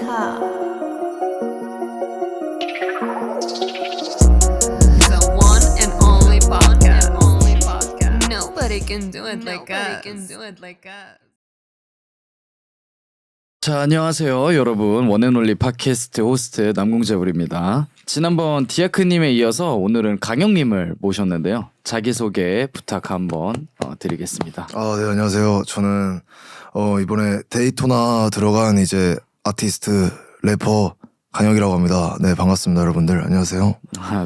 ค่ะ The one and only podcast. Nobody can do it like us. 자, 안녕하세요 여러분. 원앤올리 팟캐스트 호스트 남궁재울입니다. 지난번 디아크님에 이어서 오늘은 강영님을 모셨는데요. 자기소개 부탁 한번 드리겠습니다. 네, 안녕하세요. 저는 이번에 데이토나 들어간 이제 아티스트 래퍼 강영이라고 합니다. 네, 반갑습니다, 여러분들. 안녕하세요.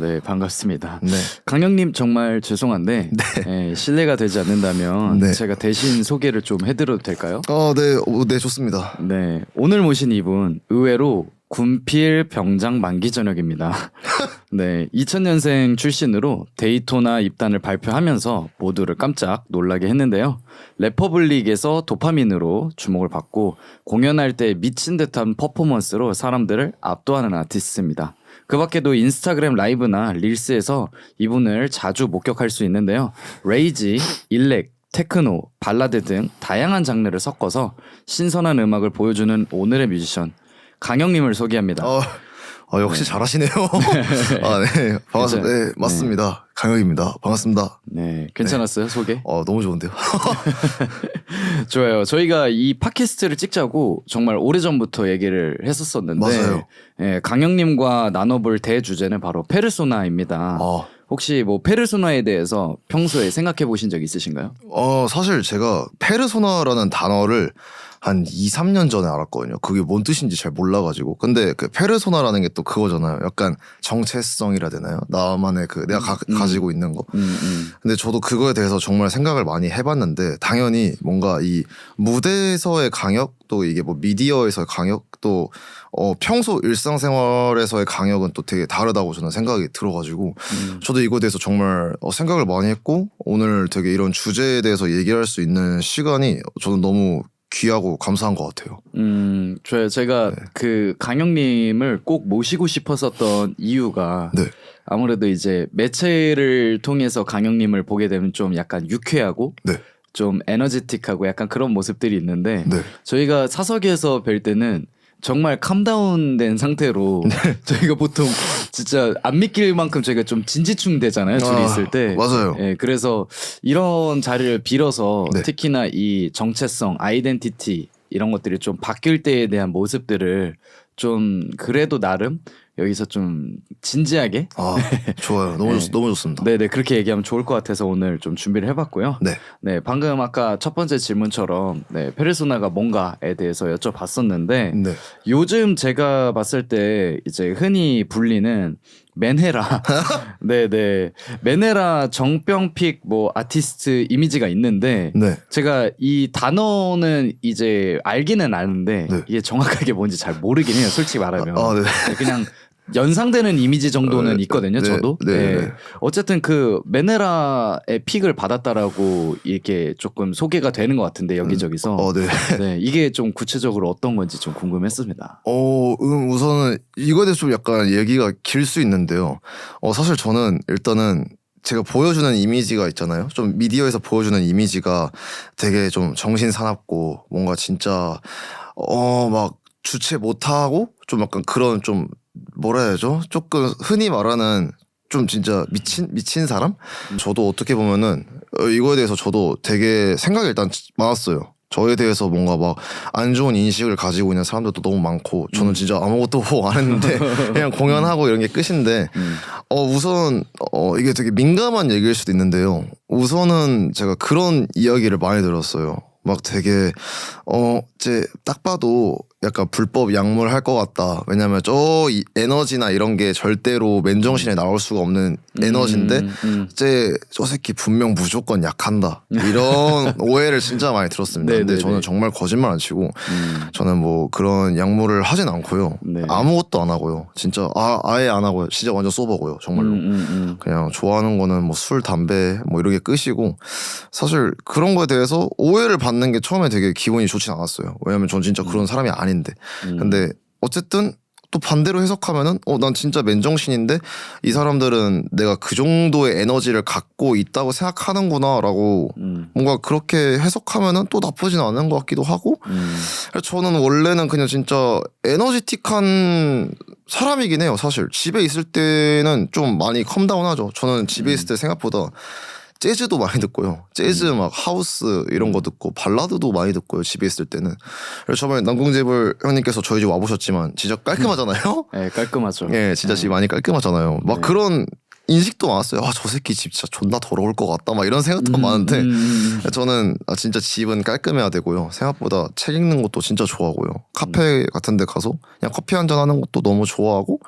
네, 반갑습니다. 네. 강영님 정말 죄송한데 실례가 되지 않는다면 네. 제가 대신 소개를 좀 해드려도 될까요? 네, 좋습니다. 네, 오늘 모신 이분 의외로 군필 병장 만기 전역입니다. 네, 2000년생 출신으로 데이토나 입단을 발표하면서 모두를 깜짝 놀라게 했는데요. 래퍼블릭에서 도파민으로 주목을 받고 공연할 때 미친 듯한 퍼포먼스로 사람들을 압도하는 아티스트입니다. 그 밖에도 인스타그램 라이브나 릴스에서 이분을 자주 목격할 수 있는데요. 레이지, 일렉, 테크노, 발라드 등 다양한 장르를 섞어서 신선한 음악을 보여주는 오늘의 뮤지션 강영님을 소개합니다. 역시 잘하시네요. 네, 반갑습니다. 네, 맞습니다. 강영입니다. 반갑습니다. 네, 괜찮았어요 소개? 너무 좋은데요. 좋아요. 저희가 이 팟캐스트를 찍자고 정말 오래전부터 얘기를 했었었는데 맞아요. 강영님과 나눠볼 대주제는 바로 페르소나입니다. 혹시 뭐 페르소나에 대해서 평소에 생각해 보신 적 있으신가요? 사실 제가 페르소나라는 단어를 한 2, 3년 전에 알았거든요. 그게 뭔 뜻인지 잘 몰라가지고. 근데 그 페르소나라는 게 또 그거잖아요. 약간 정체성이라 되나요? 나만의 내가 가지고 있는 거. 근데 저도 그거에 대해서 정말 생각을 많이 해봤는데 당연히 뭔가 이 무대에서의 강역 또 이게 뭐 미디어에서의 강역 또 평소 일상생활에서의 강역은 또 되게 다르다고 저는 생각이 들어가지고 저도 이거에 대해서 정말 생각을 많이 했고 오늘 되게 이런 주제에 대해서 얘기할 수 있는 시간이 저는 너무 귀하고 감사한 것 같아요. 좋아요. 제가 그 강영님을 꼭 모시고 싶었었던 이유가 아무래도 이제 매체를 통해서 강영님을 보게 되면 좀 약간 유쾌하고 좀 에너지틱하고 약간 그런 모습들이 있는데 저희가 사석에서 뵐 때는 정말 캄다운된 상태로 저희가 보통 진짜 안 믿길 만큼 저희가 좀 진지충되잖아요. 둘이 있을 때. 맞아요. 그래서 이런 자리를 빌어서 특히나 이 정체성, 아이덴티티 이런 것들이 좀 바뀔 때에 대한 모습들을 좀 그래도 나름 여기서 좀 진지하게 좋아요. 너무 좋습니다. 네네 그렇게 얘기하면 좋을 것 같아서 오늘 좀 준비를 해봤고요. 네 방금 아까 첫 번째 질문처럼 페르소나가 뭔가에 대해서 여쭤봤었는데 요즘 제가 봤을 때 이제 흔히 불리는 맨헤라 네네 맨헤라 정병픽 뭐 아티스트 이미지가 있는데 제가 이 단어는 이제 알기는 아는데 이게 정확하게 뭔지 잘 모르긴 해요. 솔직히 말하면 그냥 연상되는 이미지 정도는 있거든요. 저도 어쨌든 그 맨헤라의 픽을 받았다라고 이렇게 조금 소개가 되는 것 같은데 여기저기서 이게 좀 구체적으로 어떤 건지 좀 궁금했습니다. 우선은 이거에 대해서 좀 약간 얘기가 길 수 있는데요. 사실 저는 일단은 제가 보여주는 이미지가 있잖아요. 좀 미디어에서 보여주는 이미지가 되게 좀 정신사납고 뭔가 진짜 막 주체 못하고 좀 약간 그런 좀 뭐라 해야죠? 조금 흔히 말하는 좀 진짜 미친 사람? 저도 어떻게 보면은 이거에 대해서 저도 되게 생각이 일단 많았어요. 저에 대해서 뭔가 막 안 좋은 인식을 가지고 있는 사람들도 너무 많고 저는 진짜 아무것도 안 했는데 그냥 공연하고 이런 게 끝인데 우선 이게 되게 민감한 얘기일 수도 있는데요. 우선은 제가 그런 이야기를 많이 들었어요. 막 되게 이제 딱 봐도 약간 불법 약물 할 것 같다. 왜냐면 이 에너지나 이런 게 절대로 맨정신에 나올 수가 없는 에너지인데 이제 저 새끼 분명 무조건 약한다. 이런 오해를 진짜 많이 들었습니다. 근데 저는 정말 거짓말 안 치고 저는 뭐 그런 약물을 하진 않고요. 아무것도 안 하고요. 진짜 아예 안 하고요. 진짜 완전 소버고요. 정말로. 그냥 좋아하는 거는 뭐 술, 담배 뭐 이런 게 끝이고 사실 그런 거에 대해서 오해를 받는 게 처음에 되게 기분이 좋진 않았어요. 왜냐면 전 진짜 그런 사람이 아닌데 근데 어쨌든 또 반대로 해석하면은 난 진짜 맨정신인데 이 사람들은 내가 그 정도의 에너지를 갖고 있다고 생각하는구나라고 뭔가 그렇게 해석하면은 또 나쁘진 않은 것 같기도 하고 저는 원래는 그냥 진짜 에너지틱한 사람이긴 해요. 사실 집에 있을 때는 좀 많이 컴다운하죠. 저는 집에 있을 때 생각보다 재즈도 많이 듣고요. 재즈 막 하우스 이런 거 듣고 발라드도 많이 듣고요. 집에 있을 때는. 그래서 저번에 남궁재벌 형님께서 저희 집 와보셨지만 진짜 깔끔하잖아요. 네, 깔끔하죠. 네, 진짜 집 많이 깔끔하잖아요. 막 그런 인식도 많았어요. 저 새끼 집 진짜 존나 더러울 것 같다. 막 이런 생각도 많은데 저는 진짜 집은 깔끔해야 되고요. 생각보다 책 읽는 것도 진짜 좋아하고요. 카페 같은 데 가서 그냥 커피 한잔 하는 것도 너무 좋아하고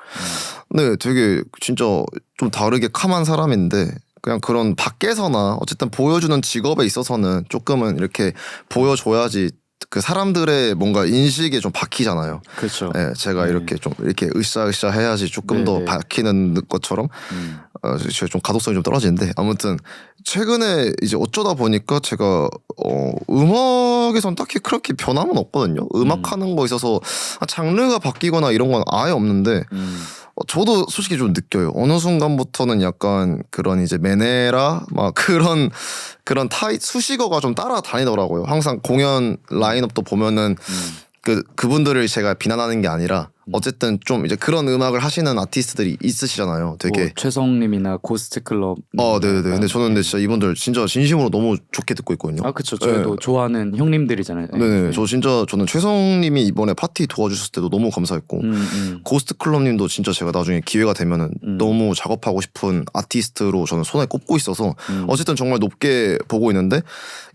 네, 되게 진짜 좀 다르게 캄한 사람인데 그냥 그런 밖에서나 어쨌든 보여주는 직업에 있어서는 조금은 이렇게 보여줘야지 그 사람들의 뭔가 인식에 좀 박히잖아요. 그렇죠. 네, 제가 이렇게 좀 이렇게 으쌰으쌰 해야지 조금 더 박히는 것처럼 제가 좀 가독성이 좀 떨어지는데 아무튼 최근에 이제 어쩌다 보니까 제가 음악에선 딱히 그렇게 변함은 없거든요. 음악하는 거에 있어서 장르가 바뀌거나 이런 건 아예 없는데 저도 솔직히 좀 느껴요. 어느 순간부터는 약간 그런 이제 메네라 막 그런 타이 수식어가 좀 따라다니더라고요. 항상 공연 라인업도 보면은 그분들을 제가 비난하는 게 아니라 어쨌든 좀 이제 그런 음악을 하시는 아티스트들이 있으시잖아요. 되게 뭐 최성님이나 고스트클럽. 네네네. 근데 저는 진짜 이분들 진짜 진심으로 너무 좋게 듣고 있거든요. 그렇죠. 저희도 좋아하는 형님들이잖아요. 네네. 저는 최성님이 이번에 파티 도와주셨을 때도 너무 감사했고 고스트클럽님도 진짜 제가 나중에 기회가 되면은 너무 작업하고 싶은 아티스트로 저는 손에 꼽고 있어서 어쨌든 정말 높게 보고 있는데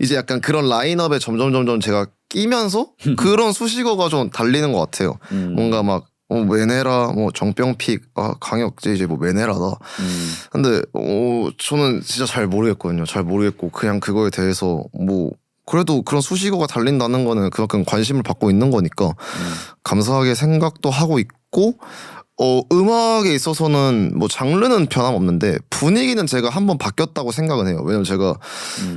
이제 약간 그런 라인업에 점점 제가 끼면서 그런 수식어가 좀 달리는 것 같아요. 뭔가 막 메네라 뭐 정병픽 강혁재 이제 뭐 메네라다. 근데 저는 진짜 잘 모르겠거든요. 잘 모르겠고 그냥 그거에 대해서 뭐 그래도 그런 수식어가 달린다는 거는 그만큼 관심을 받고 있는 거니까 감사하게 생각도 하고 있고 음악에 있어서는 뭐 장르는 변함없는데 분위기는 제가 한번 바뀌었다고 생각은 해요. 왜냐면 제가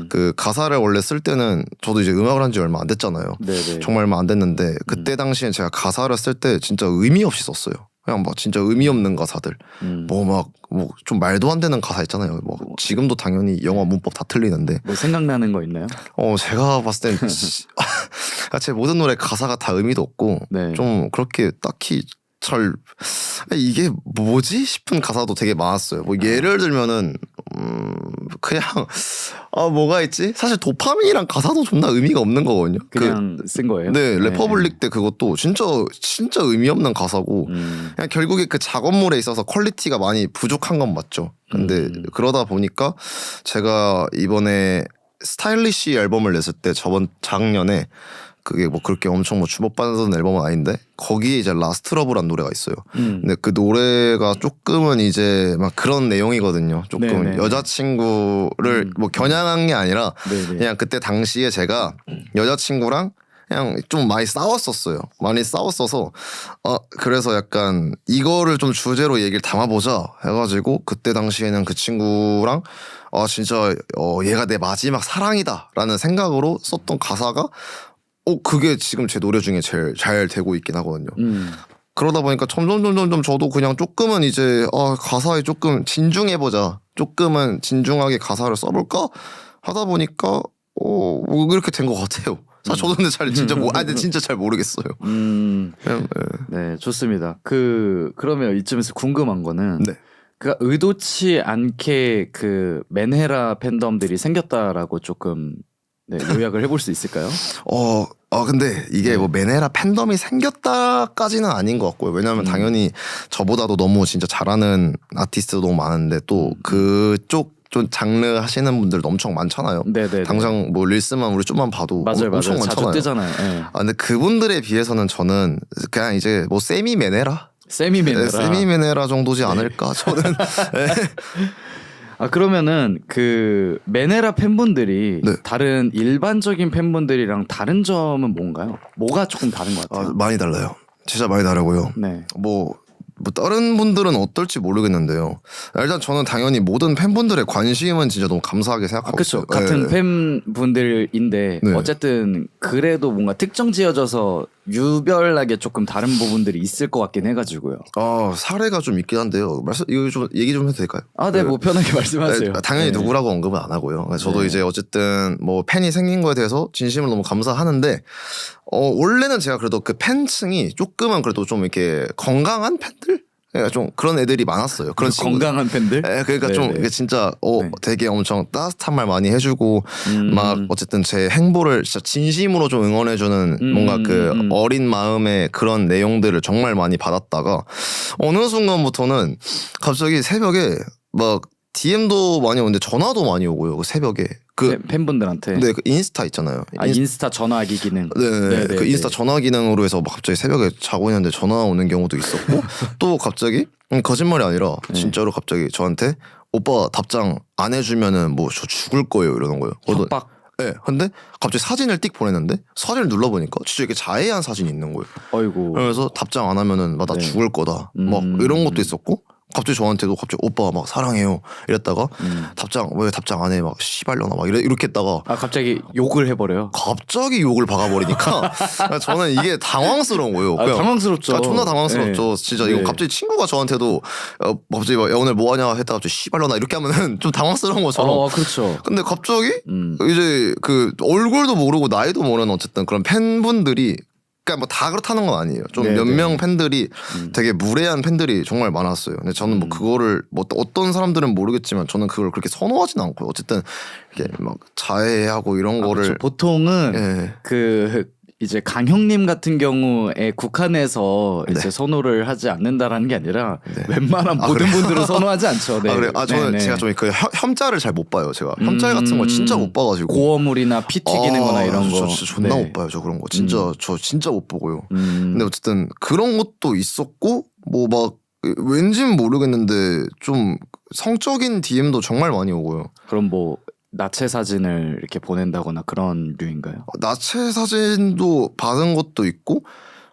그 가사를 원래 쓸 때는 저도 이제 음악을 한 지 얼마 안 됐잖아요. 네네. 정말 얼마 안 됐는데 그때 당시엔 제가 가사를 쓸 때 진짜 의미 없이 썼어요. 그냥 막 진짜 의미 없는 가사들 뭐 좀 말도 안 되는 가사 있잖아요. 뭐 지금도 당연히 영어 문법 다 틀리는데 뭐 생각나는 거 있나요? 제가 봤을 땐 제 모든 노래 가사가 다 의미도 없고 좀 그렇게 딱히 잘 이게 뭐지 싶은 가사도 되게 많았어요. 뭐 예를 들면은 그냥 뭐가 있지? 사실 도파민이랑 가사도 존나 의미가 없는 거거든요. 그냥 쓴 거예요? 네, 래퍼블릭 때 그것도 진짜 의미 없는 가사고 그냥 결국에 그 작업물에 있어서 퀄리티가 많이 부족한 건 맞죠. 근데 그러다 보니까 제가 이번에 스타일리시 앨범을 냈을 때 작년에 그게 뭐 그렇게 엄청 뭐 주목받는 앨범은 아닌데 거기에 이제 라스트 러브란 노래가 있어요. 근데 그 노래가 조금은 이제 막 그런 내용이거든요. 조금 네네. 여자친구를 뭐 겨냥한 게 아니라 그냥 그때 당시에 제가 여자친구랑 그냥 좀 많이 싸웠었어요. 많이 싸웠어서 그래서 약간 이거를 좀 주제로 얘기를 담아보자 해가지고 그때 당시에는 그 친구랑 진짜 얘가 내 마지막 사랑이다라는 생각으로 썼던 가사가 그게 지금 제 노래 중에 제일 잘 되고 있긴 하거든요. 그러다 보니까 점점 저도 그냥 조금은 이제 가사에 조금 진중해보자. 조금은 진중하게 가사를 써볼까 하다 보니까 뭐 이렇게 된 것 같아요. 사실 저도 근데 근데 진짜 잘 모르겠어요. 네, 좋습니다. 그러면 이쯤에서 궁금한 거는 그러니까 의도치 않게 그 맨헤라 팬덤들이 생겼다라고 조금 요약을 해볼 수 있을까요? 근데 이게 뭐 메네라 팬덤이 생겼다까지는 아닌 것 같고요. 왜냐하면 당연히 저보다도 너무 진짜 잘하는 아티스트도 너무 많은데 또 그쪽 좀 장르 하시는 분들도 엄청 많잖아요. 네네. 당장 뭐 릴스만 우리 좀만 봐도 맞아요. 엄청 많잖아요. 자주 뜨잖아요. 네. 근데 그분들에 비해서는 저는 그냥 이제 뭐 세미 메네라 정도지 않을까 저는. 그러면은 그 메네라 팬분들이 다른 일반적인 팬분들이랑 다른 점은 뭔가요? 뭐가 조금 다른 것 같아요? 많이 달라요. 진짜 많이 다르고요. 뭐 다른 분들은 어떨지 모르겠는데요. 일단 저는 당연히 모든 팬분들의 관심은 진짜 너무 감사하게 생각하고 그렇죠. 있어요. 같은 팬분들인데 어쨌든 그래도 뭔가 특정 지어져서 유별나게 조금 다른 부분들이 있을 것 같긴 해가지고요. 사례가 좀 있긴 한데요. 이거 좀 얘기 좀 해도 될까요? 네, 뭐 편하게 말씀하세요. 당연히 누구라고 언급은 안 하고요. 저도 이제 어쨌든 뭐 팬이 생긴 거에 대해서 진심으로 너무 감사하는데 원래는 제가 그래도 그 팬층이 조금은 그래도 좀 이렇게 건강한 팬들? 좀 그런 애들이 많았어요. 그런 건강한 팬들? 그러니까 네네. 좀 이게 진짜 되게 엄청 따뜻한 말 많이 해주고 막 어쨌든 제 행보를 진짜 진심으로 좀 응원해주는 뭔가 그 어린 마음의 그런 내용들을 정말 많이 받았다가 어느 순간부터는 갑자기 새벽에 막 DM도 많이 오는데 전화도 많이 오고요. 그 새벽에 팬분들한테. 네, 그 인스타 있잖아요. 인스타 전화하기 기능. 네, 그 인스타 전화 기능으로 해서 막 갑자기 새벽에 자고 있는데 전화 오는 경우도 있었고 또 갑자기 거짓말이 아니라 진짜로 갑자기 저한테 오빠 답장 안 해주면은 뭐 저 죽을 거예요 이러는 거예요. 협박. 네, 근데 갑자기 사진을 띡 보냈는데 사진을 눌러보니까 진짜 이렇게 자해한 사진이 있는 거예요. 어이구. 그래서 답장 안 하면은 나 죽을 거다. 막 이런 것도 있었고. 갑자기 저한테도 갑자기 오빠 막 사랑해요 이랬다가 왜 답장 안 해 막 씨발려나 막 이렇게 했다가 갑자기 욕을 해버려요. 갑자기 욕을 박아버리니까 저는 이게 당황스러운 거예요. 당황스럽죠. 존나 당황스럽죠. 진짜 이거 갑자기 친구가 저한테도 갑자기 야 오늘 뭐 하냐 했다가 갑자기 씨발려나 이렇게 하면은 좀 당황스러운 것처럼. 그렇죠. 근데 갑자기 이제 그 얼굴도 모르고 나이도 모르는 어쨌든 그런 팬분들이 그러니까 뭐 다 그렇다는 건 아니에요. 좀 몇 명 팬들이 되게 무례한 팬들이 정말 많았어요. 근데 저는 뭐 그거를 뭐 어떤 사람들은 모르겠지만 저는 그걸 그렇게 선호하진 않고요. 어쨌든 이렇게 막 자해하고 이런 거를 그렇죠. 보통은 이제 강형님 같은 경우에 국한해서 이제 선호를 하지 않는다라는 게 아니라 웬만한 모든 분들은 선호하지 않죠. 네. 그래. 저는 제가 좀 그 혐자를 잘 못 봐요. 제가 혐자 같은 거 진짜 못 봐가지고 고어물이나 피 튀기는거나 이런 거. 저 존나 못 봐요. 저 그런 거 진짜 저 진짜 못 보고요. 근데 어쨌든 그런 것도 있었고 뭐 막 왠지는 모르겠는데 좀 성적인 DM도 정말 많이 오고요. 그럼 뭐 나체 사진을 이렇게 보낸다거나 그런 류인가요? 나체 사진도 받은 것도 있고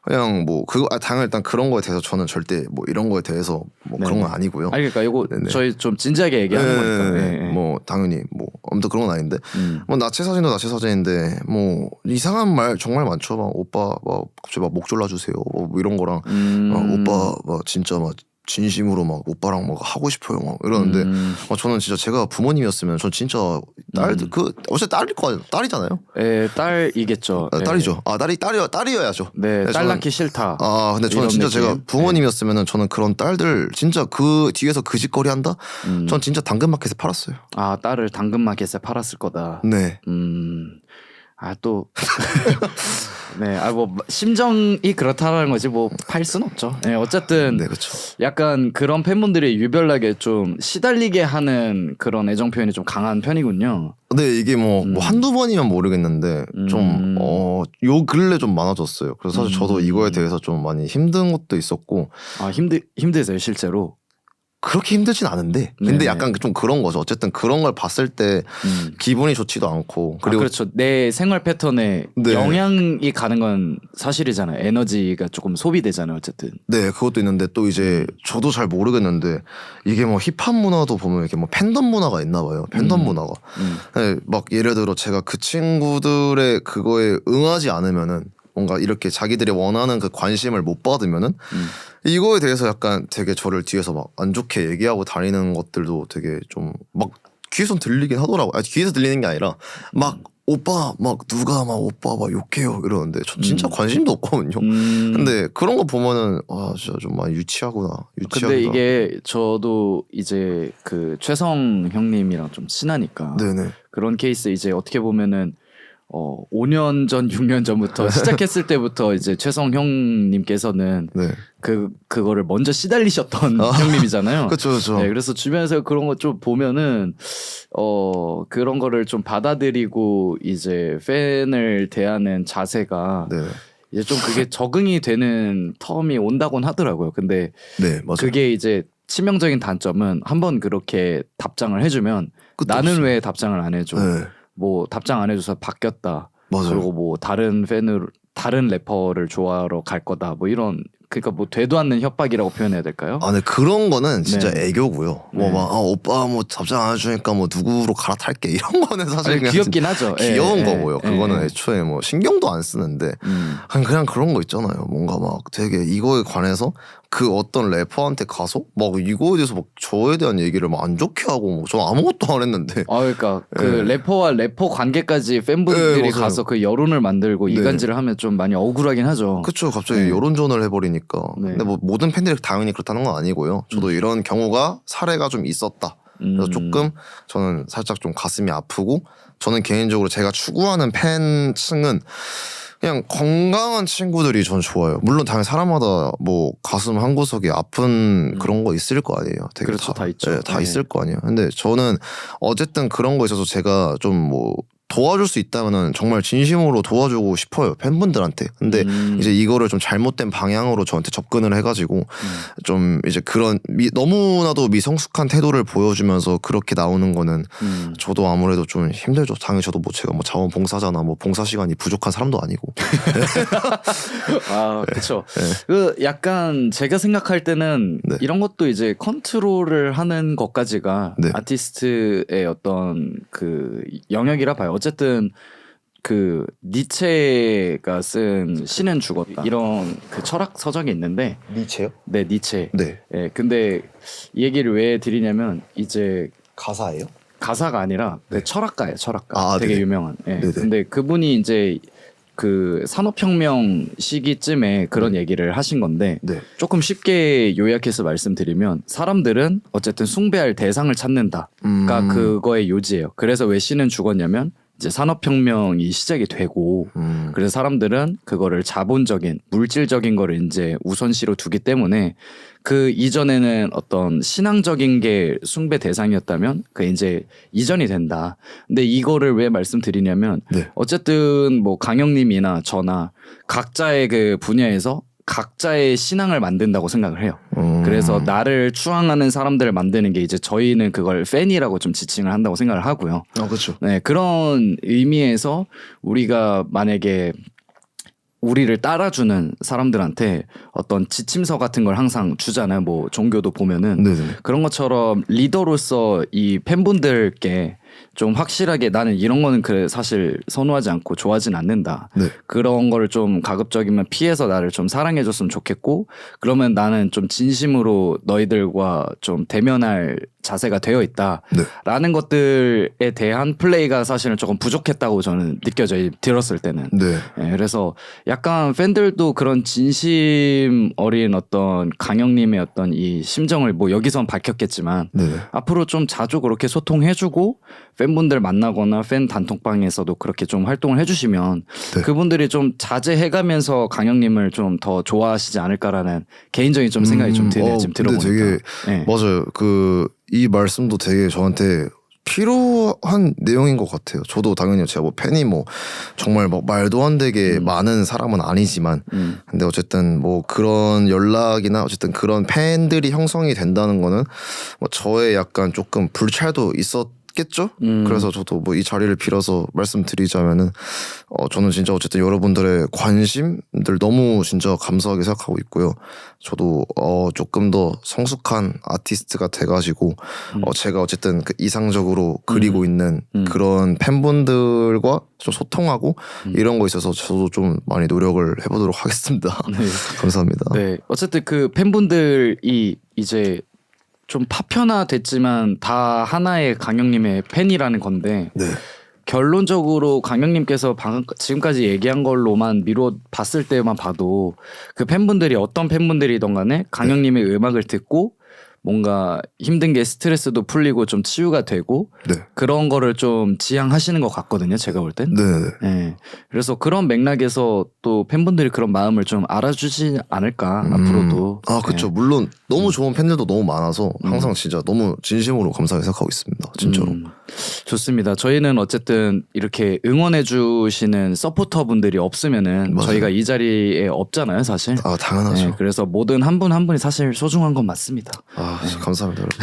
그냥 뭐 그거 당연히 일단 그런 거에 대해서 저는 절대 뭐 이런 거에 대해서 뭐 그런 건 아니고요. 그러니까 이거 저희 좀 진지하게 얘기하는 거니까. 뭐 당연히 뭐 아무튼 그런 건 아닌데 뭐 나체 사진도 나체 사진인데 뭐 이상한 말 정말 많죠. 막 오빠 막 갑자기 막 목 졸라주세요. 뭐 이런 거랑 오빠 막 진짜 막 진심으로 막 오빠랑 막 하고 싶어요 막 이러는데 저는 진짜 제가 부모님이었으면 전 진짜 어차피 딸일 거 딸이잖아요. 딸이겠죠. 딸이죠. 딸이어야죠. 네, 딸 낳기 싫다. 근데 저는 진짜 제가 부모님이었으면은 저는 그런 딸들 진짜 그 뒤에서 그 짓거리 한다. 전 진짜 당근마켓에 팔았어요. 딸을 당근마켓에 팔았을 거다. 네. 또 뭐 심정이 그렇다라는 거지 뭐 팔 순 없죠. 어쨌든 그렇죠. 약간 그런 팬분들이 유별나게 좀 시달리게 하는 그런 애정 표현이 좀 강한 편이군요. 네, 이게 뭐 한두 번이면 모르겠는데 좀 요 근래 좀 많아졌어요. 그래서 사실 저도 이거에 대해서 좀 많이 힘든 것도 있었고. 힘드세요 실제로? 그렇게 힘들진 않은데 근데 약간 좀 그런 거죠. 어쨌든 그런 걸 봤을 때 기분이 좋지도 않고 그리고 그렇죠. 내 생활 패턴에 영향이 가는 건 사실이잖아요. 에너지가 조금 소비되잖아요. 어쨌든. 네, 그것도 있는데 또 이제 저도 잘 모르겠는데 이게 뭐 힙합 문화도 보면 이렇게 뭐 팬덤 문화가 있나 봐요. 팬덤 문화가. 네, 막 예를 들어 제가 그 친구들의 그거에 응하지 않으면은 뭔가 이렇게 자기들이 원하는 그 관심을 못 받으면은 이거에 대해서 약간 되게 저를 뒤에서 막 안 좋게 얘기하고 다니는 것들도 되게 좀 막 귀에서 들리긴 하더라고요. 귀에서 들리는 게 아니라 막 오빠 막 누가 막 오빠 막 욕해요 이러는데 저 진짜 관심도 없거든요. 근데 그런 거 보면은 진짜 좀 많이 유치하구나. 근데 이게 저도 이제 그 최성 형님이랑 좀 친하니까 그런 케이스 이제 어떻게 보면은 5년 전, 6년 전부터 시작했을 때부터 이제 최성 형님께서는 그거를 먼저 시달리셨던 형님이잖아요. 그렇죠. 네, 그래서 주변에서 그런 거 좀 보면은 그런 거를 좀 받아들이고 이제 팬을 대하는 자세가 이제 좀 그게 적응이 되는 텀이 온다곤 하더라고요. 근데 그게 이제 치명적인 단점은 한번 그렇게 답장을 해주면 나는 없어. 왜 답장을 안 해줘? 뭐 답장 안 해줘서 바뀌었다. 그리고 뭐 다른 래퍼를 좋아하러 갈 거다. 뭐 이런 그러니까 뭐 되도 않는 협박이라고 표현해야 될까요? 아, 네 그런 거는 진짜 네. 애교고요. 뭐 막 오빠 뭐 답장 안 해주니까 뭐 누구로 갈아탈게 이런 거는 사실 아니, 그냥 귀엽긴 하죠. 귀여운 거고요. 그거는 예. 애초에 뭐 신경도 안 쓰는데 그냥 그런 거 있잖아요. 뭔가 막 되게 이거에 관해서 그 어떤 래퍼한테 가서 막 이거에 대해서 막 저에 대한 얘기를 막 안 좋게 하고 뭐 저는 아무것도 안 했는데. 아 그러니까 그 네. 래퍼와 래퍼 관계까지 팬분들이 네, 가서 그 여론을 만들고 네. 이간질을 하면 좀 많이 억울하긴 하죠. 그쵸. 갑자기 네. 여론전을 해버리니까. 네. 근데 뭐 모든 팬들이 당연히 그렇다는 건 아니고요. 저도 이런 경우가 사례가 좀 있었다. 그래서 조금 저는 살짝 좀 가슴이 아프고 저는 개인적으로 제가 추구하는 팬층은 그냥 건강한 친구들이 전 좋아요. 물론 당연히 사람마다 뭐 가슴 한 구석에 아픈 그런 거 있을 거 아니에요. 되게 그렇죠, 다 있죠. 네, 다 네. 있을 거 아니에요. 근데 저는 어쨌든 그런 거에 있어서 제가 좀 뭐 도와줄 수 있다면은 정말 진심으로 도와주고 싶어요 팬분들한테. 근데 이제 이거를 좀 잘못된 방향으로 저한테 접근을 해가지고 좀 이제 그런 너무나도 미성숙한 태도를 보여주면서 그렇게 나오는 거는 저도 아무래도 좀 힘들죠. 당연히 저도 뭐 제가 뭐 자원봉사자나 뭐 봉사 시간이 부족한 사람도 아니고. 아 그렇죠. 그 약간 제가 생각할 때는 네. 이런 것도 이제 컨트롤을 하는 것까지가 네. 아티스트의 어떤 그 영역이라 봐요. 어쨌든 그 니체가 쓴 신은 죽었다 이런 그 철학 서적이 있는데 니체요? 네 니체. 네. 예, 근데 이 얘기를 왜 드리냐면 이제 가사예요? 가사가 아니라 네. 철학가예요, 철학가. 아, 되게 네네. 유명한. 예. 네네. 근데 그분이 이제 그 산업혁명 시기쯤에 그런 얘기를 하신 건데 네. 조금 쉽게 요약해서 말씀드리면 사람들은 어쨌든 숭배할 대상을 찾는다가 그거의 요지예요. 그래서 왜 신은 죽었냐면 이제 산업혁명이 시작이 되고 그래서 사람들은 그거를 자본적인 물질적인 거를 이제 우선시로 두기 때문에 그 이전에는 어떤 신앙적인 게 숭배 대상이었다면 그 이제 이전이 된다. 근데 이거를 왜 말씀드리냐면 네. 어쨌든 뭐 강영님이나 저나 각자의 그 분야에서 각자의 신앙을 만든다고 생각을 해요. 그래서 나를 추앙하는 사람들을 만드는 게 이제 저희는 그걸 팬이라고 좀 지칭을 한다고 생각을 하고요. 그렇죠. 네, 그런 의미에서 우리가 만약에 우리를 따라주는 사람들한테 어떤 지침서 같은 걸 항상 주잖아요. 뭐 종교도 보면은 네네. 그런 것처럼 리더로서 이 팬분들께 좀 확실하게 나는 이런 거는 그래 사실 선호하지 않고 좋아하진 않는다. 네. 그런 거를 좀 가급적이면 피해서 나를 좀 사랑해줬으면 좋겠고 그러면 나는 좀 진심으로 너희들과 좀 대면할 자세가 되어 있다라는 것들에 대한 플레이가 사실은 조금 부족했다고 저는 느껴져요. 들었을 때는. 네. 네, 그래서 약간 팬들도 그런 진심 어린 어떤 강영님의 어떤 이 심정을 뭐 여기선 밝혔겠지만 네. 앞으로 좀 자주 그렇게 소통해주고 팬분들 만나거나 팬 단톡방에서도 그렇게 좀 활동을 해주시면 네. 그분들이 좀 자제해가면서 강영님을 좀 더 좋아하시지 않을까라는 개인적인 좀 생각이 좀 드네요. 지금 근데 들어보니까. 되게 네. 맞아요. 이 말씀도 되게 저한테 필요한 내용인 것 같아요. 저도 당연히 제가 뭐 팬이 뭐 정말 뭐 말도 안 되게 많은 사람은 아니지만 근데 어쨌든 뭐 그런 연락이나 어쨌든 그런 팬들이 형성이 된다는 거는 뭐 저의 약간 조금 불찰도 있었겠죠. 그래서 저도 뭐 이 자리를 빌어서 말씀드리자면은 저는 진짜 어쨌든 여러분들의 관심들 너무 진짜 감사하게 생각하고 있고요. 저도 조금 더 성숙한 아티스트가 돼가지고 제가 어쨌든 그 이상적으로 그리고 있는 그런 팬분들과 좀 소통하고 이런 거 있어서 저도 좀 많이 노력을 해보도록 하겠습니다. 네. 감사합니다. 네, 어쨌든 그 팬분들이 이제 좀 파편화됐지만 다 하나의 강영님의 팬이라는 건데 네. 결론적으로 강영님께서 지금까지 얘기한 걸로만 미루어 봤을 때만 봐도 그 팬분들이 어떤 팬분들이든 간에 강영님의 음악을 듣고 뭔가 힘든 게 스트레스도 풀리고 좀 치유가 되고 네. 그런 거를 좀 지향하시는 것 같거든요. 제가 볼 땐. 네. 네. 그래서 그런 맥락에서 또 팬분들이 그런 마음을 좀 알아주지 않을까 앞으로도. 그렇죠. 네. 물론 너무 좋은 팬들도 너무 많아서 항상 진짜 너무 진심으로 감사하게 생각하고 있습니다. 진짜로. 좋습니다. 저희는 어쨌든 이렇게 응원해 주시는 서포터 분들이 없으면은 맞아요. 저희가 이 자리에 없잖아요, 사실. 아 당연하죠. 네, 그래서 모든 한 분 한 분이 사실 소중한 건 맞습니다. 아 감사합니다. 여러분.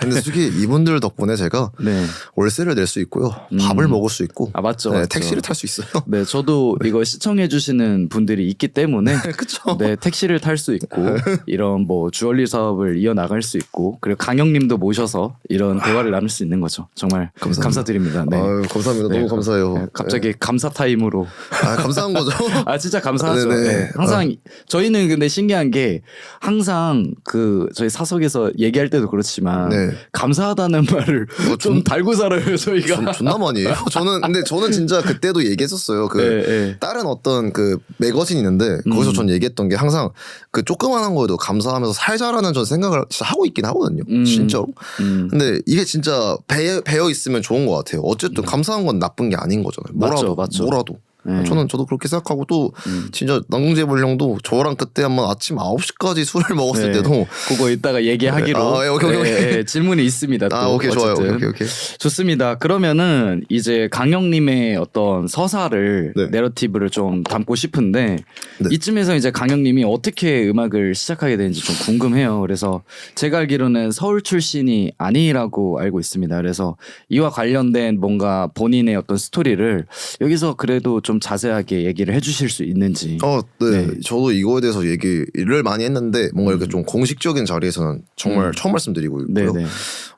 근데 솔직히 이분들 덕분에 제가 네. 월세를 낼 수 있고요, 밥을 먹을 수 있고, 아 맞죠, 네, 맞죠. 택시를 탈 수 있어요. 네, 저도 이거 시청해 주시는 분들이 있기 때문에 그쵸? 네, 택시를 탈 수 있고 이런 뭐 주얼리 사업을 이어 나갈 수 있고 그리고 강영님도 모셔서 이런 대화를 나눌 수 있는 거죠. 정말 감사드립니다. 네. 아유, 감사합니다. 네, 너무 감사해요. 네, 갑자기 감사 타임으로. 아 감사한 거죠. 아 진짜 감사하죠. 네네. 네, 항상 저희는 근데 신기한 게 항상 그 저희 사석에서 얘기할 때도 그렇지만 네. 감사하다는 말을 좀 달고 살아요 저희가. 존나 많이 해요. 근데 저는 진짜 그때도 얘기했었어요. 그 네, 네. 다른 어떤 그 매거진 있는데 거기서 전 얘기했던 게 항상 그 조그만한 거에도 감사하면서 살자라는 전 생각을 진짜 하고 있긴 하거든요. 진짜로. 근데 이게 진짜 배어 있으면 좋은 것 같아요. 어쨌든 감사한 건 나쁜 게 아닌 거잖아요. 맞죠. 뭐라도. 네. 저도 그렇게 생각하고 또 진짜 남궁재벌 형도 저랑 그때 한번 아침 9시까지 술을 먹었을 네. 때도 그거 이따가 얘기하기로. 아, 오케이. 네, 질문이 있습니다. 또. 오케이 좋아요. 어쨌든. 오케이. 좋습니다. 그러면은 이제 강영님의 어떤 서사를 네. 내러티브를 좀 담고 싶은데 네. 이쯤에서 이제 강영님이 어떻게 음악을 시작하게 되는지 좀 궁금해요. 그래서 제가 알기로는 서울 출신이 아니라고 알고 있습니다. 그래서 이와 관련된 뭔가 본인의 어떤 스토리를 여기서 그래도 좀 자세하게 얘기를 해주실 수 있는지. 네. 저도 이거에 대해서 얘기를 많이 했는데 뭔가 이렇게 좀 공식적인 자리에서는 정말 처음 말씀드리고 있고요. 네네.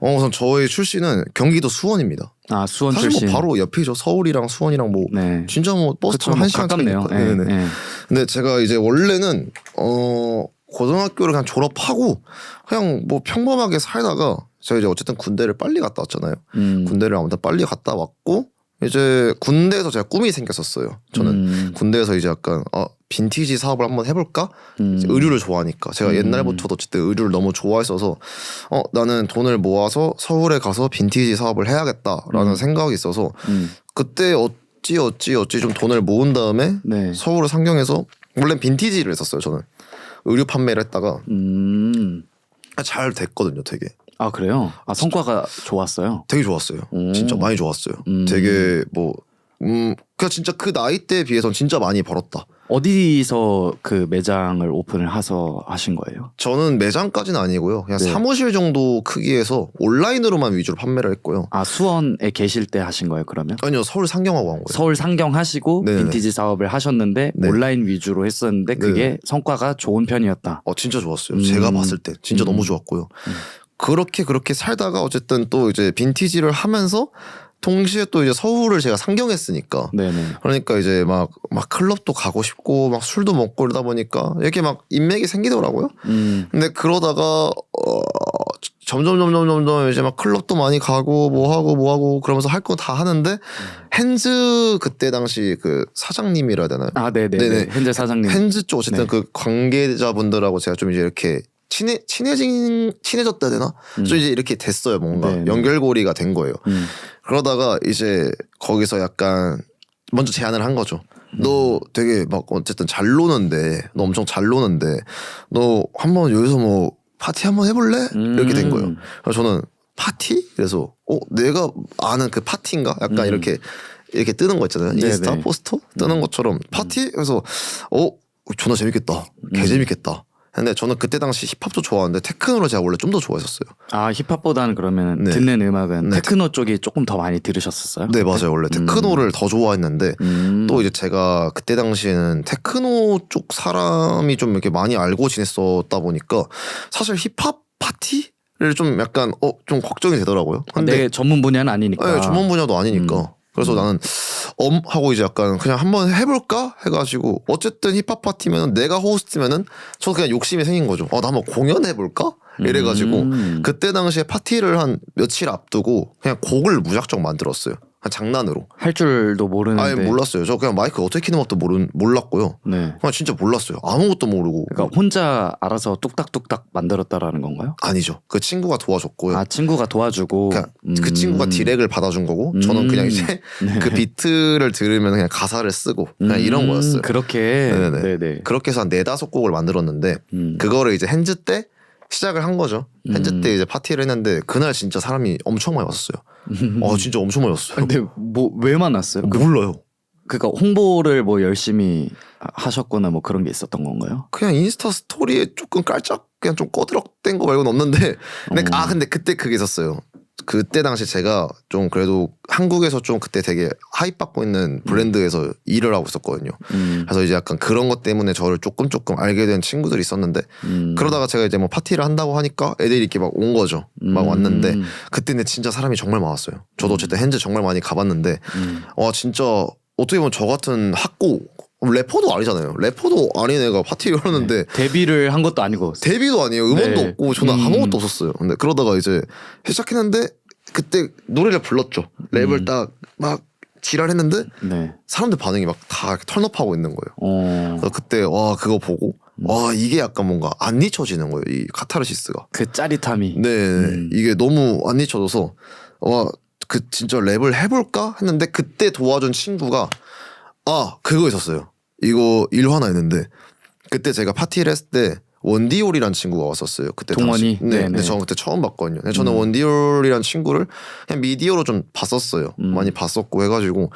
우선 저의 출신은 경기도 수원입니다. 아 수원 사실 출신. 뭐 바로 옆이죠. 서울이랑 수원이랑 뭐 네. 진짜 뭐 버스 그쵸, 타면 뭐 1시간 가깝네요. 차이니까. 네. 근데 제가 이제 원래는 고등학교를 그냥 졸업하고 그냥 뭐 평범하게 살다가 제가 이제 어쨌든 군대를 빨리 갔다 왔잖아요. 군대를 아무튼 빨리 갔다 왔고 이제 군대에서 제가 꿈이 생겼었어요. 저는 군대에서 이제 약간 빈티지 사업을 한번 해볼까? 이제 의류를 좋아하니까 제가 옛날부터도 어쨌든 의류를 너무 좋아했어서 나는 돈을 모아서 서울에 가서 빈티지 사업을 해야겠다라는 생각이 있어서 그때 어찌 좀 돈을 모은 다음에 네. 서울을 상경해서 원래 빈티지를 했었어요. 저는 의류 판매를 했다가 잘 됐거든요. 되게. 아 그래요? 아 성과가 좋았어요. 되게 좋았어요. 진짜 많이 좋았어요. 되게 뭐 그냥 진짜 그 나이대에 비해서는 진짜 많이 벌었다. 어디서 그 매장을 오픈을 해서 하신 거예요? 저는 매장까지는 아니고요. 그냥 네. 사무실 정도 크기에서 온라인으로만 위주로 판매를 했고요. 아 수원에 계실 때 하신 거예요 그러면? 아니요, 서울 상경하고 한 거예요. 서울 상경하시고 네네. 빈티지 사업을 하셨는데 네. 온라인 위주로 했었는데 그게 성과가 좋은 편이었다. 진짜 좋았어요. 제가 봤을 때 진짜 너무 좋았고요. 그렇게 살다가 어쨌든 또 이제 빈티지를 하면서 동시에 또 이제 서울을 제가 상경했으니까. 네네. 그러니까 이제 막 클럽도 가고 싶고 막 술도 먹고 이러다 보니까 이렇게 막 인맥이 생기더라고요. 근데 그러다가 점점 이제 막 클럽도 많이 가고 뭐 하고 그러면서 할 거 다 하는데 핸즈 그때 당시 그 사장님이라 해야 되나요? 아 네네. 현재 사장님. 핸즈 쪽 어쨌든 네. 그 관계자분들하고 제가 좀 이제 이렇게 친해졌다 해야 되나? 좀 이제 이렇게 됐어요. 뭔가 네. 연결고리가 된 거예요. 그러다가 이제 거기서 약간 먼저 제안을 한 거죠. 너 되게 막 어쨌든 잘 노는데 너 엄청 잘 노는데 너 한번 여기서 뭐 파티 한번 해볼래? 이렇게 된 거예요. 그래서 저는 파티? 그래서 내가 아는 그 파티인가? 약간 이렇게 뜨는 거 있잖아요. 네네. 인스타 포스터 뜨는 것처럼 파티? 그래서 존나 재밌겠다. 개 재밌겠다. 근데 저는 그때 당시 힙합도 좋아하는데 테크노를 제가 원래 좀 더 좋아했었어요. 아 힙합보다는 그러면 네. 듣는 음악은 네. 테크노 쪽이 조금 더 많이 들으셨었어요? 네 맞아요. 원래 테크노를 더 좋아했는데 또 이제 제가 그때 당시에는 테크노 쪽 사람이 좀 이렇게 많이 알고 지냈었다 보니까 사실 힙합 파티를 좀 약간 좀 걱정이 되더라고요. 근데 내 전문 분야는 아니니까. 네, 전문 분야도 아니니까. 그래서 나는 하고 이제 약간 그냥 한번 해볼까 해가지고 어쨌든 힙합 파티면은 내가 호스트면은 저 그냥 욕심이 생긴 거죠. 나 한번 공연해볼까 이래가지고 그때 당시에 파티를 한 며칠 앞두고 그냥 곡을 무작정 만들었어요. 그냥 장난으로. 할 줄도 모르는데. 아예 몰랐어요. 저 그냥 마이크 어떻게 키는 것도 몰랐고요. 네. 그냥 진짜 몰랐어요. 아무것도 모르고. 그러니까 혼자 알아서 뚝딱뚝딱 만들었다라는 건가요? 아니죠. 그 친구가 도와줬고요. 아 친구가 도와주고. 그냥 그 친구가 디렉을 받아준 거고 저는 그냥 이제 그 비트를 들으면 그냥 가사를 쓰고 그냥 이런 거였어요. 그렇게. 네네. 그렇게 해서 한 4-5곡을 만들었는데 그거를 이제 핸즈 때 시작을 한 거죠. 헨즈 때 이제 파티를 했는데 그날 진짜 사람이 엄청 많이 왔었어요. 진짜 엄청 많이 왔어요. 근데 뭐 왜 많았어요? 몰라요. 그러니까 홍보를 뭐 열심히 하셨거나 뭐 그런 게 있었던 건가요? 그냥 인스타 스토리에 조금 깔짝 그냥 좀 꺼드럭된 거 말고는 없는데 근데 그때 그게 있었어요. 그때 당시 제가 좀 그래도 한국에서 좀 그때 되게 하이프 받고 있는 브랜드에서 일을 하고 있었거든요. 그래서 이제 약간 그런 것 때문에 저를 조금 알게 된 친구들이 있었는데 그러다가 제가 이제 뭐 파티를 한다고 하니까 애들이 이렇게 막 온 거죠. 막 왔는데 그때는 진짜 사람이 정말 많았어요. 저도 어쨌든 헨즈 정말 많이 가봤는데 와 진짜 어떻게 보면 저 같은 학고 래퍼도 아니잖아요. 래퍼도 아닌 애가 파티 열었는데 데뷔를 한 것도 아니고 데뷔도 아니에요. 음원도 없고 저는 아무것도 없었어요. 근데 그러다가 이제 시작했는데 그때 노래를 불렀죠. 랩을 딱 막 지랄했는데 사람들 반응이 막 다 턴업하고 있는 거예요. 그래서 그때 와 그거 보고 와 이게 약간 뭔가 안 잊혀지는 거예요. 이 카타르시스가 그 짜릿함이. 네 이게 너무 안 잊혀져서 와 그 진짜 랩을 해볼까 했는데 그때 도와준 친구가 그거 있었어요. 이거 일화나 있는데 그때 제가 파티를 했을 때 원디올이란 친구가 왔었어요. 그때 동원이. 당시. 네. 근데 저는 그때 처음 봤거든요. 근데 저는 원디올이란 친구를 그냥 미디어로 좀 봤었어요. 많이 봤었고 해가지고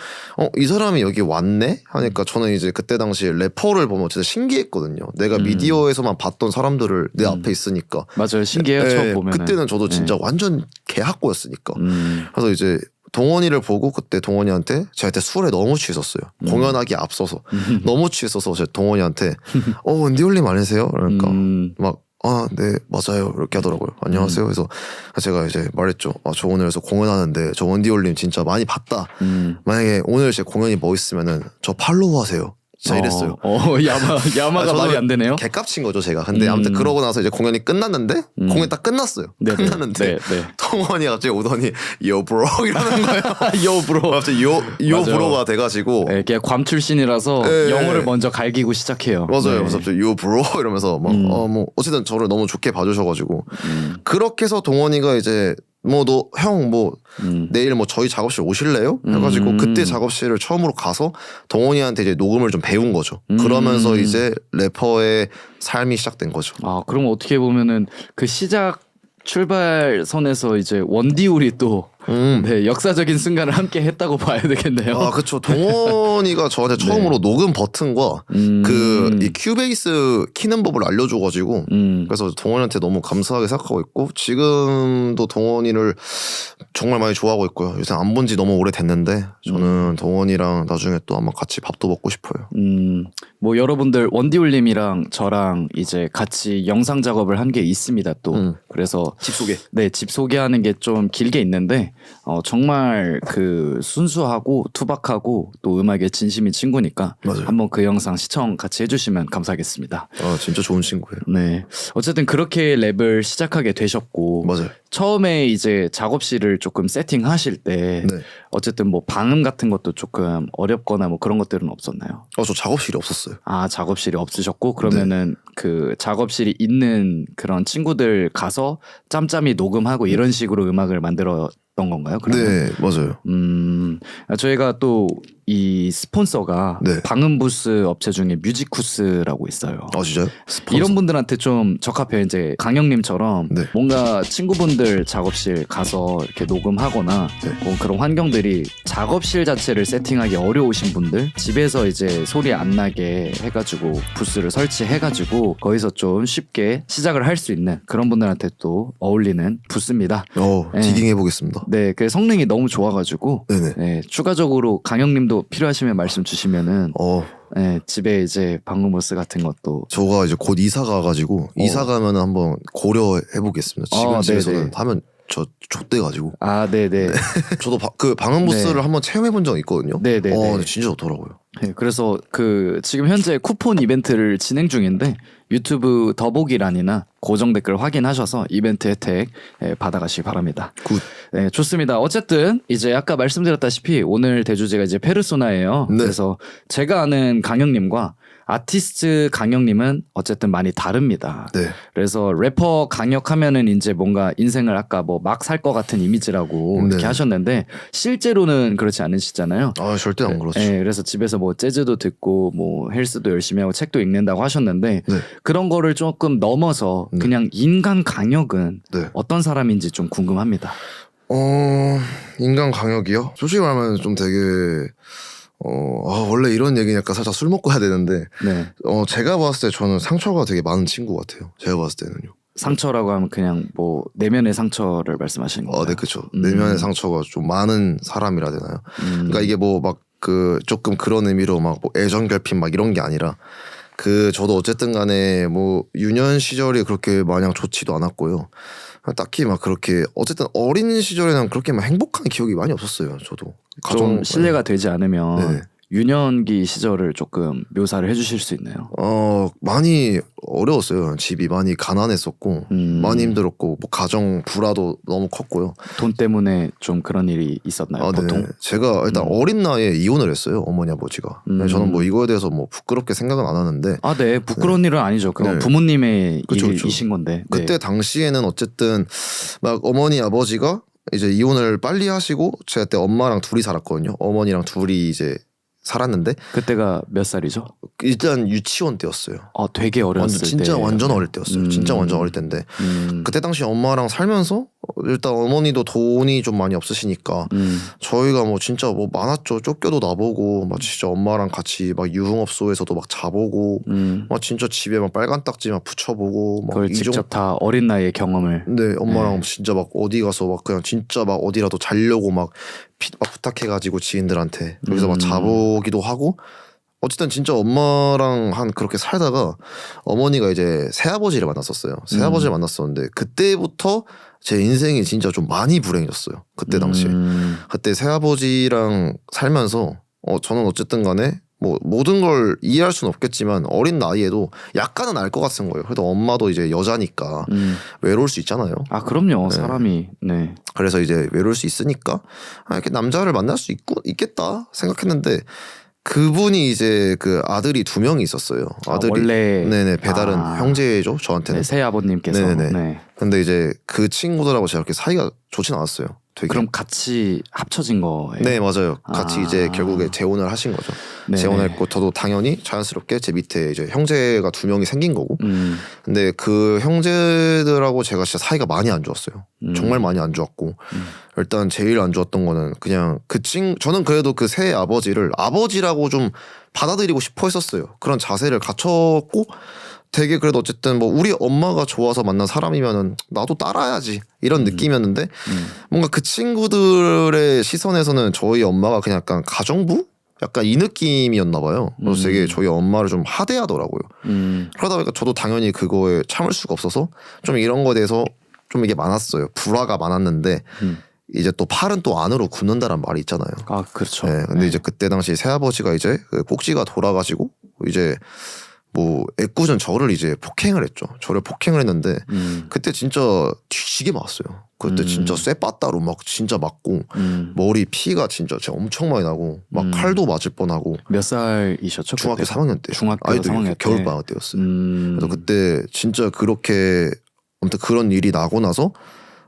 이 사람이 여기 왔네 하니까 저는 이제 그때 당시에 래퍼를 보면 진짜 신기했거든요. 내가 미디어에서만 봤던 사람들을 내 앞에 있으니까. 맞아요. 신기해요. 네, 처음 보면. 그때는 저도 진짜 완전 개학고였으니까. 그래서 이제 동원이를 보고 그때 동원이한테 제가 그때 술에 너무 취했었어요. 공연하기 앞서서 너무 취했어서 제가 동원이한테 원디올님 아니세요? 그러니까 막 네 맞아요 이렇게 하더라고요. 안녕하세요. 그래서 제가 이제 말했죠. 저 오늘 그래서 공연하는데 저 원디올님 진짜 많이 봤다. 만약에 오늘 제 공연이 멋있으면은 저 팔로우 하세요. 진짜 이랬어요. 야마가 말이 안 되네요. 개값친 거죠 제가. 근데 아무튼 그러고 나서 이제 공연이 끝났는데 공연 딱 끝났어요. 끝났는데 동원이 갑자기 오더니 Yo bro 이러는 거예요. Yo bro. 갑자기 Yo bro가 돼가지고 걔 괌 출신이라서 영어를 먼저 갈기고 시작해요. 맞아요. 그래서 갑자기 Yo bro 이러면서 막 뭐 어쨌든 저를 너무 좋게 봐주셔가지고 그렇게 해서 동원이가 이제 뭐 너 형 뭐 내일 뭐 저희 작업실 오실래요? 해가지고 그때 작업실을 처음으로 가서 동원이한테 이제 녹음을 좀 배운 거죠. 그러면서 이제 래퍼의 삶이 시작된 거죠. 그럼 어떻게 보면은 그 시작 출발선에서 이제 원디올이 또 역사적인 순간을 함께 했다고 봐야 되겠네요. 그렇죠. 동원이가 저한테 처음으로 녹음 버튼과 이 큐베이스 키는 법을 알려줘가지고 그래서 동원이한테 너무 감사하게 생각하고 있고 지금도 동원이를 정말 많이 좋아하고 있고요. 요새 안 본 지 너무 오래됐는데 저는 동원이랑 나중에 또 한번 같이 밥도 먹고 싶어요. 뭐 여러분들 원디올님이랑 저랑 이제 같이 영상 작업을 한 게 있습니다. 또 그래서 집 소개. 네, 집 소개하는 게 좀 길게 있는데 정말 그 순수하고 투박하고 또 음악에 진심인 친구니까 맞아요. 한번 그 영상 시청 같이 해주시면 감사하겠습니다. 진짜 좋은 친구예요. 네, 어쨌든 그렇게 랩을 시작하게 되셨고 맞아요. 처음에 이제 작업실을 조금 세팅하실 때 어쨌든 뭐 방음 같은 것도 조금 어렵거나 뭐 그런 것들은 없었나요? 저 작업실이 없었어요. 작업실이 없으셨고 그러면은 그 작업실이 있는 그런 친구들 가서 짬짬이 녹음하고 이런 식으로 음악을 만들었던 건가요? 그러면? 네, 맞아요. 저희가 또 이 스폰서가 방음 부스 업체 중에 뮤지쿠스라고 있어요. 진짜요? 스폰서. 이런 분들한테 좀 적합해요. 이제 강영님처럼 뭔가 친구분들 작업실 가서 이렇게 녹음하거나 뭐 그런 환경들이 작업실 자체를 세팅하기 어려우신 분들 집에서 이제 소리 안 나게 해가지고 부스를 설치해가지고 거기서 좀 쉽게 시작을 할 수 있는 그런 분들한테 또 어울리는 부스입니다. 디깅 해보겠습니다. 네, 그 성능이 너무 좋아가지고 추가적으로 강영님도 필요하시면 말씀 주시면은 집에 이제 방음 부스 같은 것도 저가 이제 곧 이사 가가지고 이사 가면 한번 고려해 보겠습니다. 지금 집에서는 하면 저 좆돼가지고. 네네. 저도 그 방음 부스를 한번 체험해 본 적 있거든요. 네네. 진짜 좋더라고요. 네, 그래서 그 지금 현재 쿠폰 이벤트를 진행 중인데 유튜브 더보기란이나 고정 댓글 확인하셔서 이벤트 혜택 받아가시기 바랍니다. 굿. 네, 좋습니다. 어쨌든 이제 아까 말씀드렸다시피 오늘 대주제가 이제 페르소나예요. 그래서 제가 아는 강영님과 아티스트 강혁님은 어쨌든 많이 다릅니다. 네. 그래서 래퍼 강혁하면은 이제 뭔가 인생을 아까 뭐 막 살 것 같은 이미지라고 네. 이렇게 하셨는데 실제로는 그렇지 않으시잖아요. 아 절대 안 그렇죠. 네, 그래서 집에서 뭐 재즈도 듣고 뭐 헬스도 열심히 하고 책도 읽는다고 하셨는데 네. 그런 거를 조금 넘어서 네. 그냥 인간 강혁은 네. 어떤 사람인지 좀 궁금합니다. 인간 강혁이요? 솔직히 말하면 좀 되게 원래 이런 얘기는 약간 살짝 술 먹고 해야 되는데 네. 제가 봤을 때 저는 상처가 되게 많은 친구 같아요. 제가 봤을 때는요. 상처라고 하면 그냥 뭐 내면의 상처를 말씀하시는 거예요. 네, 그렇죠. 내면의 상처가 좀 많은 사람이라 해야 되나요? 그러니까 이게 뭐 막 그 조금 그런 의미로 막 뭐 애정 결핍 막 이런 게 아니라 저도 어쨌든 간에 뭐 유년 시절이 그렇게 마냥 좋지도 않았고요. 딱히 막 그렇게 어쨌든 어린 시절에는 그렇게 막 행복한 기억이 많이 없었어요. 저도 좀 실례가 되지 않으면 네. 유년기 시절을 조금 묘사를 해주실 수 있나요? 많이 어려웠어요. 집이 많이 가난했었고 많이 힘들었고 뭐 가정 불화도 너무 컸고요. 돈 때문에 좀 그런 일이 있었나요? 보통? 네. 제가 일단 어린 나이에 이혼을 했어요. 어머니 아버지가. 저는 뭐 이거에 대해서 뭐 부끄럽게 생각은 안 하는데. 네. 부끄러운 일은 아니죠. 그건 네. 부모님의 그쵸. 일이신 건데. 네. 그때 당시에는 어쨌든 막 어머니 아버지가 이제 이혼을 빨리 하시고 제가 그때 엄마랑 둘이 살았거든요. 어머니랑 둘이 이제 살았는데 그때가 몇 살이죠? 일단 유치원 때였어요. 되게 어렸을 때. 완전 어릴 때였어요. 진짜 완전 어릴 때인데 그때 당시 엄마랑 살면서 일단 어머니도 돈이 좀 많이 없으시니까 저희가 뭐 진짜 뭐 많았죠. 쫓겨도 나보고 막 진짜 엄마랑 같이 막 유흥업소에서도 막 자보고 막 진짜 집에 막 빨간 딱지 막 붙여보고 막 그걸 직접 다 어린 나이에 경험을. 네, 엄마랑 진짜 막 어디 가서 막 그냥 진짜 막 어디라도 자려고 막 부탁해가지고 지인들한테 여기서 막 자보기도 하고 어쨌든 진짜 엄마랑 한 그렇게 살다가 어머니가 이제 새아버지를 만났었어요. 새아버지를 만났었는데 그때부터 제 인생이 진짜 좀 많이 불행해졌어요. 그때 당시에. 그때 새아버지랑 살면서 저는 어쨌든 간에 뭐 모든 걸 이해할 수는 없겠지만 어린 나이에도 약간은 알 것 같은 거예요. 그래도 엄마도 이제 여자니까 외로울 수 있잖아요. 그럼요. 네. 사람이. 네. 그래서 이제 외로울 수 있으니까 이렇게 남자를 만날 수 있겠다 생각했는데 그분이 이제 그 아들이 2명이 있었어요. 아들이 원래 네네 배달은 형제죠 저한테는. 네, 새 아버님께서. 네네. 네. 근데 이제 그 친구들하고 제가 그렇게 사이가 좋진 않았어요. 되게. 그럼 같이 합쳐진 거예요? 네 맞아요. 같이 이제 결국에 재혼을 하신 거죠. 네네. 재혼했고 저도 당연히 자연스럽게 제 밑에 이제 형제가 2명이 생긴 거고. 근데 그 형제들하고 제가 진짜 사이가 많이 안 좋았어요. 정말 많이 안 좋았고 일단 제일 안 좋았던 거는 그냥 저는 그래도 그 새 아버지를 아버지라고 좀 받아들이고 싶어 했었어요. 그런 자세를 갖췄고 되게 그래도 어쨌든 뭐 우리 엄마가 좋아서 만난 사람이면은 나도 따라야지 이런 느낌이었는데 뭔가 그 친구들의 시선에서는 저희 엄마가 그냥 약간 가정부? 약간 이 느낌이었나 봐요. 그래서 되게 저희 엄마를 좀 하대하더라고요. 그러다 보니까 저도 당연히 그거에 참을 수가 없어서 좀 이런 거에 대해서 좀 이게 많았어요. 불화가 많았는데 이제 또 팔은 또 안으로 굽는다는 말이 있잖아요. 그렇죠. 네, 근데 이제 그때 당시 새아버지가 이제 그 꼭지가 돌아가시고 이제 뭐 애꿎은 저를 이제 폭행을 했죠. 저를 폭행을 했는데 그때 진짜 뒤지게 맞았어요. 그때 진짜 쇠빠따로 막 진짜 맞고 머리 피가 진짜 엄청 많이 나고 막 칼도 맞을 뻔하고. 몇 살이셨죠? 중학교 그때? 3학년 때. 중학교 3학년 때. 겨울방학 때였어요. 그래서 그때 진짜 그렇게 아무튼 그런 일이 나고 나서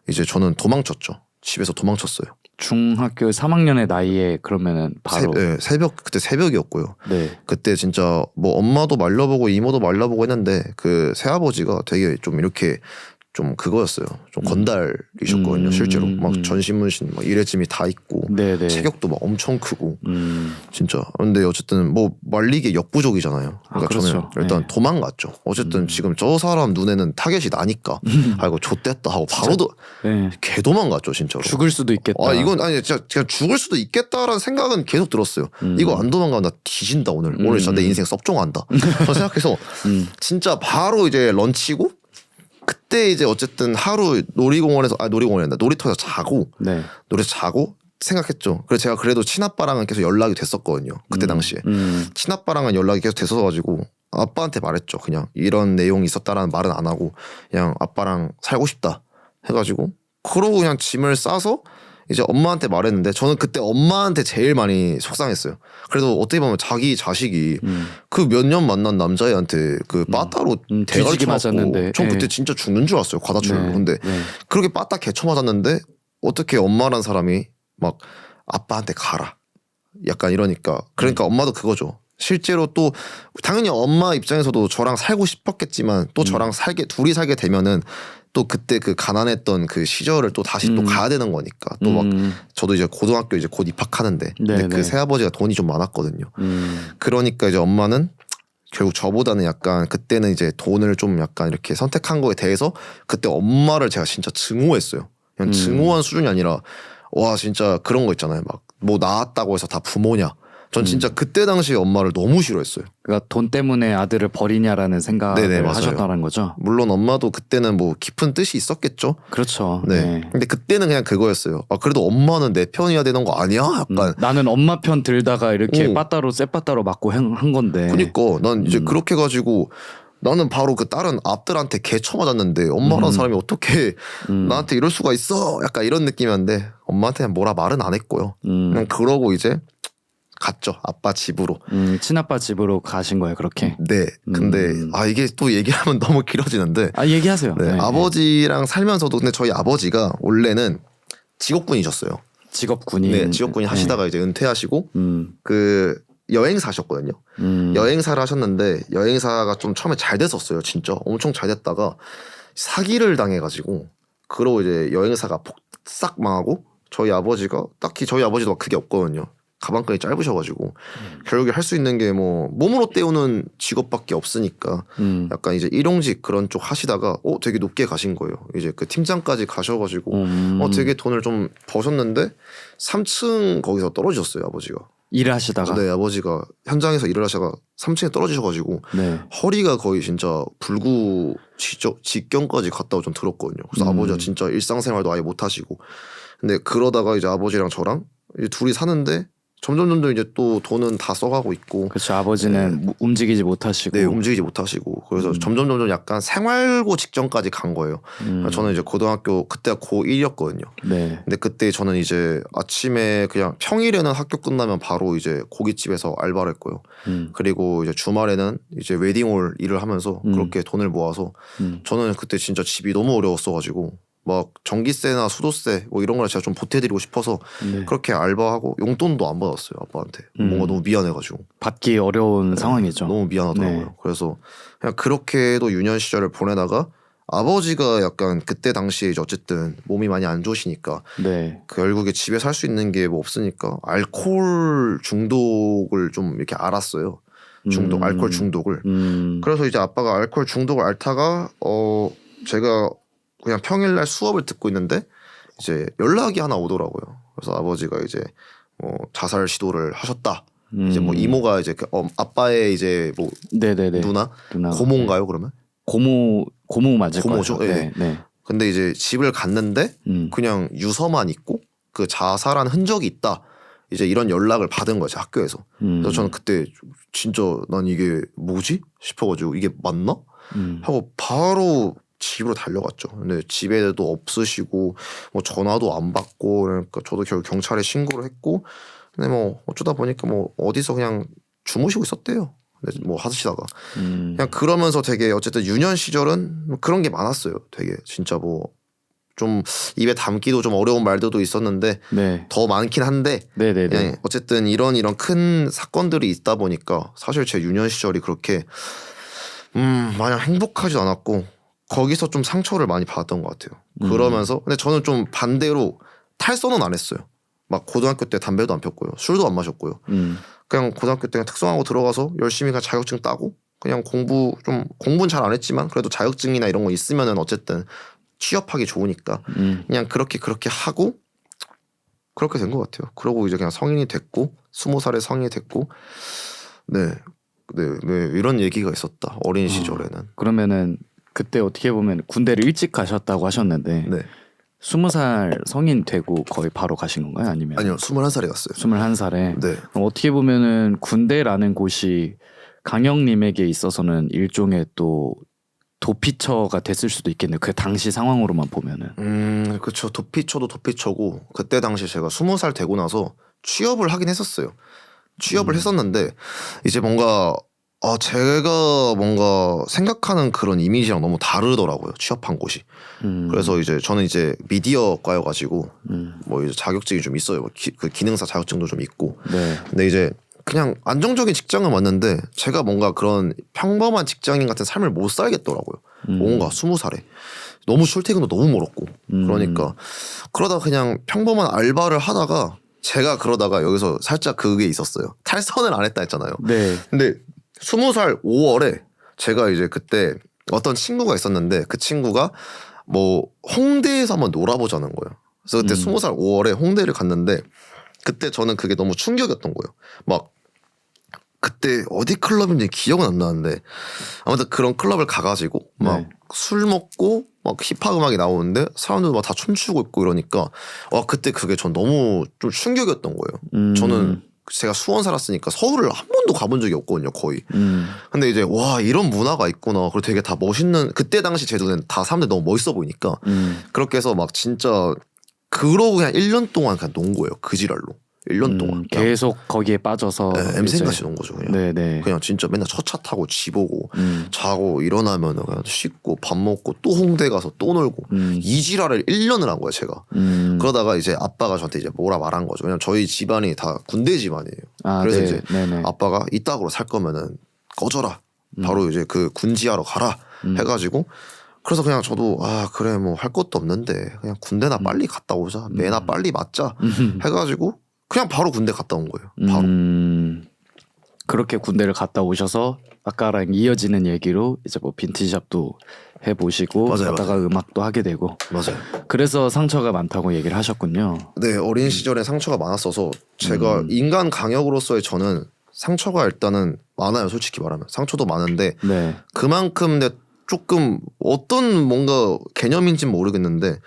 이제 저는 도망쳤죠. 집에서 도망쳤어요. 중학교 3학년의 나이에 그러면은 바로 그때 새벽이었고요. 네. 그때 진짜 뭐 엄마도 말려보고 이모도 말려보고 했는데 그 새아버지가 되게 좀 이렇게 좀 그거였어요. 좀 건달이셨거든요. 실제로 막 전신문신 막 이레짐이 다 있고 네네. 체격도 막 엄청 크고 진짜. 근데 어쨌든 뭐 말리기 역부족이잖아요. 그러니까 그렇죠. 저는 일단 네. 도망갔죠. 어쨌든 지금 저 사람 눈에는 타겟이 나니까 이거 좆됐다 하고 바로도 네. 개 도망갔죠 진짜로. 죽을 수도 있겠다. 이건 아니 진짜 죽을 수도 있겠다라는 생각은 계속 들었어요. 이거 안 도망가면 나 뒤진다 오늘 진짜 내 인생 썩종한다. 저 생각해서 진짜 바로 이제 런치고 그때 이제 어쨌든 하루 놀이터에서 자고 네. 놀이터 자고 생각했죠. 그래서 제가 그래도 친아빠랑은 계속 연락이 됐었거든요. 그때 당시에 친아빠랑은 연락이 계속 됐어가지고 아빠한테 말했죠. 그냥 이런 내용이 있었다라는 말은 안 하고 그냥 아빠랑 살고 싶다 해가지고 그러고 그냥 짐을 싸서 이제 엄마한테 말했는데 저는 그때 엄마한테 제일 많이 속상했어요. 그래도 어떻게 보면 자기 자식이 그 몇 년 만난 남자애한테 그 빠따로 대가리 맞았는데 전 그때 진짜 죽는 줄 알았어요. 과다출로. 근데 그렇게 빠따 개쳐 맞았는데 어떻게 엄마란 사람이 막 아빠한테 가라 약간 이러니까 그러니까 엄마도 그거죠. 실제로 또 당연히 엄마 입장에서도 저랑 살고 싶었겠지만 또 저랑 둘이 살게 되면은 또 그때 그 가난했던 그 시절을 또 다시 또 가야 되는 거니까 또 막 저도 이제 고등학교 이제 곧 입학하는데 근데 그 새아버지가 돈이 좀 많았거든요. 그러니까 이제 엄마는 결국 저보다는 약간 그때는 이제 돈을 좀 약간 이렇게 선택한 거에 대해서 그때 엄마를 제가 진짜 증오했어요. 그냥 증오한 수준이 아니라 와 진짜 그런 거 있잖아요. 막 뭐 낳았다고 해서 다 부모냐. 전 진짜 그때 당시에 엄마를 너무 싫어했어요. 그러니까 돈 때문에 아들을 버리냐라는 생각을 하셨다는 거죠. 물론 엄마도 그때는 뭐 깊은 뜻이 있었겠죠. 그렇죠. 네. 근데 그때는 그냥 그거였어요. 아 그래도 엄마는 내 편이어야 되는 거 아니야? 약간 나는 엄마 편 들다가 이렇게 빠따로 쇠빠따로 맞고 한 건데. 그러니까 난 이제 그렇게 가지고 나는 바로 그 다른 앞들한테 개 쳐맞았는데 엄마라는 사람이 어떻게 나한테 이럴 수가 있어? 약간 이런 느낌이었는데 엄마한테 그냥 뭐라 말은 안 했고요. 그냥 그러고 이제 갔죠. 아빠 집으로. 친아빠 집으로 가신 거예요, 그렇게? 네. 근데 이게 또 얘기하면 너무 길어지는데. 얘기하세요. 네. 네. 아버지랑 살면서도 근데 저희 아버지가 원래는 직업군이셨어요. 직업군인. 네, 직업군이 하시다가 이제 은퇴하시고 그 여행사셨거든요. 여행사를 하셨는데 여행사가 좀 처음에 잘 됐었어요. 진짜 엄청 잘 됐다가 사기를 당해가지고 그러고 이제 여행사가 싹 망하고 저희 아버지가 딱히 저희 아버지도 막 크게 없거든요. 가방끈이 짧으셔가지고 결국에 할 수 있는 게 뭐 몸으로 때우는 직업밖에 없으니까 약간 이제 일용직 그런 쪽 하시다가 되게 높게 가신 거예요. 이제 그 팀장까지 가셔가지고 되게 돈을 좀 버셨는데 3층 거기서 떨어지셨어요. 아버지가. 일을 하시다가? 네, 아버지가 현장에서 일을 하시다가 3층에 떨어지셔가지고 허리가 거의 진짜 불구 직경까지 갔다고 좀 들었거든요. 그래서 아버지가 진짜 일상생활도 아예 못 하시고 근데 그러다가 이제 아버지랑 저랑 이제 둘이 사는데 점점 이제 또 돈은 다 써가고 있고. 그렇죠. 아버지는 움직이지 못하시고. 네, 움직이지 못하시고. 그래서 점점 약간 생활고 직전까지 간 거예요. 저는 이제 고등학교 그때가 고1이었거든요. 네. 근데 그때 저는 이제 아침에 그냥 평일에는 학교 끝나면 바로 이제 고깃집에서 알바를 했고요. 그리고 이제 주말에는 이제 웨딩홀 일을 하면서 그렇게 돈을 모아서 저는 그때 진짜 집이 너무 어려웠어가지고. 막 전기세나 수도세 뭐 이런 걸 제가 좀 보태드리고 싶어서 그렇게 알바하고 용돈도 안 받았어요. 아빠한테. 뭔가 너무 미안해가지고. 받기 어려운 상황이죠. 너무 미안하더라고요. 그래서 그냥 그렇게도 유년 시절을 보내다가 아버지가 약간 그때 당시에 이제 어쨌든 몸이 많이 안 좋으시니까 결국에 집에 살 수 있는 게 뭐 없으니까 알코올 중독을 좀 이렇게 알았어요. 알코올 중독을. 그래서 이제 아빠가 알코올 중독을 앓다가 제가 그냥 평일날 수업을 듣고 있는데 이제 연락이 하나 오더라고요. 그래서 아버지가 이제 뭐 자살 시도를 하셨다. 이제 뭐 이모가 이제 아빠의 이제 뭐 누나 고모인가요 그러면? 고모 맞을 거예요. 고모죠. 네. 근데 이제 집을 갔는데 그냥 유서만 있고 그 자살한 흔적이 있다. 이제 이런 연락을 받은 거죠 학교에서. 그래서 저는 그때 진짜 난 이게 뭐지 싶어가지고 이게 맞나? 하고 바로 집으로 달려갔죠. 근데 집에도 없으시고 뭐 전화도 안 받고 그러니까 저도 결국 경찰에 신고를 했고 근데 뭐 어쩌다 보니까 뭐 어디서 그냥 주무시고 있었대요. 근데 뭐 하시다가 그냥 그러면서 되게 어쨌든 유년 시절은 뭐 그런 게 많았어요. 되게 진짜 뭐 좀 입에 담기도 좀 어려운 말들도 있었는데 더 많긴 한데 그냥 어쨌든 이런 큰 사건들이 있다 보니까 사실 제 유년 시절이 그렇게 마냥 행복하지도 않았고 거기서 좀 상처를 많이 받았던 것 같아요. 그러면서 근데 저는 좀 반대로 탈선은 안 했어요. 막 고등학교 때 담배도 안 폈고요. 술도 안 마셨고요. 그냥 고등학교 때 그냥 특성화고 들어가서 열심히 그냥 자격증 따고 그냥 공부는 잘 안 했지만 그래도 자격증이나 이런 거 있으면은 어쨌든 취업하기 좋으니까 그냥 그렇게 하고 그렇게 된 것 같아요. 그러고 이제 그냥 성인이 됐고 20살에 성인이 됐고 네 이런 얘기가 있었다. 어린 시절에는. 그러면은 그때 어떻게 보면 군대를 일찍 가셨다고 하셨는데 20살 성인 되고 거의 바로 가신 건가요? 아니면? 아니요. 21살에 갔어요. 21살에? 그럼 어떻게 보면은 군대라는 곳이 강영님에게 있어서는 일종의 또 도피처가 됐을 수도 있겠네요. 그 당시 상황으로만 보면은. 그쵸. 도피처도 도피처고 그때 당시 제가 20살 되고 나서 취업을 하긴 했었어요. 취업을 했었는데 이제 뭔가 제가 뭔가 생각하는 그런 이미지랑 너무 다르더라고요. 취업한 곳이. 그래서 이제 저는 이제 미디어과여가지고 뭐 이제 자격증이 좀 있어요. 그 기능사 자격증도 좀 있고. 네. 근데 이제 그냥 안정적인 직장은 맞는데 제가 뭔가 그런 평범한 직장인 같은 삶을 못 살겠더라고요. 뭔가 20살에 너무 출퇴근도 너무 멀었고 그러니까 그러다 그냥 평범한 알바를 하다가 제가 그러다가 여기서 살짝 그게 있었어요. 탈선을 안 했다 했잖아요. 네. 근데 20살 5월에 제가 이제 그때 어떤 친구가 있었는데 그 친구가 뭐 홍대에서 한번 놀아보자는 거예요. 그래서 그때 20살 5월에 홍대를 갔는데 그때 저는 그게 너무 충격이었던 거예요. 막 그때 어디 클럽인지 기억은 안 나는데 아무튼 그런 클럽을 가가지고 막 술 먹고 막 힙합 음악이 나오는데 사람들 막 다 춤추고 있고 이러니까 와 그때 그게 전 너무 좀 충격이었던 거예요. 저는 제가 수원 살았으니까 서울을 한 번도 가본 적이 없거든요, 거의. 근데 이제 와 이런 문화가 있구나. 그리고 되게 다 멋있는 그때 당시 제 눈엔 다 사람들 너무 멋있어 보이니까 그렇게 해서 막 진짜 그러고 그냥 1년 동안 그냥 논 거예요, 그 지랄로. 1년 동안 계속 거기에 빠져서 엠생같이 논 거죠 그냥. 네네. 그냥 진짜 맨날 첫 차 타고 집 오고 자고 일어나면 그냥 씻고 밥 먹고 또 홍대 가서 또 놀고 이 지랄을 1년을 한 거예요 제가. 그러다가 이제 아빠가 저한테 이제 뭐라 말한 거죠. 왜냐면 저희 집안이 다 군대 집안이에요. 그래서 이제 아빠가 이따구로 살 거면은 꺼져라. 바로 이제 그 군지하러 가라 해가지고 그래서 그냥 저도 그래 뭐 할 것도 없는데 그냥 군대나 빨리 갔다 오자. 매나 빨리 맞자 해가지고 그냥 바로 군대 갔다 온 거예요. 바로. 그렇게 군대를 갔다 오셔서 아까랑 이어지는 얘기로 이제 뭐 빈티지샵도 해보시고 가다가 음악도 하게 되고. 맞아요. 그래서 상처가 많다고 얘기를 하셨군요. 네, 어린 시절에 상처가 많았어서 제가 인간 강역으로서의 저는 상처가 일단은 많아요. 솔직히 말하면 상처도 많은데 그만큼 조금 어떤 뭔가 개념인지는 모르겠는데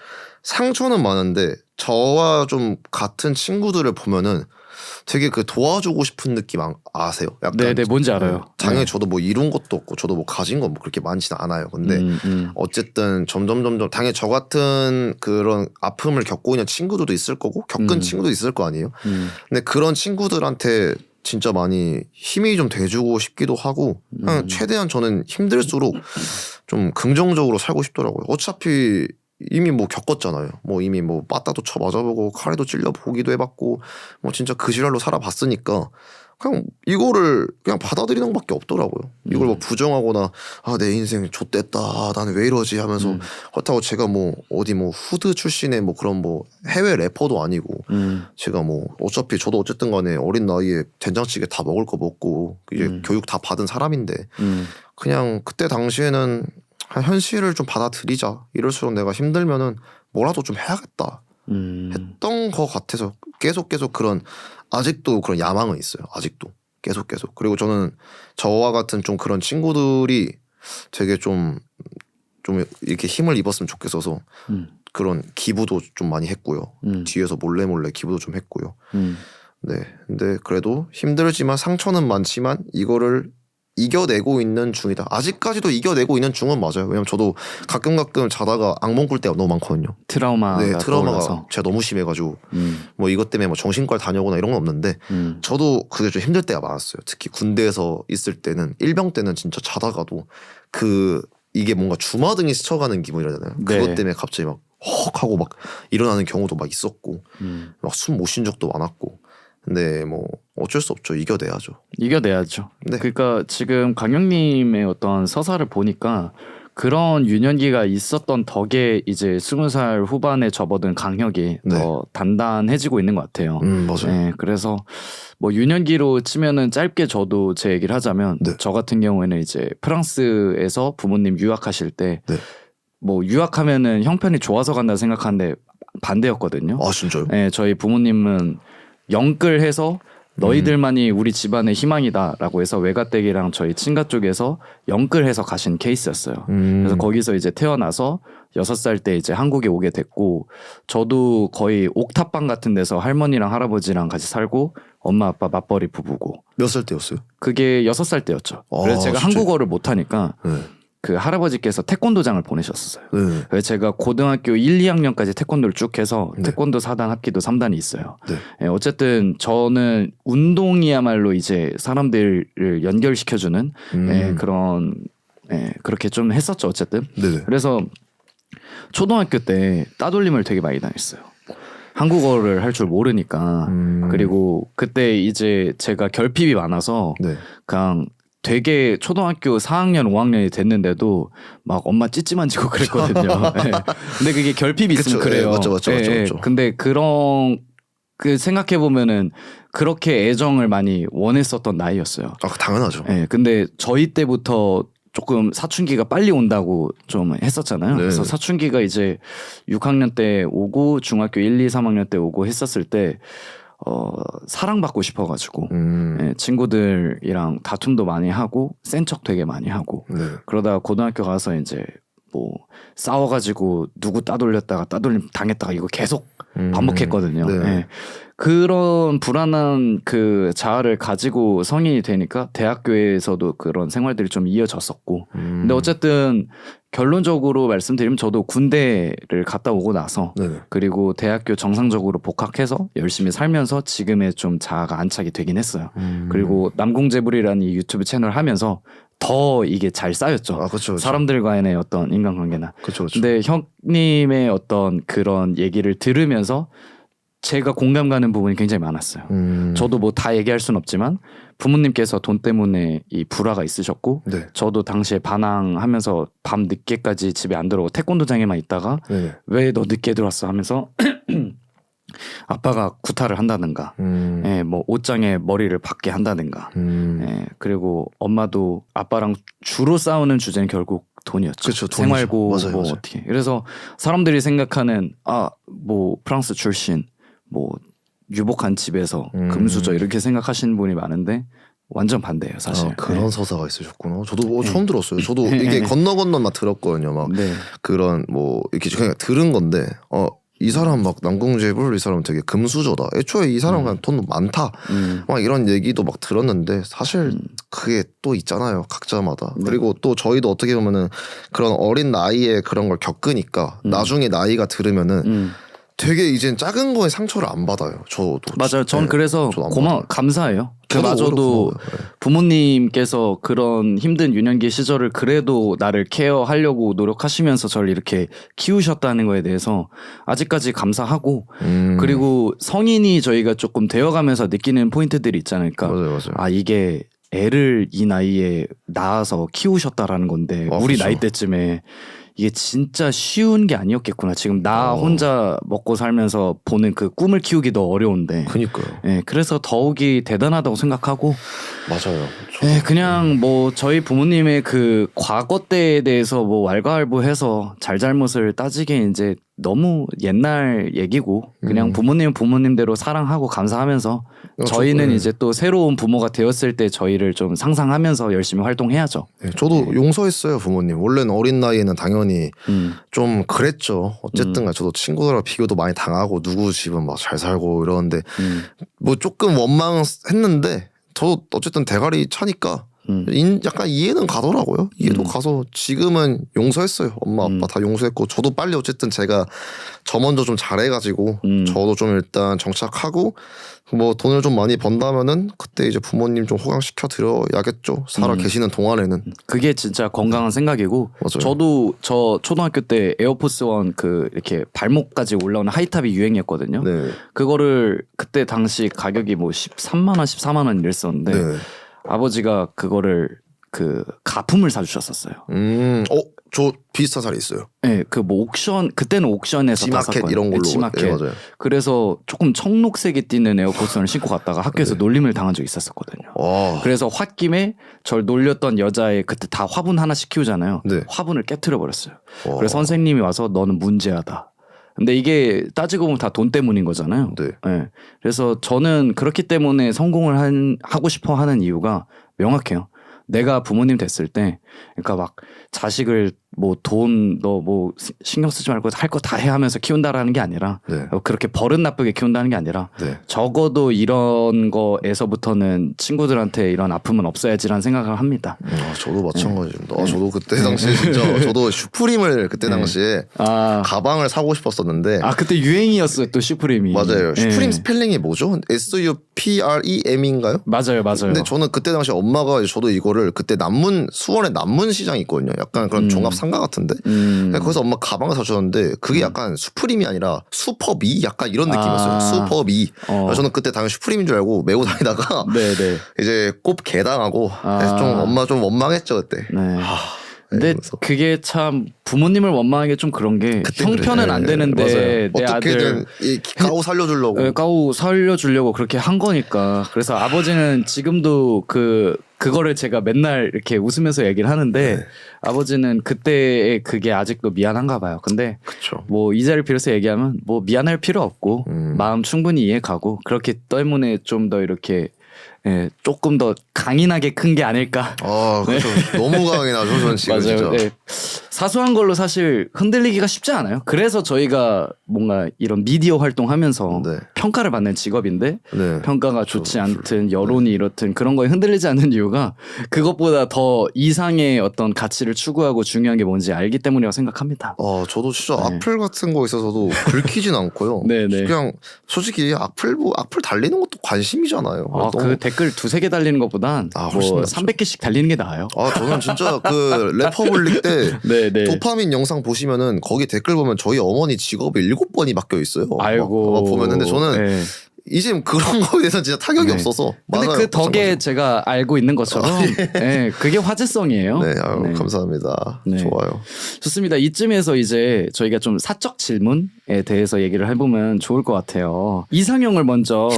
상처는 많은데 저와 좀 같은 친구들을 보면은 되게 그 도와주고 싶은 느낌 아세요? 약간 네네 뭔지 알아요. 당연히 저도 뭐 이룬 것도 없고 저도 뭐 가진 건 뭐 그렇게 많지는 않아요. 근데 어쨌든 점점 당연히 저 같은 그런 아픔을 겪고 있는 친구들도 있을 거고 겪은 친구도 있을 거 아니에요. 근데 그런 친구들한테 진짜 많이 힘이 좀 돼주고 싶기도 하고 그냥 최대한 저는 힘들수록 좀 긍정적으로 살고 싶더라고요. 어차피 이미 뭐 겪었잖아요. 뭐 이미 뭐 빠따도 쳐 맞아보고 칼에도 찔려보기도 해봤고 뭐 진짜 그 지랄로 살아봤으니까 그냥 이거를 그냥 받아들이는 것밖에 없더라고요. 이걸 뭐 부정하거나 내 인생 좆됐다 나는 왜 이러지 하면서 그렇다고 제가 뭐 어디 뭐 후드 출신의 뭐 그런 뭐 해외 래퍼도 아니고 제가 뭐 어차피 저도 어쨌든 간에 어린 나이에 된장찌개 다 먹을 거 먹고 이제 교육 다 받은 사람인데 그냥 그때 당시에는 현실을 좀 받아들이자. 이럴수록 내가 힘들면은 뭐라도 좀 해야겠다. 했던 것 같아서 계속 그런 아직도 그런 야망은 있어요. 아직도 계속. 그리고 저는 저와 같은 좀 그런 친구들이 되게 좀 이렇게 힘을 입었으면 좋겠어서 그런 기부도 좀 많이 했고요. 뒤에서 몰래 기부도 좀 했고요. 네, 근데 그래도 힘들지만 상처는 많지만 이거를 이겨내고 있는 중이다. 아직까지도 이겨내고 있는 중은 맞아요. 왜냐면 저도 가끔 자다가 악몽 꿀 때가 너무 많거든요. 트라우마가 떠올라서. 제가 너무 심해가지고 뭐 이것 때문에 뭐 정신과를 다녀오거나 이런 건 없는데 저도 그게 좀 힘들 때가 많았어요. 특히 군대에서 있을 때는 일병 때는 진짜 자다가도 이게 뭔가 주마등이 스쳐가는 기분이라잖아요. 그것 때문에 갑자기 막 헉 하고 막 일어나는 경우도 막 있었고 막 숨 못 쉰 적도 많았고. 근데 뭐 어쩔 수 없죠. 이겨내야죠. 네. 그러니까 지금 강영님의 어떤 서사를 보니까 그런 유년기가 있었던 덕에 이제 20살 후반에 접어든 강혁이 더 단단해지고 있는 것 같아요. 맞아요. 네, 그래서 뭐 유년기로 치면은 짧게 저도 제 얘기를 하자면 저 같은 경우에는 이제 프랑스에서 부모님 유학하실 때 뭐 유학하면은 형편이 좋아서 간다 생각하는데 반대였거든요. 아 진짜요? 네, 저희 부모님은 영끌해서 너희들만이 우리 집안의 희망이다라고 해서 외가댁이랑 저희 친가 쪽에서 영끌해서 가신 케이스였어요. 그래서 거기서 이제 태어나서 6살 때 이제 한국에 오게 됐고 저도 거의 옥탑방 같은 데서 할머니랑 할아버지랑 같이 살고 엄마 아빠 맞벌이 부부고. 몇 살 때였어요? 그게 6살 때였죠. 그래서 제가 진짜? 한국어를 못하니까 그 할아버지께서 태권도장을 보내셨었어요. 그래서 제가 고등학교 1, 2학년까지 태권도를 쭉 해서 태권도 4단, 합기도 3단이 있어요. 예, 어쨌든 저는 운동이야말로 이제 사람들을 연결시켜주는 예, 그런 예, 그렇게 좀 했었죠. 어쨌든. 그래서 초등학교 때 따돌림을 되게 많이 당했어요. 한국어를 할 줄 모르니까. 그리고 그때 이제 제가 결핍이 많아서 그냥 되게 초등학교 4학년, 5학년이 됐는데도 막 엄마 찌찌 만지고 그랬거든요. 네. 근데 그게 결핍이 있으면 그래요. 맞죠. 근데 그런 그 생각해 보면은 그렇게 애정을 많이 원했었던 나이였어요. 아, 당연하죠. 네. 근데 저희 때부터 조금 사춘기가 빨리 온다고 좀 했었잖아요. 그래서 사춘기가 이제 6학년 때 오고 중학교 1, 2, 3학년 때 오고 했었을 때 사랑받고 싶어가지고 예, 친구들이랑 다툼도 많이 하고 센 척 되게 많이 하고 그러다가 고등학교 가서 이제 뭐 싸워가지고 누구 따돌렸다가 따돌림 당했다가 이거 계속 반복했거든요. 예. 그런 불안한 그 자아를 가지고 성인이 되니까 대학교에서도 그런 생활들이 좀 이어졌었고 근데 어쨌든 결론적으로 말씀드리면 저도 군대를 갔다 오고 나서 그리고 대학교 정상적으로 복학해서 열심히 살면서 지금의 좀 자아가 안착이 되긴 했어요. 그리고 남궁재불이라는 이 유튜브 채널을 하면서 더 이게 잘 쌓였죠. 아, 그쵸. 사람들과의 어떤 인간관계나. 그쵸. 근데 형님의 어떤 그런 얘기를 들으면서 제가 공감 가는 부분이 굉장히 많았어요. 저도 뭐 다 얘기할 순 없지만 부모님께서 돈 때문에 이 불화가 있으셨고 저도 당시에 반항하면서 밤 늦게까지 집에 안 들어오고 태권도장에만 있다가 왜 너 늦게 들어왔어 하면서 아빠가 구타를 한다든가 예, 뭐 옷장에 머리를 박게 한다든가 예, 그리고 엄마도 아빠랑 주로 싸우는 주제는 결국 돈이었죠. 그쵸, 생활고 맞아요. 어떻게 그래서 사람들이 생각하는 뭐 프랑스 출신 뭐 유복한 집에서 금수저 이렇게 생각하시는 분이 많은데 완전 반대예요 사실. 그런 서사가 있으셨구나. 저도 처음 들었어요. 저도 이게 건너 막 들었거든요. 막 그런 뭐 이렇게 그냥 들은 건데 이 사람 막 남궁재불 이 사람 되게 금수저다. 애초에 이 사람 그냥 돈 많다. 막 이런 얘기도 막 들었는데 사실 그게 또 있잖아요. 각자마다. 그리고 또 저희도 어떻게 보면은 그런 어린 나이에 그런 걸 겪으니까 나중에 나이가 들으면은 되게 이젠 작은 거에 상처를 안 받아요. 저도. 맞아요. 전 그래서 감사해요. 그마저도 그렇고, 부모님께서 그런 힘든 유년기 시절을 그래도 나를 케어하려고 노력하시면서 저를 이렇게 키우셨다는 거에 대해서 아직까지 감사하고 그리고 성인이 저희가 조금 되어가면서 느끼는 포인트들이 있잖아요. 그러니까 맞아요. 아 이게 애를 이 나이에 낳아서 키우셨다라는 건데 우리 그렇죠. 나이 때쯤에 이게 진짜 쉬운 게 아니었겠구나. 지금 나 혼자 먹고 살면서 보는 그 꿈을 키우기도 어려운데. 그니까요. 예, 그래서 더욱이 대단하다고 생각하고. 맞아요. 예, 그냥 뭐 저희 부모님의 그 과거 때에 대해서 뭐 왈가왈부해서 잘잘못을 따지기에 이제 너무 옛날 얘기고 그냥 부모님은 부모님대로 사랑하고 감사하면서 저희는 이제 또 새로운 부모가 되었을 때 저희를 좀 상상하면서 열심히 활동해야죠. 네, 저도 용서했어요 부모님. 원래는 어린 나이에는 당연히 좀 그랬죠. 어쨌든 저도 친구들하고 비교도 많이 당하고 누구 집은 막 잘 살고 이러는데 뭐 조금 원망했는데 저도 어쨌든 대가리 차니까 약간 이해는 가더라고요. 이해도 가서 지금은 용서했어요. 엄마 아빠 다 용서했고 저도 빨리 어쨌든 제가 저 먼저 좀 잘해가지고 저도 좀 일단 정착하고 뭐 돈을 좀 많이 번다면은 그때 이제 부모님 좀 호강시켜 드려야겠죠. 살아 계시는 동안에는. 그게 진짜 건강한 생각이고 맞아요. 저도 저 초등학교 때 에어포스 원 그 이렇게 발목까지 올라오는 하이탑이 유행이었거든요. 그거를 그때 당시 가격이 뭐 13만 원, 14만 원 이랬었는데 아버지가 그거를 그 가품을 사주셨었어요. 저 비슷한 살이 있어요. 네, 그 뭐 옥션 그때는 옥션에서 G마켓 이런 걸로. G마켓. 네, 맞아요. 그래서 조금 청록색이 띄는 에어포스를 신고 갔다가 학교에서 놀림을 당한 적이 있었거든요. 그래서 홧김에 절 놀렸던 여자애 그때 다 화분 하나씩 키우잖아요. 화분을 깨트려 버렸어요. 그래서 선생님이 와서 너는 문제하다. 근데 이게 따지고 보면 다 돈 때문인 거잖아요. 네. 그래서 저는 그렇기 때문에 성공을 하고 싶어 하는 이유가 명확해요. 내가 부모님 됐을 때 그러니까 막 자식을 뭐 돈 너 뭐 신경 쓰지 말고 할 거 다 해 하면서 키운다라는 게 아니라 네. 그렇게 버릇 나쁘게 키운다는 게 아니라 네. 적어도 이런 거에서부터는 친구들한테 이런 아픔은 없어야지라는 생각을 합니다. 저도 마찬가지입니다. 저도 그때 당시에 진짜 저도 슈프림을 그때 당시에 가방을 사고 싶었었는데 그때 유행이었어요 또 슈프림이. 맞아요. 슈프림 스펠링이 뭐죠? SUPREM인가요? 맞아요. 근데 저는 그때 당시 엄마가 저도 이거를 그때 수원에 남문 시장이 있거든요. 약간 그런 종합 상가 같은데 거기서 엄마 가방을 사주셨는데 그게 약간 슈프림이 아니라 슈퍼미 약간 이런 느낌이었어요. 슈퍼미. 저는 그때 당연히 슈프림인 줄 알고 메고 다니다가 네네. 이제 꼽 개당하고 좀 엄마 좀 원망했죠 그때. 네. 근데 그게 참 부모님을 원망하기 좀 그런 게 형편은 안 되는데 내 어떻게든 가우 살려주려고 가우 살려주려고 그렇게 한 거니까. 그래서 아버지는 지금도 그거를 제가 맨날 이렇게 웃으면서 얘기를 하는데 아버지는 그때의 그게 아직도 미안한가 봐요. 근데 그쵸. 뭐 이 자리를 빌어서 얘기하면 뭐 미안할 필요 없고 마음 충분히 이해 가고 그렇기 때문에 좀 더 이렇게 조금 더 강인하게 큰 게 아닐까. 그렇죠. 너무 강인하죠, 저는 지금. 맞아요. 진짜. 네. 사소한 걸로 사실 흔들리기가 쉽지 않아요. 그래서 저희가 뭔가 이런 미디어 활동하면서 평가를 받는 직업인데 평가가 좋지 않든 여론이 이렇든 그런 거에 흔들리지 않는 이유가 그것보다 더 이상의 어떤 가치를 추구하고 중요한 게 뭔지 알기 때문이라고 생각합니다. 저도 진짜 악플 같은 거 있어서도 긁히진 않고요. 그냥 솔직히 악플 달리는 것도 관심이잖아요. 그 댓글 두세 개 달리는 것보단 뭐 300개씩 달리는 게 나아요. 저는 진짜 그 래퍼블릭 때 도파민 영상 보시면은 거기 댓글 보면 저희 어머니 직업이 7번이 바뀌어 있어요. 아이고. 보면 근데 저는 이제 그런 거에 대해서 진짜 타격이 없어서. 근데 맞아요. 그 덕에 제가 알고 있는 것처럼 그게 화제성이에요. 감사합니다. 좋아요. 좋습니다. 이쯤에서 이제 저희가 좀 사적 질문에 대해서 얘기를 해보면 좋을 것 같아요. 이상형을 먼저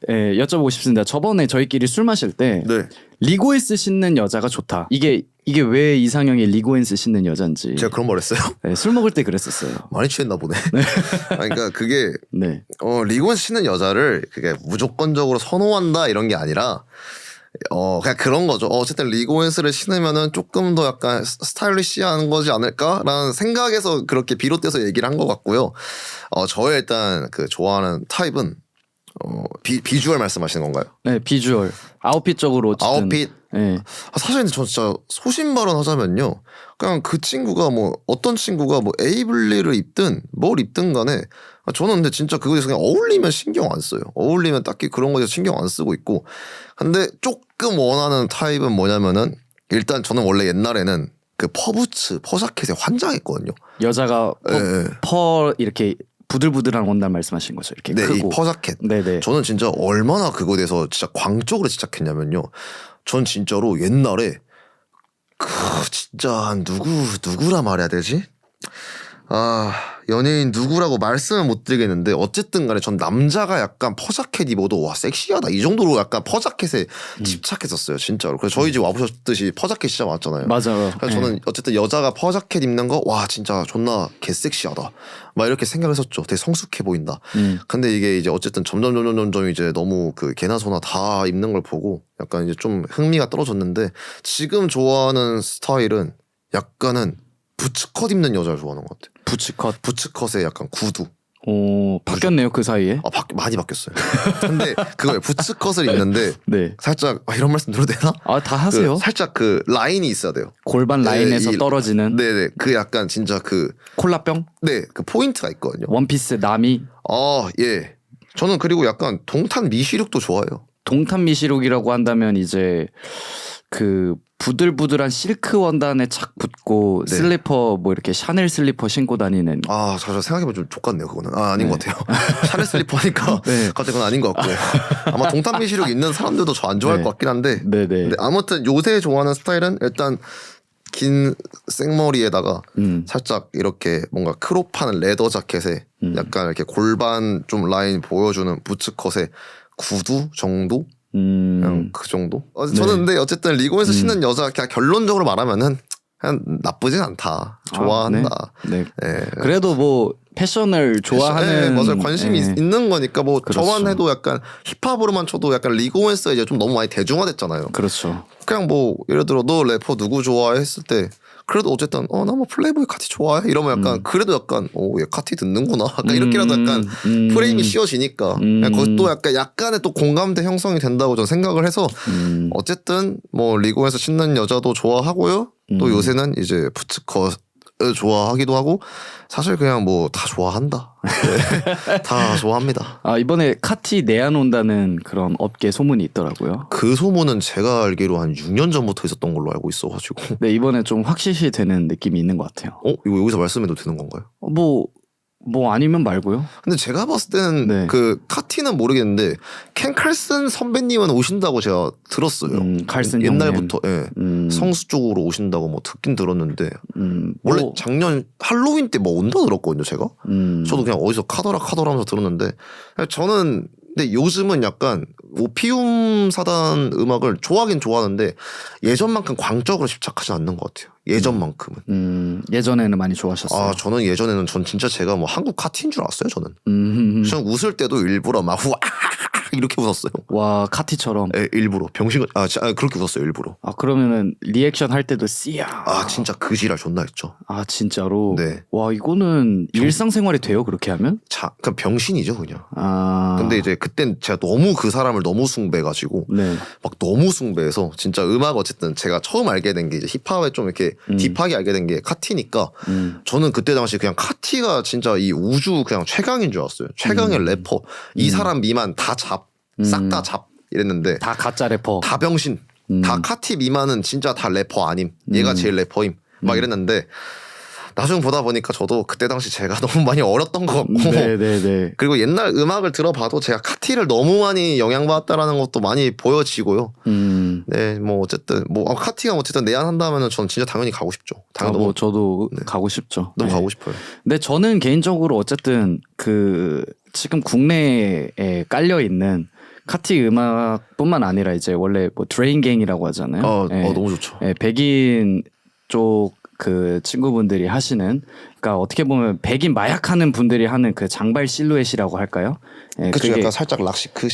여쭤보고 싶습니다. 저번에 저희끼리 술 마실 때 리고엔스 신는 여자가 좋다. 이게 왜 이상형이 리고엔스 신는 여잔지. 제가 그런 말 했어요? 술 먹을 때 그랬었어요. 많이 취했나 보네. 그러니까 그게 리고엔스 신는 여자를 그게 무조건적으로 선호한다 이런 게 아니라 그냥 그런 거죠. 어쨌든 리고엔스를 신으면은 조금 더 약간 스타일리시한 거지 않을까라는 생각에서 그렇게 비롯돼서 얘기를 한 것 같고요. 저의 일단 그 좋아하는 타입은 비주얼 말씀하시는 건가요? 네, 비주얼. 아웃핏적으로 어쨌든. 아웃핏. 사실 근데 저 진짜 소신 발언하자면요. 그냥 그 친구가 어떤 친구가 에이블리를 입든 뭘 입든 간에 저는 근데 진짜 그거에서 그냥 어울리면 신경 안 써요. 어울리면 딱히 그런 거에서 신경 안 쓰고 있고. 근데 조금 원하는 타입은 뭐냐면은 일단 저는 원래 옛날에는 그 퍼부츠, 퍼자켓에 환장했거든요. 여자가 퍼 이렇게 부들부들한 원단 말씀하신 거죠. 이렇게 크고. 이 퍼자켓. 저는 진짜 얼마나 그거에 대해서 진짜 광적으로 집착했냐면요. 전 진짜로 옛날에 진짜 누구라 말해야 되지? 연예인 누구라고 말씀은 못 드리겠는데 어쨌든 간에 전 남자가 약간 퍼자켓 입어도 와 섹시하다 이 정도로 약간 퍼자켓에 집착했었어요 진짜로. 그래서 저희 집 와보셨듯이 퍼자켓 진짜 많았잖아요. 맞아요. 그래서 저는 어쨌든 여자가 퍼자켓 입는 거 와 진짜 존나 개섹시하다 막 이렇게 생각했었죠. 되게 성숙해 보인다. 근데 이게 이제 어쨌든 점점 이제 너무 그 개나 소나 다 입는 걸 보고 약간 이제 좀 흥미가 떨어졌는데 지금 좋아하는 스타일은 약간은 부츠컷 입는 여자를 좋아하는 것 같아요. 부츠컷에 약간 구두. 바뀌었네요 그 사이에. 많이 바뀌었어요. 근데 그거예요. 부츠컷을 입는데 살짝 이런 말씀 드려도 되나? 다 하세요. 살짝 그 라인이 있어야 돼요. 골반 라인에서 떨어지는. 그 약간 진짜 그 콜라병? 그 포인트가 있거든요. 원피스 남이. 저는 그리고 약간 동탄 미시룩도 좋아해요. 동탄 미시룩이라고 한다면 이제 그 부들부들한 실크 원단에 착 붙고 슬리퍼 이렇게 샤넬 슬리퍼 신고 다니는. 저 생각해보면 좀 족같네요 그거는. 아닌 것 같아요. 샤넬 슬리퍼 하니까 갑자기 그건 아닌 것 같고 아마 동탄 미시룩 있는 사람들도 저 안 좋아할 것 같긴 한데 근데 아무튼 요새 좋아하는 스타일은 일단 긴 생머리에다가 살짝 이렇게 뭔가 크롭하는 레더 자켓에 약간 이렇게 골반 좀 라인 보여주는 부츠컷에 구두 정도? 그냥 그 정도? 저는 근데 어쨌든 리고에서 신는 여자 그냥 결론적으로 말하면은 그냥 나쁘진 않다. 좋아한다. 그래도 패션을 좋아하는 맞아요. 관심이 있는 거니까 뭐 그렇죠. 저만 해도 약간 힙합으로만 쳐도 약간 리그오엔스가 이제 좀 너무 많이 대중화됐잖아요. 그렇죠. 그냥 뭐 예를 들어 너 래퍼 누구 좋아해 했을 때 그래도 어쨌든 나 뭐 플레이보이 카티 좋아해 이러면 약간 그래도 약간 얘 카티 듣는구나 약간 이렇게라도 약간 프레임이 씌워지니까 그것도 약간의 또 공감대 형성이 된다고 저는 생각을 해서 어쨌든 뭐 리그에서 신는 여자도 좋아하고요. 또 요새는 이제 부츠컷 좋아하기도 하고 사실 그냥 뭐 다 좋아한다. 네. 다 좋아합니다. 아 이번에 카티 내한온다는 그런 업계 소문이 있더라고요. 그 소문은 제가 알기로 한 6년 전부터 있었던 걸로 알고 있어가지고. 네 이번에 좀 확실시 되는 느낌이 있는 것 같아요. 이거 여기서 말씀해도 되는 건가요? 뭐 아니면 말고요. 근데 제가 봤을 때는 네. 그 카티는 모르겠는데 켄 칼슨 선배님은 오신다고 제가 들었어요. 칼슨 옛날부터 성수 쪽으로 오신다고 뭐 듣긴 들었는데 원래 작년 할로윈 때 뭐 온다 들었거든요. 제가 저도 그냥 어디서 카더라 하면서 들었는데 저는 근데 요즘은 약간 오피움 사단 음악을 좋아하긴 좋아하는데 예전만큼 광적으로 집착하지 않는 것 같아요. 예전만큼은. 예전에는 많이 좋아하셨어요. 아 저는 예전에는 전 진짜 제가 뭐 한국 카티인 줄 알았어요. 저는. 저는 웃을 때도 일부러 막 후아 이렇게 웃었어요. 와 카티처럼. 네, 일부러 병신 그렇게 웃었어요. 일부러. 아 그러면은 리액션 할 때도 씨야. 아 진짜 그 지랄 존나 했죠. 아 진짜로. 네. 와 이거는 일상생활이 돼요 그렇게 하면? 그냥 병신이죠 그냥. 아. 근데 이제 그땐 제가 너무 그 사람을 너무 숭배해가지고 네. 막 너무 숭배해서 진짜 음악 어쨌든 제가 처음 알게 된 게 이제 힙합에 좀 이렇게 딥하게 알게 된 게 카티니까 저는 그때 당시 그냥 카티가 진짜 이 우주 그냥 최강인 줄 알았어요. 최강의 래퍼. 이 사람 미만 다 잡. 싹 다 잡 이랬는데 다 가짜 래퍼 다 병신 다 카티 미만은 진짜 다 래퍼 아님 얘가 제일 래퍼임 막 이랬는데 나중 보다 보니까 저도 그때 당시 제가 너무 많이 어렸던 것 같고 네네네. 그리고 옛날 음악을 들어봐도 제가 카티를 너무 많이 영향받았다라는 것도 많이 보여지고요. 네, 뭐 어쨌든 뭐 카티가 어쨌든 내한한다면은 저는 진짜 당연히 가고 싶죠. 뭐 저도 가고 싶죠. 너무 가고 싶어요. 근데 저는 개인적으로 어쨌든 그 지금 국내에 깔려 있는 카티 음악뿐만 아니라 이제 원래 뭐 드레인갱이라고 하잖아요. 너무 좋죠. 백인 쪽 그 친구분들이 하시는, 그러니까 어떻게 보면 백인 마약하는 분들이 하는 그 장발 실루엣이라고 할까요? 그게 약간 살짝 락시크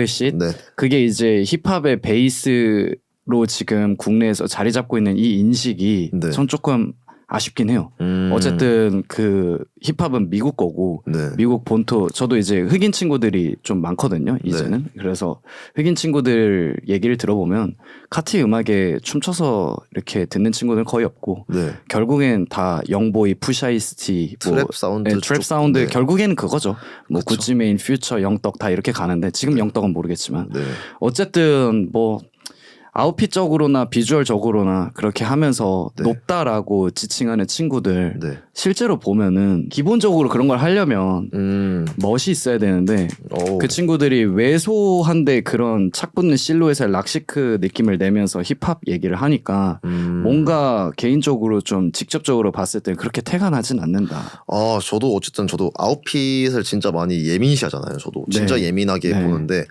쉿. 네. 그게 이제 힙합의 베이스로 지금 국내에서 자리 잡고 있는 이 인식이 전 조금 아쉽긴 해요. 어쨌든 그 힙합은 미국 거고 미국 본토, 저도 이제 흑인 친구들이 좀 많거든요 이제는. 그래서 흑인 친구들 얘기를 들어보면 카티 음악에 춤춰서 이렇게 듣는 친구들은 거의 없고 결국엔 다 영보이, 푸샤이스티, 트랩 사운드, 트랩 사운드 결국에는 그거죠. 뭐 구찌메인, 퓨처, 영떡 다 이렇게 가는데 지금 영떡은 모르겠지만 어쨌든 뭐 아웃핏적으로나 비주얼적으로나 그렇게 하면서 높다라고 지칭하는 친구들 실제로 보면은 기본적으로 그런 걸 하려면 멋이 있어야 되는데 그 친구들이 왜소한데 그런 착 붙는 실루엣의 락시크 느낌을 내면서 힙합 얘기를 하니까 뭔가 개인적으로 좀 직접적으로 봤을 때 그렇게 태가 나진 않는다. 저도 어쨌든 저도 아웃핏을 진짜 많이 예민시하잖아요. 저도 진짜 예민하게 보는데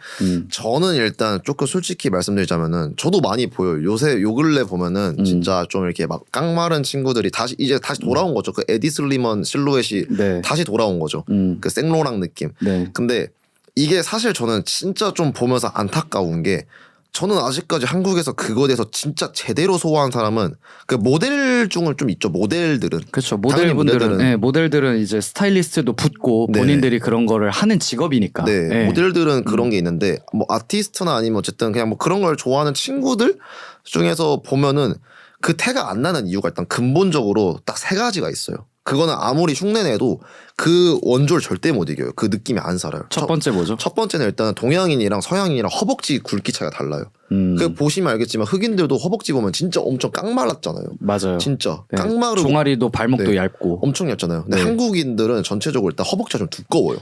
저는 일단 조금 솔직히 말씀드리자면은 저도 많이 보여요. 요새 요 근래 보면은 진짜 좀 이렇게 막 깡마른 친구들이 다시 돌아온 거죠. 그 에디 슬리먼 실루엣이 다시 돌아온 거죠. 그 생로랑 느낌. 근데 이게 사실 저는 진짜 좀 보면서 안타까운 게 저는 아직까지 한국에서 그거에 대해서 진짜 제대로 소화한 사람은 그 모델 중은 좀 있죠. 모델들은. 그렇죠. 모델들은 이제 스타일리스트도 붙고 본인들이 그런 거를 하는 직업이니까. 모델들은 그런 게 있는데 뭐 아티스트나 아니면 어쨌든 그냥 뭐 그런 걸 좋아하는 친구들 중에서 보면은 그 태가 안 나는 이유가 일단 근본적으로 딱 세 가지가 있어요. 그거는 아무리 흉내내도 그 원조를 절대 못 이겨요. 그 느낌이 안 살아요. 첫 번째 뭐죠? 첫 번째는 일단 동양인이랑 서양인이랑 허벅지 굵기 차이가 달라요. 그 보시면 알겠지만 흑인들도 허벅지 보면 진짜 엄청 깡말랐잖아요. 맞아요. 진짜 깡마르고 종아리도 발목도 얇고 엄청 얇잖아요. 근데 한국인들은 전체적으로 일단 허벅지가 좀 두꺼워요.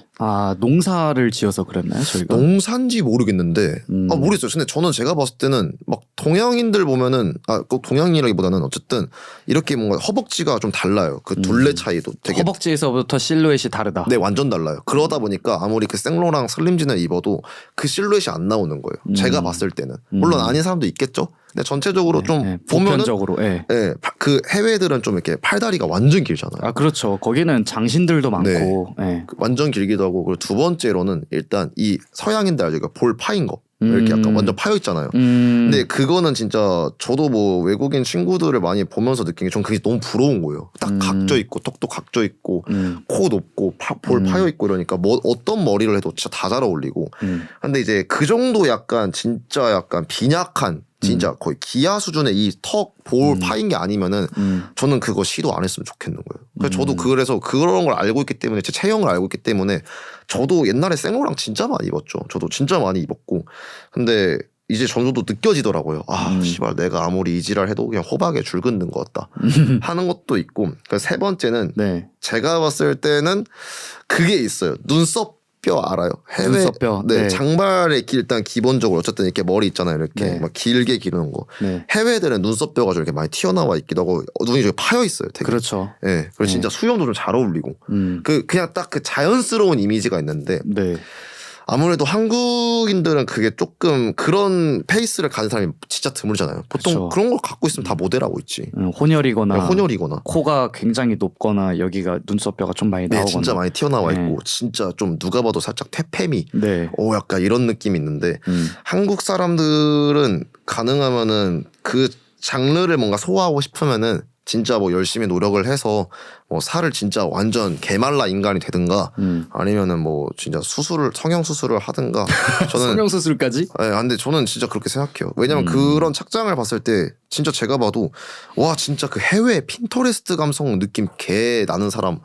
농사를 지어서 그랬나요 저희가? 농사인지 모르겠는데 모르겠어요. 근데 저는 제가 봤을 때는 막 동양인들 보면은 꼭 동양인이라기보다는 어쨌든 이렇게 뭔가 허벅지가 좀 달라요. 그 둘레 차이도 되게 허벅지에서부터 실루엣이 다르다. 네, 완전 달라요. 그러다 보니까 아무리 그 생로랑 슬림진을 입어도 그 실루엣이 안 나오는 거예요. 제가 봤을 때는. 물론 아닌 사람도 있겠죠. 근데 전체적으로 좀 보면은 보편적으로 그 해외들은 좀 이렇게 팔다리가 완전 길잖아요. 아 그렇죠. 거기는 장신들도 많고 완전 길기도 하고 그리고 두 번째로는 일단 이 서양인들 알죠? 볼 파인 거. 이렇게 약간 완전 파여 있잖아요. 근데 그거는 진짜 저도 뭐 외국인 친구들을 많이 보면서 느낀 게 전 그게 너무 부러운 거예요. 딱 각져 있고 턱도 각져 있고 코 높고 볼 파여 있고 이러니까 뭐 어떤 머리를 해도 진짜 다 잘 어울리고. 근데 이제 그 정도 약간 진짜 약간 빈약한 진짜 거의 기아 수준의 이 턱 볼 파인 게 아니면은 저는 그거 시도 안 했으면 좋겠는 거예요. 그래서 저도 그래서 그런 걸 알고 있기 때문에 제 체형을 알고 있기 때문에 저도 옛날에 생로랑 진짜 많이 입었죠. 저도 진짜 많이 입었고 근데 이제 저도 느껴지더라고요. 아, 씨발 내가 아무리 이지랄 해도 그냥 호박에 줄 긋는 것 같다 하는 것도 있고. 세 번째는 제가 봤을 때는 그게 있어요. 눈썹 뼈 알아요? 해외 눈썹뼈. 장발의 일단 기본적으로 어쨌든 이렇게 머리 있잖아요. 이렇게 막 길게 기르는 거. 해외들은 눈썹뼈가 좀 이렇게 많이 튀어나와 있기도 하고 눈이 좀 파여 있어요. 되게. 그렇죠. 그리고 진짜 수염도 좀 잘 어울리고. 그냥 딱 그 자연스러운 이미지가 있는데. 아무래도 한국인들은 그게 조금 그런 페이스를 가진 사람이 진짜 드물잖아요. 보통 그쵸. 그런 걸 갖고 있으면 다 모델하고 있지. 혼혈이거나 코가 굉장히 높거나 여기가 눈썹뼈가 좀 많이 나오거나 진짜 많이 튀어나와 있고 진짜 좀 누가 봐도 살짝 퇴폐미 약간 이런 느낌이 있는데 한국 사람들은 가능하면은 그 장르를 뭔가 소화하고 싶으면은 진짜 뭐 열심히 노력을 해서 뭐 살을 진짜 완전 개말라 인간이 되든가 아니면은 뭐 진짜 성형 수술을 하든가 저는 성형 수술까지? 근데 저는 진짜 그렇게 생각해요. 왜냐면 그런 착장을 봤을 때 진짜 제가 봐도 와 진짜 그 해외 핀터레스트 감성 느낌 개 나는 사람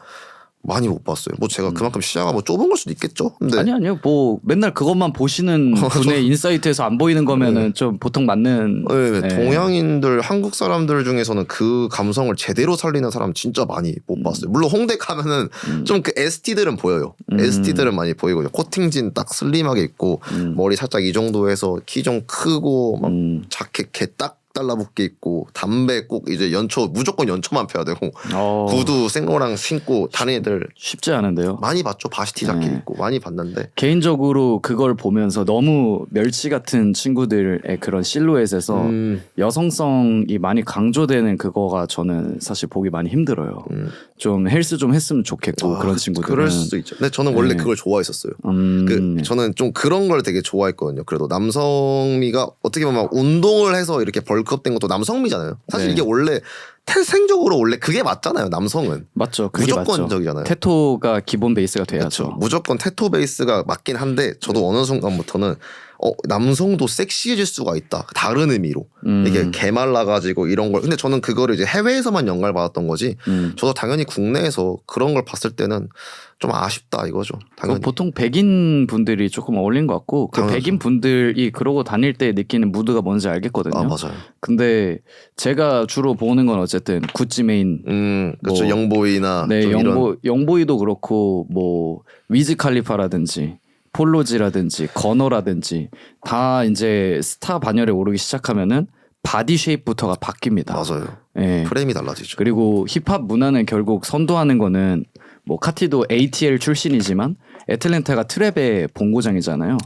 많이 못 봤어요. 뭐 제가 그만큼 시야가 뭐 좁은 걸 수도 있겠죠. 근데 아니요. 뭐 맨날 그것만 보시는 분의 인사이트에서 안 보이는 거면은 좀 보통 맞는. 동양인들 한국 사람들 중에서는 그 감성을 제대로 살리는 사람 진짜 많이 못 봤어요. 물론 홍대 가면은 좀 그 ST들은 보여요. ST들은 많이 보이고 코팅진 딱 슬림하게 입고 머리 살짝 이 정도 해서 키 좀 크고 막 자켓 개 딱 달라붙게 입고 담배 꼭 이제 무조건 연초만 펴야 되고 구두 생로랑 신고 다른 애들 쉽지 않은데요. 많이 봤죠. 바시티 자켓 입고 많이 봤는데 개인적으로 그걸 보면서 너무 멸치 같은 친구들의 그런 실루엣에서 여성성이 많이 강조되는 그거가 저는 사실 보기 많이 힘들어요. 좀 헬스 좀 했으면 좋겠고 그런 친구들은 그럴 수도 있죠. 근데 저는 원래 그걸 좋아했었어요. 저는 좀 그런 걸 되게 좋아했거든요. 그래도 남성미가 어떻게 보면 운동을 해서 이렇게 벌크업된 것도 남성미잖아요. 사실 이게 원래 태생적으로 원래 그게 맞잖아요. 남성은 맞죠. 그게 무조건적이잖아요. 테토가 기본 베이스가 돼야죠. 그렇죠. 무조건 테토 베이스가 맞긴 한데 저도 어느 순간부터는 남성도 섹시해질 수가 있다. 다른 의미로 이게 개말라가지고 이런 걸. 근데 저는 그거를 이제 해외에서만 영감을 받았던 거지. 저도 당연히 국내에서 그런 걸 봤을 때는 좀 아쉽다 이거죠. 당연히. 보통 백인 분들이 조금 어울린 것 같고 그 백인 분들이 그러고 다닐 때 느끼는 무드가 뭔지 알겠거든요. 맞아요. 근데 제가 주로 보는 건 어쨌든 구찌 메인, 그렇죠. 영보이나 영보이도 그렇고 뭐 위즈 칼리파라든지 폴로지라든지 건어라든지 다 이제 스타 반열에 오르기 시작하면은 바디 쉐입부터가 바뀝니다. 맞아요. 프레임이 달라지죠. 그리고 힙합 문화는 결국 선도하는 거는 뭐 카티도 ATL 출신이지만 애틀랜타가 트랩의 본고장이잖아요.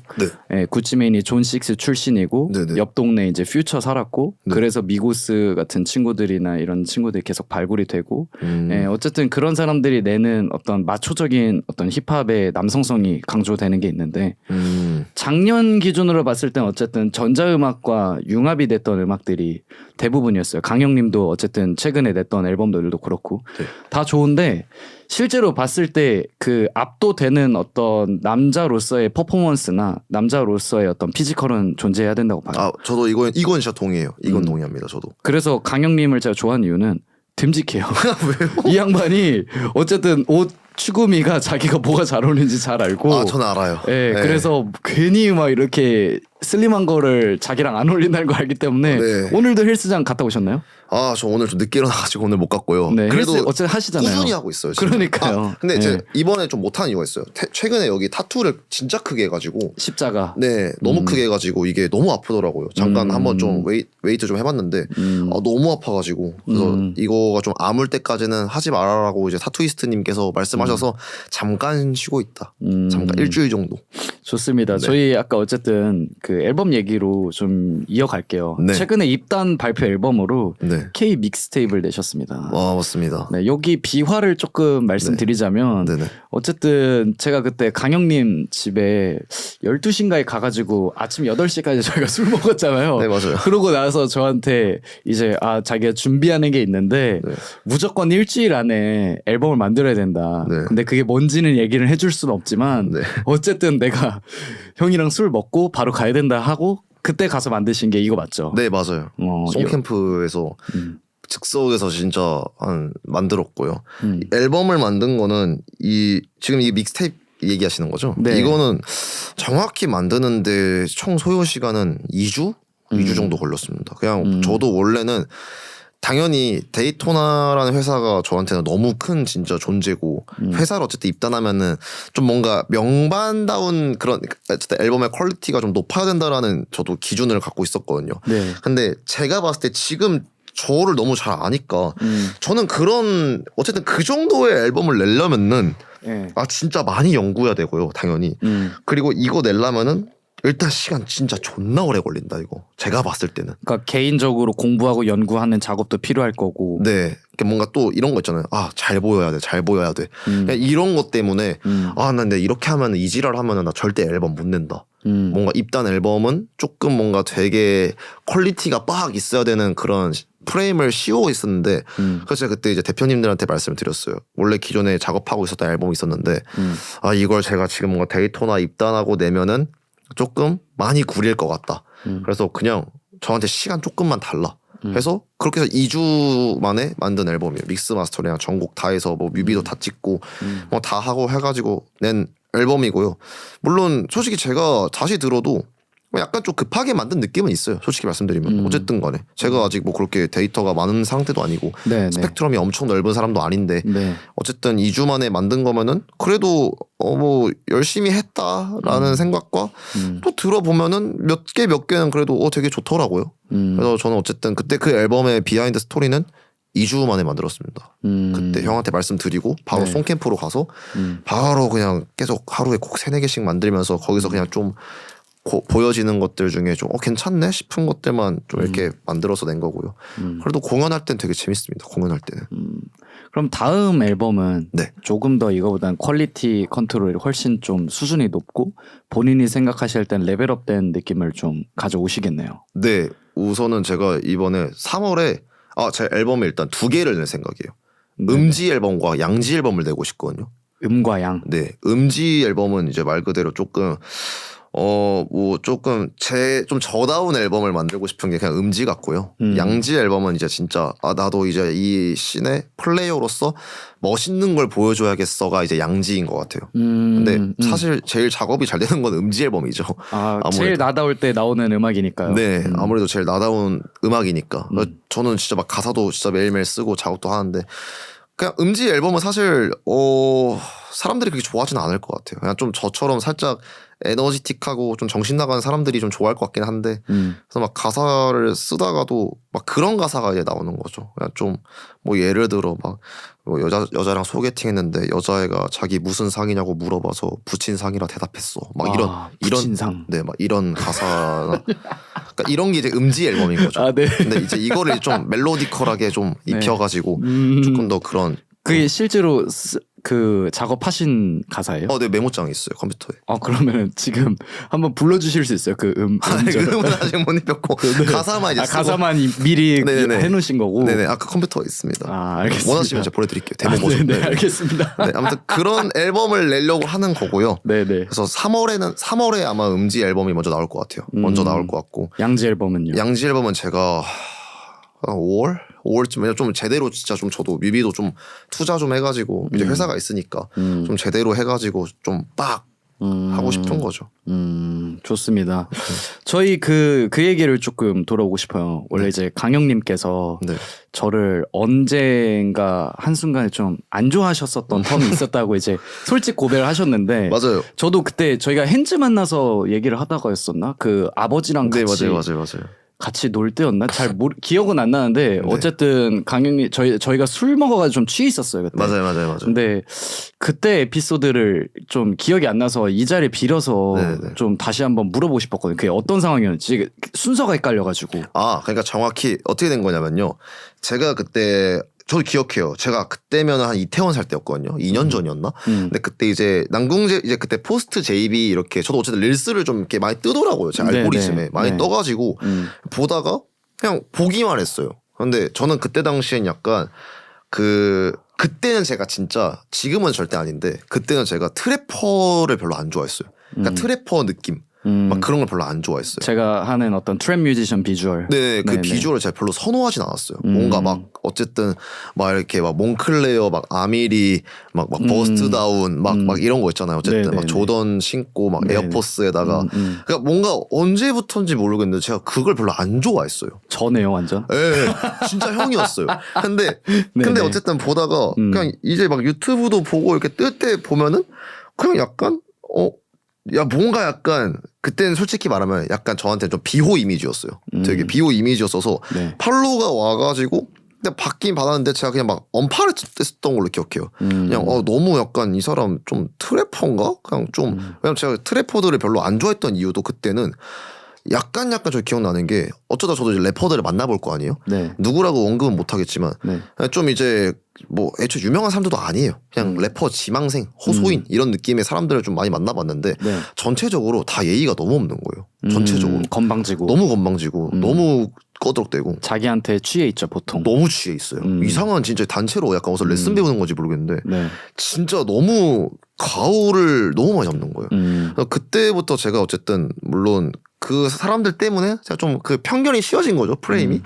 구찌메인이 존 식스 출신이고 옆 동네 이제 퓨처 살았고 그래서 미고스 같은 친구들이나 이런 친구들이 계속 발굴이 되고 어쨌든 그런 사람들이 내는 어떤 마초적인 어떤 힙합의 남성성이 강조되는 게 있는데 작년 기준으로 봤을 땐 어쨌든 전자음악과 융합이 됐던 음악들이 대부분이었어요. 강영님도 어쨌든 최근에 냈던 앨범들도 그렇고 다 좋은데 실제로 봤을 때 그 압도되는 어떤 남자로서의 퍼포먼스나 남자로서의 어떤 피지컬은 존재해야 된다고 봐요. 저도 이건 진짜 동의해요. 이건 동의합니다. 저도. 그래서 강영님을 제가 좋아하는 이유는 듬직해요. 이 양반이 어쨌든 옷 추구미가 자기가 뭐가 잘 어울리는지 잘 알고. 저는 알아요. 그래서 괜히 막 이렇게 슬림한 거를 자기랑 안 어울린다는 걸 알기 때문에 오늘도 헬스장 갔다 오셨나요? 저 오늘 좀 늦게 일어나가지고 오늘 못 갔고요. 그래도 어쨌든 하시잖아요. 꾸준히 하고 있어요. 진짜. 그러니까요. 근데 제가 이번에 좀 못하는 이유가 있어요. 최근에 여기 타투를 진짜 크게 해가지고 십자가. 너무 크게 해가지고 이게 너무 아프더라고요. 잠깐 한번 좀 웨이트 좀 해봤는데 너무 아파가지고 그래서 이거가 좀 아물 때까지는 하지 말아라고 이제 타투이스트님께서 말씀하셔서 잠깐 쉬고 있다. 잠깐 일주일 정도. 좋습니다. 네. 저희 아까 어쨌든 그 앨범 얘기로 좀 이어갈게요. 네. 최근에 입단 발표 앨범으로 네. K 믹스테이프를 내셨습니다. 맞습니다. 네, 여기 비화를 조금 말씀드리자면 네네. 어쨌든 제가 그때 강영님 집에 12시인가에 가가지고 아침 8시까지 저희가 술 먹었잖아요. 네, 맞아요. 그러고 나서 저한테 이제 자기가 준비하는 게 있는데 네. 무조건 일주일 안에 앨범을 만들어야 된다. 네. 근데 그게 뭔지는 얘기를 해줄 수는 없지만 네. 어쨌든 내가 형이랑 술 먹고 바로 가야 된다 하고 그때 가서 만드신 게 이거 맞죠? 네, 맞아요. 송캠프에서 즉석에서 진짜 만들었고요. 앨범을 만든 거는 지금 이 믹스테이프 얘기하시는 거죠? 네. 이거는 정확히 만드는데 총 소요 시간은 2주? 2주 정도 걸렸습니다. 그냥 저도 원래는 당연히 데이토나라는 회사가 저한테는 너무 큰 진짜 존재고 회사를 어쨌든 입단하면은 좀 뭔가 명반다운 그런 어쨌든 앨범의 퀄리티가 좀 높아야 된다라는 저도 기준을 갖고 있었거든요. 네. 근데 제가 봤을 때 지금 저를 너무 잘 아니까 저는 그런 어쨌든 그 정도의 앨범을 내려면은 네. 진짜 많이 연구해야 되고요, 당연히. 그리고 이거 내려면은 일단 시간 진짜 존나 오래 걸린다 이거. 제가 봤을 때는. 그러니까 개인적으로 공부하고 연구하는 작업도 필요할 거고. 네. 뭔가 또 이런 거 있잖아요. 잘 보여야 돼. 잘 보여야 돼. 그냥 이런 것 때문에 난 근데 이렇게 하면 이 지랄 하면은 나 절대 앨범 못 낸다. 뭔가 입단 앨범은 조금 뭔가 되게 퀄리티가 빡 있어야 되는 그런 프레임을 씌우고 있었는데 그래서 제가 그때 이제 대표님들한테 말씀을 드렸어요. 원래 기존에 작업하고 있었던 앨범이 있었는데 이걸 제가 지금 뭔가 데이토나 입단하고 내면은 조금 많이 구릴 것 같다. 그래서 그냥 저한테 시간 조금만 달라. 해서 그렇게 해서 2주 만에 만든 앨범이에요. 믹스 마스터링 전곡 다 해서 뭐 뮤비도 다 찍고 뭐 다 하고 해가지고 낸 앨범이고요. 물론 솔직히 제가 다시 들어도 약간 좀 급하게 만든 느낌은 있어요. 솔직히 말씀드리면 어쨌든 간에 제가 아직 뭐 그렇게 데이터가 많은 상태도 아니고 스펙트럼이 엄청 넓은 사람도 아닌데 어쨌든 2주 만에 만든 거면은 그래도 뭐 열심히 했다라는 생각과 또 들어보면은 몇 개는 그래도 되게 좋더라고요. 그래서 저는 어쨌든 그때 그 앨범의 비하인드 스토리는 2주 만에 만들었습니다. 그때 형한테 말씀드리고 바로 송캠프로 가서 바로 그냥 계속 하루에 꼭 3-4개씩 만들면서 거기서 그냥 좀 보여지는 것들 중에 좀 괜찮네 싶은 것들만 좀 이렇게 만들어서 낸 거고요. 그래도 공연할 땐 되게 재밌습니다. 공연할 때는. 그럼 다음 앨범은 네. 조금 더 이거보다는 퀄리티 컨트롤이 훨씬 좀 수준이 높고 본인이 생각하실 땐 레벨업된 느낌을 좀 가져오시겠네요. 네. 우선은 제가 이번에 3월에 제 앨범에 일단 2개를 낼 생각이에요. 음지 앨범과 양지 앨범을 내고 싶거든요. 음과 양. 네. 음지 앨범은 이제 말 그대로 조금 뭐 조금 좀 저다운 앨범을 만들고 싶은 게 그냥 음지 같고요. 양지 앨범은 이제 진짜 나도 이제 이 씬의 플레이어로서 멋있는 걸 보여줘야겠어가 이제 양지인 것 같아요. 근데 사실 제일 작업이 잘 되는 건 음지 앨범이죠. 제일 나다울 때 나오는 음악이니까요. 네, 아무래도 제일 나다운 음악이니까. 저는 진짜 막 가사도 진짜 매일매일 쓰고 작업도 하는데 그냥 음지 앨범은 사실 사람들이 그렇게 좋아하지는 않을 것 같아요. 그냥 좀 저처럼 살짝 에너지틱하고 좀 정신 나가는 사람들이 좀 좋아할 것 같긴 한데 그래서 막 가사를 쓰다가도 막 그런 가사가 이제 나오는 거죠. 그냥 좀 뭐 예를 들어 막 뭐 여자랑 소개팅했는데 여자애가 자기 무슨 상이냐고 물어봐서 붙인 상이라 대답했어. 막 붙인 상. 네, 막 이런 가사나 그러니까 이런 게 이제 음지 앨범인 거죠. 네. 근데 이제 이거를 좀 멜로디컬하게 좀 입혀가지고 조금 더 그런 그게 실제로 그 작업하신 가사예요? 네, 메모장에 있어요, 컴퓨터에. 그러면 지금 한번 불러주실 수 있어요? 그 음은 아직 못 입혔고 가사만 이제 가사만 미리 해놓으신 거고. 네네. 그 컴퓨터에 있습니다. 알겠습니다. 원하시면 제가 보내드릴게요. 데모 버전. 네, 알겠습니다. 네, 아무튼 그런 앨범을 내려고 하는 거고요. 네네. 그래서 3월에 아마 음지 앨범이 먼저 나올 것 같아요. 먼저 나올 것 같고. 양지 앨범은요? 양지 앨범은 제가 5월쯤 좀 제대로 진짜 좀 저도 뮤비도 좀 투자 좀 해가지고 이제 회사가 있으니까 좀 제대로 해가지고 좀 빡 하고 싶은 거죠. 좋습니다. 저희 그 얘기를 조금 돌아오고 싶어요. 원래 이제 강영님께서 저를 언젠가 한순간에 좀 안 좋아하셨었던 텀이 있었다고 이제 솔직 고백을 하셨는데 맞아요. 저도 그때 저희가 핸즈 만나서 얘기를 하다가였었나? 그 아버지랑 같이 맞아요. 같이 놀 때였나? 기억은 안 나는데 어쨌든 강영이 저희가 술 먹어가지고 좀 취해 있었어요 그때. 맞아요. 근데 그때 에피소드를 좀 기억이 안 나서 이 자리에 빌어서 좀 다시 한번 물어보고 싶었거든요. 그게 어떤 상황이었는지 순서가 헷갈려가지고. 그러니까 정확히 어떻게 된 거냐면요. 제가 그때 저도 기억해요. 제가 그때면 한 이태원 살 때였거든요. 2년 전이었나? 근데 그때 이제 남궁제 이제 그때 포스트 JB 이렇게 저도 어쨌든 릴스를 좀 이렇게 많이 뜨더라고요. 제 알고리즘에 많이 떠가지고 보다가 그냥 보기만 했어요. 근데 저는 그때 당시엔 약간 그때는 제가 진짜 지금은 절대 아닌데 그때는 제가 트래퍼를 별로 안 좋아했어요. 그러니까 트래퍼 느낌. 막 그런 걸 별로 안 좋아했어요. 제가 하는 어떤 트랩 뮤지션 비주얼. 네, 그 비주얼을 제가 별로 선호하진 않았어요. 뭔가 막 어쨌든 막 이렇게 막 몽클레어, 막 아미리, 막 버스트 다운, 막 이런 거 있잖아요. 어쨌든 막 조던 신고 막 에어포스에다가 그러니까 뭔가 언제부터인지 모르겠는데 제가 그걸 별로 안 좋아했어요. 저네요, 완전. 네, 진짜 형이었어요. 근데 어쨌든 보다가 그냥 이제 막 유튜브도 보고 이렇게 뜰 때 보면은 그냥 약간 뭔가 약간 그때는 솔직히 말하면 약간 저한테 좀 비호 이미지였어요. 되게 비호 이미지였어서 팔로우가 와가지고 근데 받긴 받았는데 제가 그냥 막 언팔했던 걸로 기억해요. 그냥 너무 약간 이 사람 좀 트래퍼인가? 그냥 좀 왜냐면 제가 트래퍼들을 별로 안 좋아했던 이유도 그때는 약간 저 기억나는 게 어쩌다 저도 이제 래퍼들을 만나볼 거 아니에요? 누구라고 언급은 못하겠지만 좀 이제 뭐 애초에 유명한 사람들도 아니에요. 그냥 래퍼 지망생, 호소인 이런 느낌의 사람들을 좀 많이 만나봤는데 전체적으로 다 예의가 너무 없는 거예요. 전체적으로 건방지고 너무 건방지고 너무 꺼덕대고 자기한테 취해 있죠 보통. 너무 취해 있어요. 이상한 진짜 단체로 약간 어서 레슨 배우는 건지 모르겠는데 진짜 너무 가오를 너무 많이 잡는 거예요. 그때부터 제가 어쨌든 물론 그 사람들 때문에 제가 좀 그 편견이 씌워진 거죠 프레임이.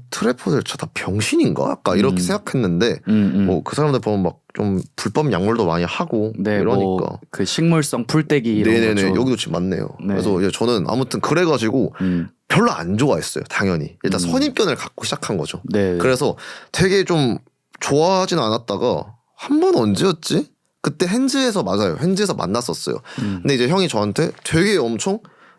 트래퍼들 저 다 병신인가? 약간 이렇게 생각했는데 뭐 그 사람들 보면 막 좀 불법 약물도 많이 하고 이러니까 뭐 그 식물성 풀떼기 이런 거죠. 여기도 지금 맞네요. 그래서 이제 저는 아무튼 그래가지고 별로 안 좋아했어요. 당연히 일단 선입견을 갖고 시작한 거죠. 그래서 되게 좀 좋아하진 않았다가 한 번 언제였지? 그때 핸즈에서 만났었어요. 근데 이제 형이 저한테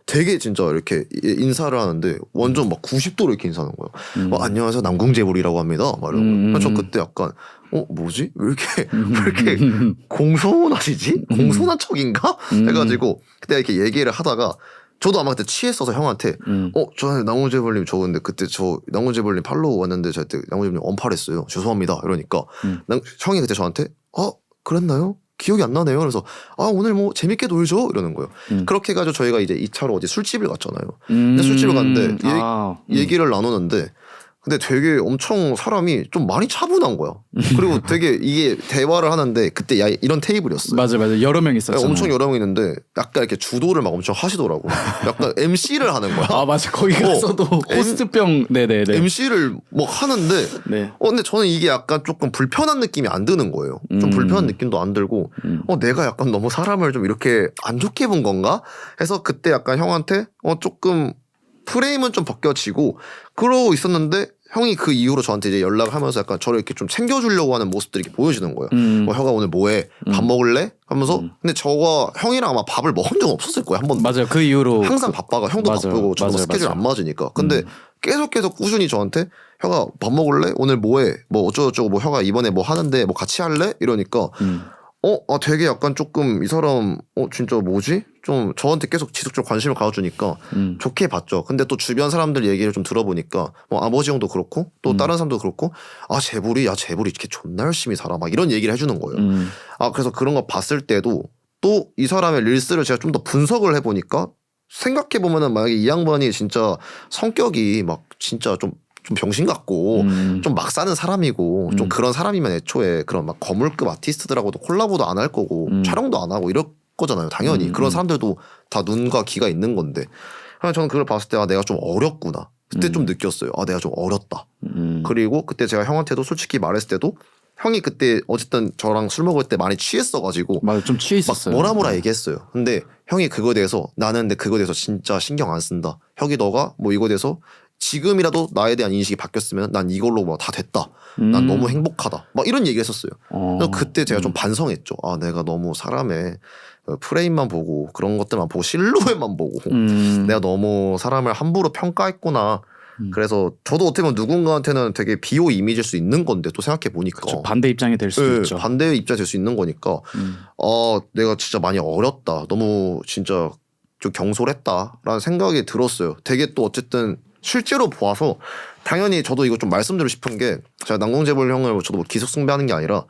되게 진짜 이렇게 인사를 하는데 완전 막 90도로 이렇게 인사하는 거예요. 안녕하세요 남궁재불이라고 합니다. 막 이런 거. 저 그때 약간 뭐지? 왜 이렇게 공손하시지? 공손한 척인가? 해가지고 그때 이렇게 얘기를 하다가 저도 아마 그때 취했어서 형한테 저한테 남궁재불님 저 근데 그때 저 남궁재불님 팔로우 왔는데 저 그때 남궁재불님 언팔했어요. 죄송합니다. 이러니까 형이 그때 저한테 그랬나요? 기억이 안 나네요. 그래서 오늘 뭐 재밌게 놀죠 이러는 거예요. 그렇게 해가지고 저희가 이제 2차로 어디 술집을 갔잖아요. 근데 술집을 갔는데 얘기를 나누는데 근데 되게 엄청 사람이 좀 많이 차분한 거야. 그리고 되게 이게 대화를 하는데 그때 이런 테이블이었어요. 맞아 여러 명 있었죠. 엄청 여러 명 있는데 약간 이렇게 주도를 막 엄청 하시더라고. 약간 MC를 하는 거야. 맞아 거기 가서도 호스트병 MC를 뭐 하는데 근데 저는 이게 약간 조금 불편한 느낌이 안 드는 거예요. 좀 불편한 느낌도 안 들고 내가 약간 너무 사람을 좀 이렇게 안 좋게 본 건가 해서 그때 약간 형한테 조금 프레임은 좀 벗겨지고 그러고 있었는데 형이 그 이후로 저한테 이제 연락을 하면서 약간 저를 이렇게 좀 챙겨주려고 하는 모습들이 이렇게 보여지는 거예요. 형아 오늘 뭐해? 밥 먹을래? 하면서 근데 저가 형이랑 아마 밥을 먹은 적 없었을 거예요. 한 번도. 맞아요. 그 이후로 항상 바빠가 형도 바쁘고 저도 스케줄 안 맞으니까. 근데 계속 꾸준히 저한테 형아 밥 먹을래? 오늘 뭐해? 뭐 어쩌고저쩌고 뭐 형아 이번에 뭐 하는데 뭐 같이 할래? 이러니까 되게 약간 조금 이 사람 진짜 뭐지? 좀 저한테 계속 지속적으로 관심을 가져주니까 좋게 봤죠. 근데 또 주변 사람들 얘기를 좀 들어보니까 뭐 아버지 형도 그렇고 또 다른 사람도 그렇고 재불이 이렇게 존나 열심히 살아 막 이런 얘기를 해주는 거예요. 그래서 그런 거 봤을 때도 또 이 사람의 릴스를 제가 좀 더 분석을 해보니까 생각해보면은 만약에 이 양반이 진짜 성격이 막 진짜 좀 병신 같고 좀 막 사는 사람이고 좀 그런 사람이면 애초에 그런 막 거물급 아티스트들하고도 콜라보도 안 할 거고 촬영도 안 하고 이럴 거잖아요. 당연히 그런 사람들도 다 눈과 귀가 있는 건데 저는 그걸 봤을 때 내가 좀 어렸구나. 그때 좀 느꼈어요. 내가 좀 어렸다. 그리고 그때 제가 형한테도 솔직히 말했을 때도 형이 그때 어쨌든 저랑 술 먹을 때 많이 취했어가지고 맞아 좀 취해 있었어요. 막 뭐라 얘기했어요. 근데 형이 그거에 대해서 나는 근데 그거에 대해서 진짜 신경 안 쓴다. 형이 너가 뭐 이거에 대해서 지금이라도 나에 대한 인식이 바뀌었으면 난 이걸로 막 다 됐다. 난 너무 행복하다. 막 이런 얘기를 했었어요. 그래서 그때 제가 좀 반성했죠. 아, 내가 너무 사람의 프레임만 보고 그런 것들만 보고 실루엣만 보고 내가 너무 사람을 함부로 평가했구나. 그래서 저도 어떻게 보면 누군가한테는 되게 비호 이미지일 수 있는 건데 또 생각해 보니까 그쵸, 반대 입장이 될 수도 있죠. 반대의 입장이 될 수 있는 거니까 내가 진짜 많이 어렸다. 너무 진짜 좀 경솔했다라는 생각이 들었어요. 되게 또 어쨌든 실제로 보아서 당연히 저도 이거 좀 말씀드리고 싶은 게 제가 난공재벌 형을 저도 뭐 기속숭배하는 게 아니라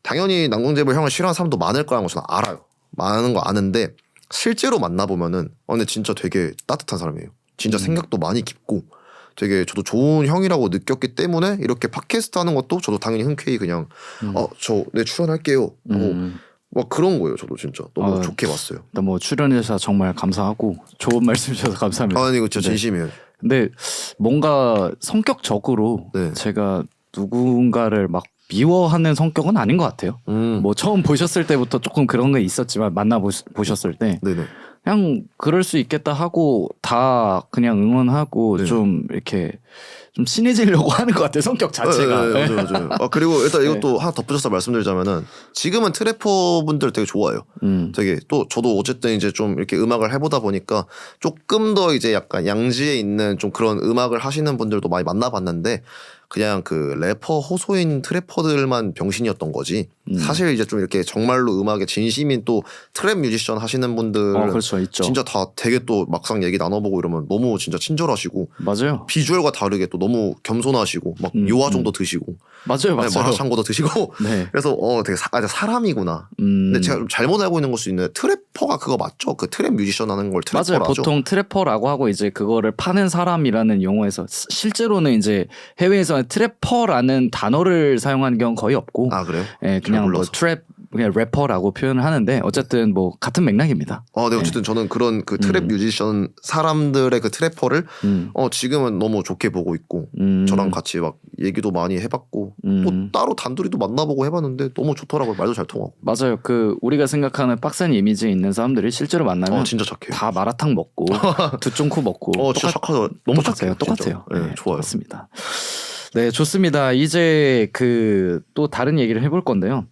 당연히 난공재벌 형을 싫어하는 사람도 많을 거라는 거 저는 알아요. 많은 거 아는데 실제로 만나보면은 근데 진짜 되게 따뜻한 사람이에요. 진짜 생각도 많이 깊고 되게 저도 좋은 형이라고 느꼈기 때문에 이렇게 팟캐스트 하는 것도 저도 당연히 흔쾌히 그냥 저 네 출연할게요 하고 막 그런 거예요. 저도 진짜 너무 좋게 봤어요. 뭐 출연해 주셔서 정말 감사하고 좋은 말씀 주셔서 감사합니다. 아니 이거 진짜 진심이에요. 근데 뭔가 성격적으로 네. 제가 누군가를 막 미워하는 성격은 아닌 것 같아요. 뭐 처음 보셨을 때부터 조금 그런 게 있었지만 보셨을 때 네네. 그냥 그럴 수 있겠다 하고 다 그냥 응원하고 네. 좀 이렇게 좀 친해지려고 하는 것 같아요. 성격 자체가. 네, 맞아요. 그리고 일단 이것도 하나 덧붙여서 말씀드리자면은 지금은 트래퍼 분들 되게 좋아요. 되게 또 저도 어쨌든 이제 좀 이렇게 음악을 해보다 보니까 조금 더 이제 약간 양지에 있는 좀 그런 음악을 하시는 분들도 많이 만나봤는데 그냥 그 래퍼 호소인 트래퍼들만 병신이었던 거지. 사실 이제 좀 이렇게 정말로 음악에 진심인 또 트랩 뮤지션 하시는 분들 그렇죠, 있죠. 진짜 다 되게 또 막상 얘기 나눠보고 이러면 너무 진짜 친절하시고 맞아요. 비주얼과 다르게 또 너무 겸손하시고 막 요아정도 드시고 맞아요. 마라샹궈도 드시고 네. 그래서 되게 사람이구나. 근데 제가 좀 잘못 알고 있는 걸 수 있는데 트래퍼가 그거 맞죠? 그 트랩 뮤지션 하는 걸 트래퍼라죠. 맞아요. 보통 트래퍼라고 하고 이제 그거를 파는 사람이라는 용어에서 실제로는 이제 해외에서 트래퍼라는 단어를 사용하는 경우는 거의 없고 그래요? 예, 그냥 뭐 트랩 그냥 래퍼라고 표현을 하는데 어쨌든 뭐 같은 맥락입니다. 네, 어쨌든 저는 그런 그 트랩 뮤지션 사람들의 그 트래퍼를 지금은 너무 좋게 보고 있고 저랑 같이 막 얘기도 많이 해봤고 또 따로 단둘이도 만나보고 해봤는데 너무 좋더라고요. 말도 잘 통하고. 맞아요. 그 우리가 생각하는 빡센 이미지에 있는 사람들이 실제로 만나면 진짜 착해요. 다 마라탕 먹고 두쫑코 먹고 진짜 착하죠. 너무 착해요. 똑같아요. 네, 좋아요. 맞습니다. 네, 좋습니다. 이제 그 또 다른 얘기를 해볼 건데요.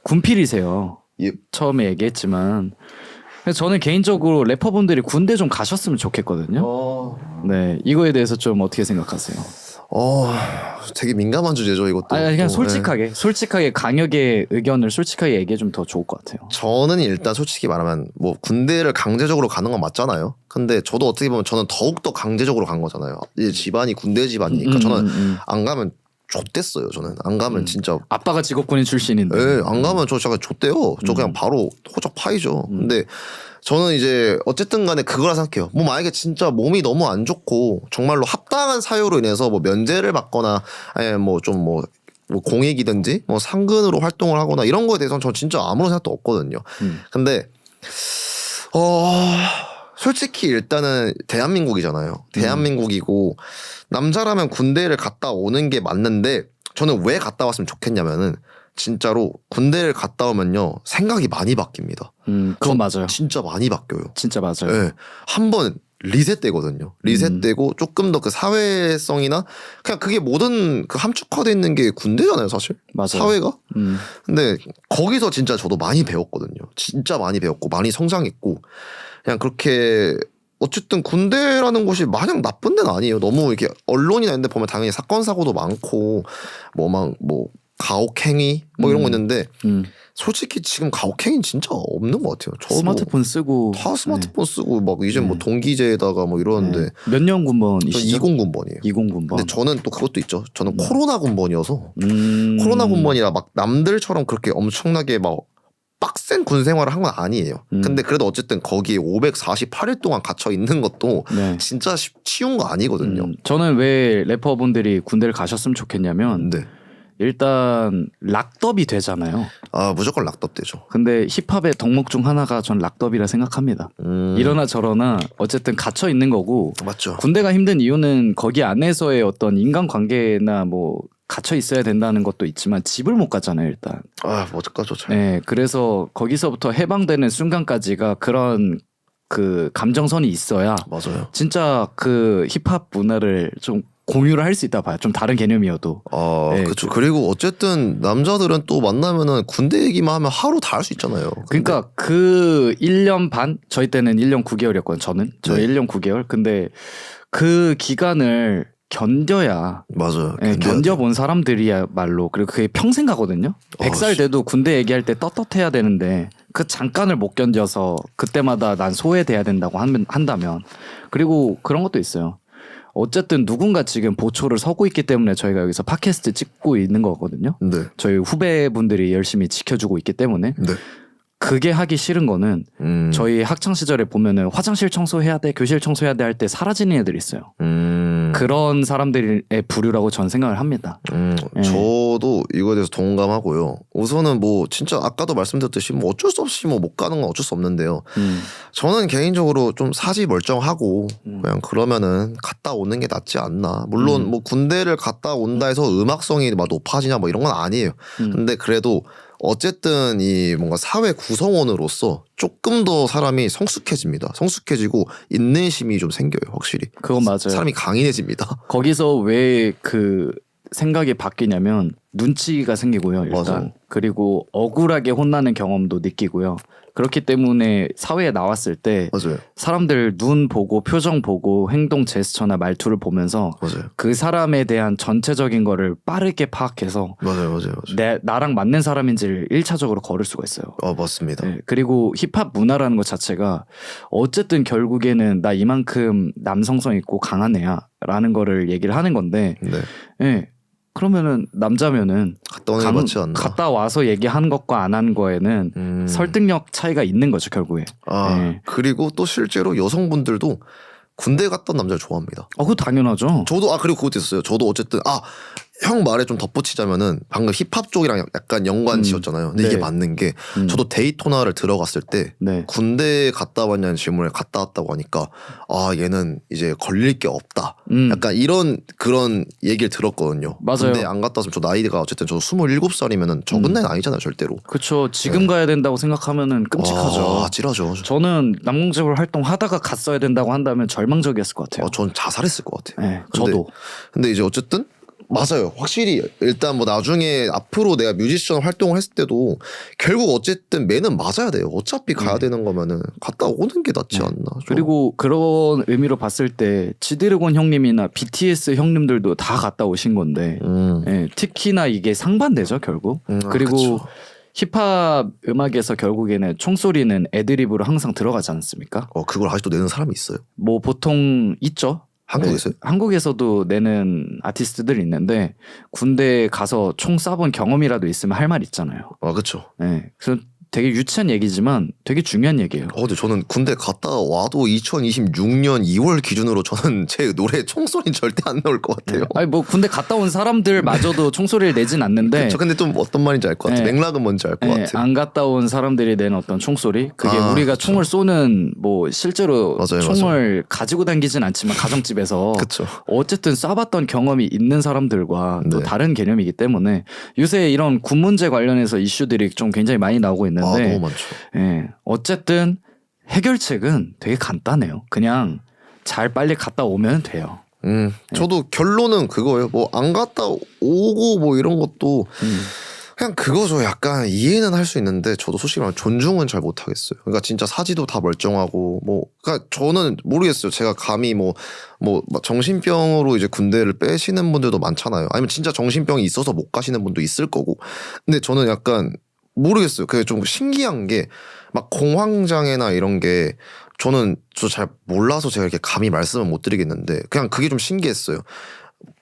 군필이세요. 예. 처음에 얘기했지만 저는 개인적으로 래퍼분들이 군대 좀 가셨으면 좋겠거든요. 네, 이거에 대해서 좀 어떻게 생각하세요? 되게 민감한 주제죠, 이것도. 그냥 솔직하게 강혁의 의견을 솔직하게 얘기해 주면 더 좋을 것 같아요. 저는 일단 솔직히 말하면 뭐 군대를 강제적으로 가는 건 맞잖아요. 근데 저도 어떻게 보면 저는 더욱더 강제적으로 간 거잖아요. 이제 집안이 군대 집안이니까 저는 안 가면 좆됐어요. 저는 안 가면 진짜 아빠가 직업군인 출신인데. 네, 안 가면 저 잠깐 좆대요. 저 그냥 바로 호적 파이죠. 근데 저는 이제 어쨌든 간에 그거라 생각해요. 뭐 만약에 진짜 몸이 너무 안 좋고 정말로 합당한 사유로 인해서 뭐 면제를 받거나 아니면 뭐 좀 뭐 공익이든지 뭐 상근으로 활동을 하거나 이런 거에 대해서는 저 진짜 아무런 생각도 없거든요. 근데 솔직히 일단은 대한민국이잖아요. 대한민국이고 남자라면 군대를 갔다 오는 게 맞는데 저는 왜 갔다 왔으면 좋겠냐면은 진짜로 군대를 갔다 오면요 생각이 많이 바뀝니다. 그건 맞아요. 진짜 많이 바뀌어요. 진짜 맞아요. 네. 한번 리셋되거든요. 리셋되고 조금 더 그 사회성이나 그냥 그게 모든 그 함축화돼 있는 게 군대잖아요, 사실. 맞아요. 사회가. 근데 거기서 진짜 저도 많이 배웠거든요. 진짜 많이 배웠고 많이 성장했고 그냥 그렇게 어쨌든 군대라는 곳이 마냥 나쁜 데는 아니에요. 너무 이렇게 언론이나 이런 데 보면 당연히 사건 사고도 많고 뭐 가혹행위 뭐 이런 거 있는데 솔직히 지금 가혹행위는 진짜 없는 것 같아요. 저도 스마트폰 쓰고 다 스마트폰 쓰고 막 이제 뭐 동기제에다가 뭐 이러는데 몇 년 군번이시죠? 저 20군번이에요. 20군번. 근데 저는 또 그것도 있죠. 저는 코로나 군번이어서 코로나 군번이라 막 남들처럼 그렇게 엄청나게 막 빡센 군 생활을 한 건 아니에요. 근데 그래도 어쨌든 거기에 548일 동안 gat혀 있는 것도 진짜 쉬운 거 아니거든요. 저는 왜 래퍼분들이 군대를 가셨으면 좋겠냐면 일단 락더비 되잖아요. 무조건 락덥 되죠. 근데 힙합의 덕목 중 하나가 전 락더비라 생각합니다. 이러나 저러나 어쨌든 gat혀 있는 거고. 맞죠. 군대가 힘든 이유는 거기 안에서의 어떤 인간관계나 뭐 갇혀 있어야 된다는 것도 있지만 집을 못 가잖아요, 일단. 못 가죠. 네, 그래서 거기서부터 해방되는 순간까지가 그런 그 감정선이 있어야 맞아요. 진짜 그 힙합 문화를 좀 공유를 할 수 있다 봐요. 좀 다른 개념이어도. 네. 그렇죠. 그리고 어쨌든 남자들은 또 만나면은 군대 얘기만 하면 하루 다 할 수 있잖아요. 그러니까 그 1년 반 저희 때는 1년 9개월이었거든요. 저희 1년 9개월. 근데 그 기간을 견뎌야 맞아요. 네, 견뎌본 사람들이야말로 그리고 그게 평생 가거든요. 100살 돼도 군대 얘기할 때 떳떳해야 되는데 그 잠깐을 못 견뎌서 그때마다 난 소외돼야 된다고 한다면 그리고 그런 것도 있어요. 어쨌든 누군가 지금 보초를 서고 있기 때문에 저희가 여기서 팟캐스트 찍고 있는 거거든요. 네. 저희 후배분들이 열심히 지켜주고 있기 때문에 네. 그게 하기 싫은 거는 저희 학창 시절에 보면은 화장실 청소해야 돼, 교실 청소해야 돼 할 때 사라지는 애들이 있어요. 그런 사람들의 부류라고 전 생각을 합니다. 저도 이거에 대해서 동감하고요. 우선은 뭐 진짜 아까도 말씀드렸듯이 뭐 어쩔 수 없이 뭐 못 가는 건 어쩔 수 없는데요. 저는 개인적으로 좀 사지 멀쩡하고 그냥 그러면은 갔다 오는 게 낫지 않나. 물론 뭐 군대를 갔다 온다 해서 음악성이 막 높아지냐 뭐 이런 건 아니에요. 근데 그래도 어쨌든 이 뭔가 사회 구성원으로서 조금 더 사람이 성숙해집니다. 성숙해지고 인내심이 좀 생겨요, 확실히. 그건 맞아요. 사람이 강인해집니다. 거기서 왜 그 생각이 바뀌냐면 눈치가 생기고요, 일단. 맞아요. 그리고 억울하게 혼나는 경험도 느끼고요. 그렇기 때문에 사회에 나왔을 때 맞아요. 사람들 눈 보고 표정 보고 행동 제스처나 말투를 보면서 맞아요. 그 사람에 대한 전체적인 거를 빠르게 파악해서 맞아요. 나랑 맞는 사람인지를 1차적으로 걸을 수가 있어요. 맞습니다. 네, 그리고 힙합 문화라는 것 자체가 어쨌든 결국에는 나 이만큼 남성성 있고 강한 애야 라는 거를 얘기를 하는 건데 네. 네, 그러면은 남자면은 갔다 오는 게 맞지 않나. 갔다 와서 얘기한 것과 안 한 거에는 설득력 차이가 있는 거죠 결국에. 네. 그리고 또 실제로 여성분들도 군대 갔던 남자를 좋아합니다. 그거 당연하죠. 저도 그리고 그것도 있었어요. 저도 어쨌든 형 말에 좀 덧붙이자면은 방금 힙합 쪽이랑 약간 연관 지었잖아요. 근데 네. 이게 맞는 게 저도 데이토나를 들어갔을 때 네. 군대 갔다 왔냐는 질문을 갔다 왔다고 하니까 얘는 이제 걸릴 게 없다. 약간 이런 그런 얘기를 들었거든요. 맞아요. 군대 안 갔다 왔으면 저 나이가 어쨌든 저 27살이면은 적은 나이는 아니잖아요, 절대로. 그렇죠. 지금 가야 된다고 생각하면은 끔찍하죠. 찔하죠. 저는 남공재벌 활동하다가 갔어야 된다고 한다면 절망적이었을 것 같아요. 전 자살했을 것 같아요. 네, 저도. 근데 이제 어쨌든 맞아요. 확실히 일단 뭐 나중에 앞으로 내가 뮤지션 활동을 했을 때도 결국 어쨌든 매는 맞아야 돼요. 어차피 가야 되는 거면은 갔다 오는 게 낫지 않나. 그리고 그런 의미로 봤을 때 지드래곤 형님이나 BTS 형님들도 다 갔다 오신 건데 예, 특히나 이게 상반되죠 결국. 그리고 그쵸. 힙합 음악에서 결국에는 총소리는 애드립으로 항상 들어가지 않습니까? 그걸 아직도 내는 사람이 있어요? 뭐 보통 있죠. 한국에서요? 네, 한국에서도 내는 아티스트들이 있는데 군대 가서 총 쏴본 경험이라도 있으면 할 말 있잖아요. 그렇죠. 네, 그래서 되게 유치한 얘기지만 되게 중요한 얘기예요. 근데 저는 군대 갔다 와도 2026년 2월 기준으로 저는 제 노래 총소리는 절대 안 나올 것 같아요. 아니 뭐 군대 갔다 온 사람들마저도 총소리를 내진 않는데. 저 근데 좀 어떤 말인지 알 것 같아요. 네. 맥락은 뭔지 알 것 같아요. 안 갔다 온 사람들이 내는 어떤 총소리. 그게 우리가 그쵸. 총을 쏘는 뭐 실제로 맞아요, 총을 가지고 다니진 않지만 가정집에서 그쵸. 어쨌든 쏴봤던 경험이 있는 사람들과 또 네. 다른 개념이기 때문에 요새 이런 군 문제 관련해서 이슈들이 좀 굉장히 많이 나오고 있는데 너무 많죠. 예, 어쨌든 해결책은 되게 간단해요. 그냥 잘 빨리 갔다 오면 돼요. 저도 결론은 그거예요. 뭐 안 갔다 오고 뭐 이런 것도 그냥 그거죠. 약간 이해는 할 수 있는데 저도 솔직히 말하면 존중은 잘 못하겠어요. 그러니까 진짜 사지도 다 멀쩡하고 그러니까 저는 모르겠어요. 제가 감히 뭐 정신병으로 이제 군대를 빼시는 분들도 많잖아요. 아니면 진짜 정신병이 있어서 못 가시는 분도 있을 거고. 근데 저는 약간 모르겠어요. 그게 좀 신기한 게 막 공황장애나 이런 게 저는 저 잘 몰라서 제가 이렇게 감히 말씀을 못 드리겠는데 그냥 그게 좀 신기했어요.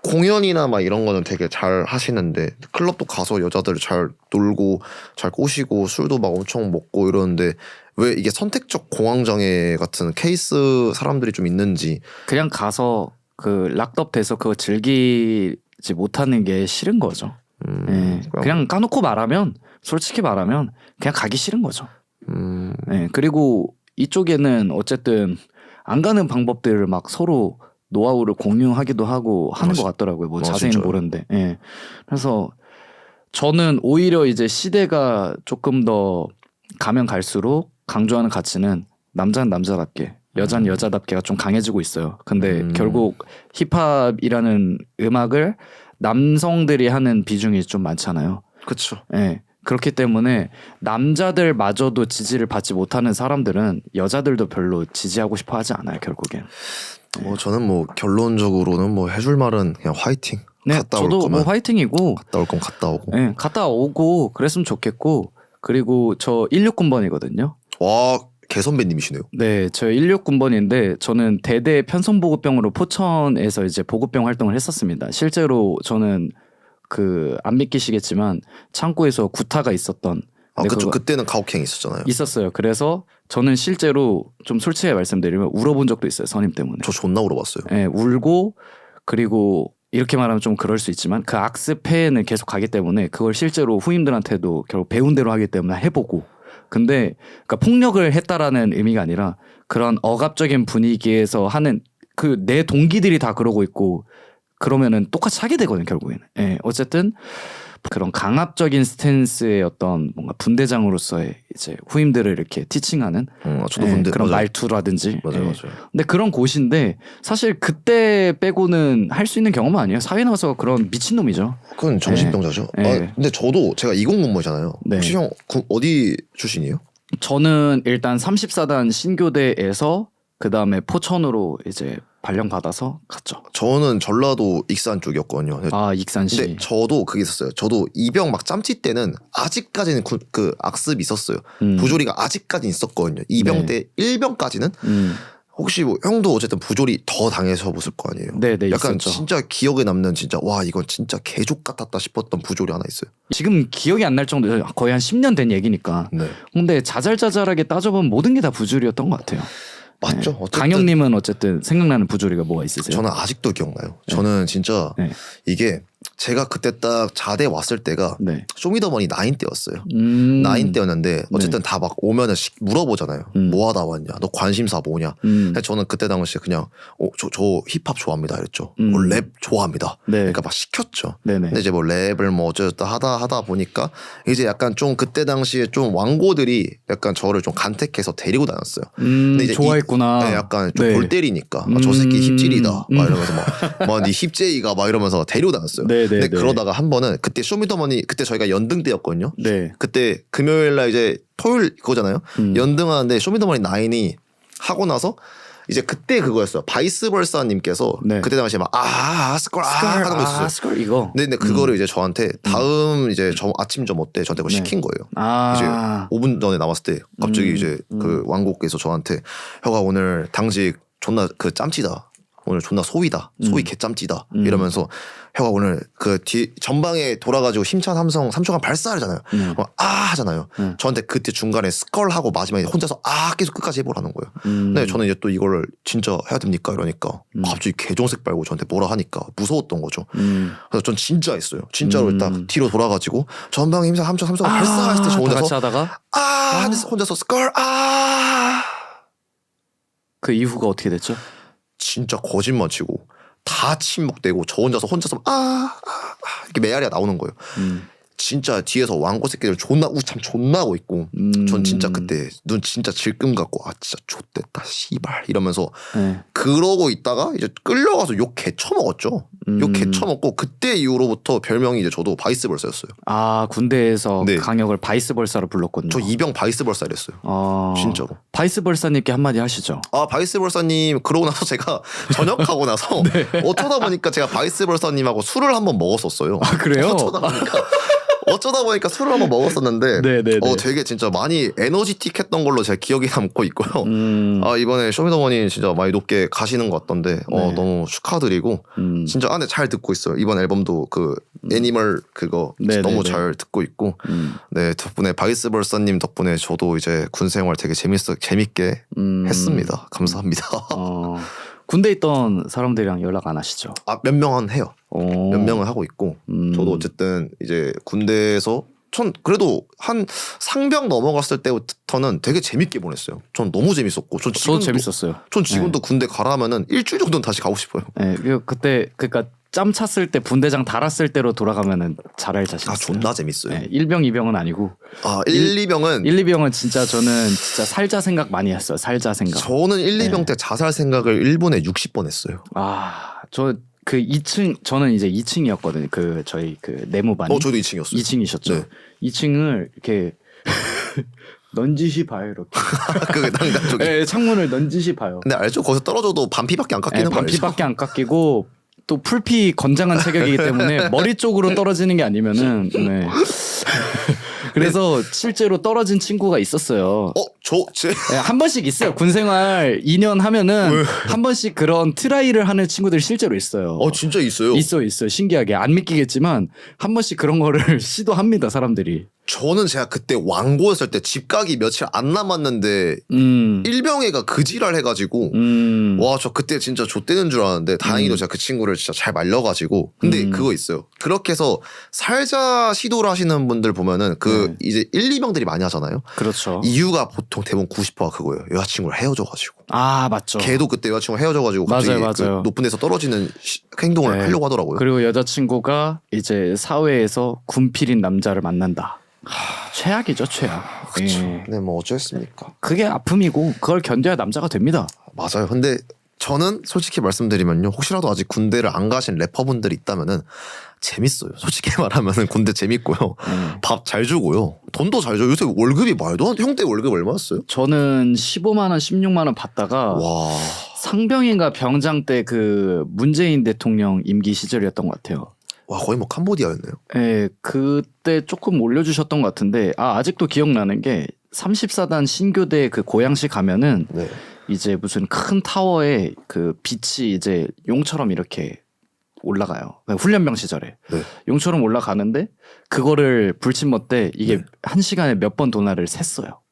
공연이나 막 이런 거는 되게 잘 하시는데 클럽도 가서 여자들 잘 놀고 잘 꼬시고 술도 막 엄청 먹고 이러는데 왜 이게 선택적 공황장애 같은 케이스 사람들이 좀 있는지. 그냥 가서 그 락덥 돼서 그거 즐기지 못하는 게 싫은 거죠. 예, 그냥 까놓고 말하면 솔직히 말하면 그냥 가기 싫은 거죠. 예, 그리고 이쪽에는 어쨌든 안 가는 방법들을 막 서로 노하우를 공유하기도 하고 하는 것 같더라고요. 뭐 자세히는 진짜요? 모르는데. 예. 그래서 저는 오히려 이제 시대가 조금 더 가면 갈수록 강조하는 가치는 남자는 남자답게 여자는 여자답게가 좀 강해지고 있어요. 근데 결국 힙합이라는 음악을 남성들이 하는 비중이 좀 많잖아요. 그렇죠. 네. 그렇기 때문에 남자들마저도 지지를 받지 못하는 사람들은 여자들도 별로 지지하고 싶어 하지 않아요. 결국엔. 뭐 저는 뭐 결론적으로는 뭐 해줄 말은 그냥 화이팅. 네, 갔다 올 저도 거면 뭐 화이팅이고 갔다 올 거면 갔다 오고. 네, 갔다 오고 그랬으면 좋겠고 그리고 저 169번이거든요. 와 개선배님이시네요. 네, 저 169번인데 저는 대대 편성보급병으로 포천에서 이제 보급병 활동을 했었습니다. 실제로 저는 그 안 믿기시겠지만 창고에서 구타가 있었던. 아 그쵸. 그거 그때는 가혹행위 있었잖아요. 있었어요. 그래서 저는 실제로 좀 솔직하게 말씀드리면 울어본 적도 있어요. 선임 때문에. 저 존나 울어봤어요. 네, 울고 그리고 이렇게 말하면 좀 그럴 수 있지만 그 악습회는 계속 가기 때문에 그걸 실제로 후임들한테도 결국 배운 대로 하기 때문에 해보고 근데 그러니까 폭력을 했다라는 의미가 아니라 그런 억압적인 분위기에서 하는 그 내 동기들이 다 그러고 있고 그러면은 똑같이 하게 되거든요 결국에는. 예, 어쨌든 그런 강압적인 스탠스의 어떤 뭔가 분대장으로서의 이제 후임들을 이렇게 티칭하는 저도 예, 군대 그런 맞아요. 말투라든지 맞아요, 예. 맞아요. 근데 그런 곳인데 사실 그때 빼고는 할 수 있는 경험은 아니에요. 사회 나와서 그런 미친놈이죠. 그건 정신병자죠. 네. 아, 근데 저도 제가 20공모잖아요. 네. 혹시 형 어디 출신이에요? 저는 일단 34단 신교대에서 그 다음에 포천으로 이제 발령받아서 갔죠. 저는 전라도 익산 쪽이었거든요. 아 익산시. 근데 저도 그게 있었어요. 저도 이병 막 짬찌 때는 아직까지는 그 악습이 있었어요. 부조리가 아직까지 있었거든요. 이병 네. 때 1병까지는 혹시 뭐 형도 어쨌든 부조리 더 당해서 보실 거 아니에요. 네네 약간 있었죠. 진짜 기억에 남는 진짜 와 이건 진짜 개족 같았다 싶었던 부조리 하나 있어요. 지금 기억이 안 날 정도 거의 한 10년 된 얘기니까. 네. 근데 자잘자잘하게 따져보면 모든 게 다 부조리였던 것 같아요. 맞죠. 네. 어쨌든 강영님은 어쨌든 생각나는 부조리가 뭐가 있으세요? 저는 아직도 기억나요. 저는 진짜 네. 이게 제가 그때 딱 자대 왔을 때가 네. 쇼미더머니 9 때였어요. 9 때였는데 어쨌든 다 막 오면은 물어보잖아요. 뭐 하다 왔냐? 너 관심사 뭐냐? 근데 저는 그때 당시에 그냥 저 힙합 좋아합니다 이랬죠. 랩 좋아합니다. 네. 그러니까 막 시켰죠. 네네. 근데 이제 뭐 랩을 뭐 어쩌다 하다 보니까 이제 약간 좀 그때 당시에 좀 왕고들이 약간 저를 좀 간택해서 데리고 다녔어요. 근데 이제 좋아했구나. 네, 약간 좀 네. 골 때리니까 저 새끼 힙질이다 막 이러면서 막네 힙제이가 막 이러면서 데리고 다녔어요. 네, 근데 네. 그러다가 한 번은 그때 쇼미더머니 그때 저희가 연등 때였거든요. 네. 그때 금요일 날 이제 토요일 그거잖아요. 연등하는데 쇼미더머니 9이 하고 나서 이제 그때 그거였어요. 바이스벌사님께서 네. 그때 당시에 막 스컬 하는 거 있었어요. 스컬 이거. 근데 그거를 이제 저한테 다음 이제 아침 점호 때 저한테 그거 네. 시킨 거예요. 아. 이제 5분 전에 나왔을 때 갑자기 이제 그 왕국께서 저한테 혀가 오늘 당직 존나 그 짬찌다. 오늘 존나 소위다. 소위 개짬찌다. 이러면서 혀가 오늘 그 뒤 전방에 돌아가지고 힘찬 함성 3초간 발사하잖아요. 하잖아요. 저한테 그때 중간에 스컬하고 마지막에 혼자서 계속 끝까지 해보라는 거예요. 근데 저는 이제 또 이거를 진짜 해야 됩니까? 이러니까 갑자기 개종색 빨고 저한테 뭐라 하니까 무서웠던 거죠. 그래서 전 진짜 했어요. 진짜로 딱 뒤로 돌아가지고 전방에 힘찬 함성 3초간 발사했을 때 저 다 혼자서 같이 하다가 혼자서 스컬 그 이후가 어떻게 됐죠? 진짜 거짓말 치고 다 침묵되고 저 혼자서 이렇게 메아리가 나오는 거예요. 진짜 뒤에서 왕고 새끼들 존나 우참 존나 하고 있고 전 진짜 그때 눈 진짜 질끔 갖고 진짜 좆됐다 씨발 이러면서 네. 그러고 있다가 이제 끌려가서 욕 개쳐먹었죠. 욕 개쳐먹고 그때 이후로부터 별명이 이제 저도 바이스벌사였어요. 아 군대에서 네. 강역을 바이스벌사로 불렀거든요. 저 이병 바이스벌사 이랬어요. 진짜로. 바이스벌사님께 한마디 하시죠. 바이스벌사님 그러고 나서 제가 전역하고 나서 어쩌다 보니까 제가 바이스벌사님하고 술을 한번 먹었었어요. 그래요? 어쩌다 보니까 술을 한번 먹었었는데 네네네. 되게 진짜 많이 에너지틱했던 걸로 제가 기억이 남고 있고요. 이번에 쇼미더머니 진짜 많이 높게 가시는 것 같던데 너무 축하드리고 진짜 안에 잘 듣고 있어요. 이번 앨범도 그 애니멀 그거 너무 잘 듣고 있고 네 덕분에 바이스벌사님 덕분에 저도 이제 군 생활 되게 재밌게 했습니다. 감사합니다. 군대 있던 사람들이랑 연락 안 하시죠? 몇 명은 해요. 몇 명은 하고 있고 저도 어쨌든 이제 군대에서 전 그래도 한 상병 넘어갔을 때부터는 되게 재밌게 보냈어요. 전 너무 재밌었고 저도 재밌었어요. 전 지금도 군대 가라 하면은 일주일 정도는 다시 가고 싶어요. 네, 그때 그러니까 짬 찼을 때 분대장 달았을 때로 돌아가면은 잘할 자신 있어요. 존나 재밌어요. 네, 1병 2병은 아니고 1, 2병은 1, 2병은 진짜 저는 진짜 살자 생각 많이 했어요. 살자 생각. 저는 1, 2병 때 자살 생각을 일본에 60번 했어요. 저 그 2층 저는 이제 2층이었거든요. 그 저희 그 내무반이. 저도 2층이었어요. 2층이셨죠. 네. 2층을 이렇게 넌지시 봐요 이렇게. 그 난간 쪽에. 네, 창문을 넌지시 봐요. 근데 알죠? 거기서 떨어져도 반피밖에 안 깎이는 거 알죠? 반피밖에 안 깎이고 또 풀피 건장한 체격이기 때문에 머리 쪽으로 떨어지는 게 아니면은 네. 그래서 실제로 떨어진 친구가 있었어요. 네, 한 번씩 있어요. 군 생활 2년 하면은 한 번씩 그런 트라이를 하는 친구들이 실제로 있어요. 진짜 있어요? 있어요. 신기하게 안 믿기겠지만 한 번씩 그런 거를 시도합니다. 사람들이. 저는 제가 그때 왕고였을 때 집 가기 며칠 안 남았는데 일병애가 그 지랄 해가지고 와 저 그때 진짜 좆되는 줄 알았는데 다행히도 제가 그 친구를 진짜 잘 말려가지고 근데 그거 있어요. 그렇게 해서 살자 시도를 하시는 분들 보면은 그 이제 1, 2병들이 많이 하잖아요. 그렇죠. 이유가 보통 대부분 90%가 그거예요. 여자친구랑 헤어져가지고. 맞죠. 걔도 그때 여자친구 헤어져가지고 갑자기 맞아요. 그 높은 데서 떨어지는 행동을 하려고 하더라고요. 그리고 여자친구가 이제 사회에서 군필인 남자를 만난다. 최악이죠, 최악. 그렇죠. 네, 뭐 어쩌겠습니까. 그게 아픔이고 그걸 견뎌야 남자가 됩니다. 맞아요. 근데 저는 솔직히 말씀드리면요. 혹시라도 아직 군대를 안 가신 래퍼분들이 있다면은 재밌어요. 솔직히 말하면은 군대 재밌고요. 밥 잘 주고요. 돈도 잘 줘요. 요새 월급이 말도 안 돼. 형 때 월급 얼마였어요? 저는 15만 원, 16만 원 받다가 상병인가 병장 때 그 문재인 대통령 임기 시절이었던 것 같아요. 와 거의 뭐 캄보디아였네요. 네, 그때 조금 올려주셨던 것 같은데 아직도 기억나는 게 34단 신교대 그 고양시 가면은 이제 무슨 큰 타워에 그 빛이 이제 용처럼 이렇게 올라가요. 훈련병 시절에 용처럼 올라가는데 그거를 불침머 때 이게 한 시간에 몇 번 도나를 샜어요.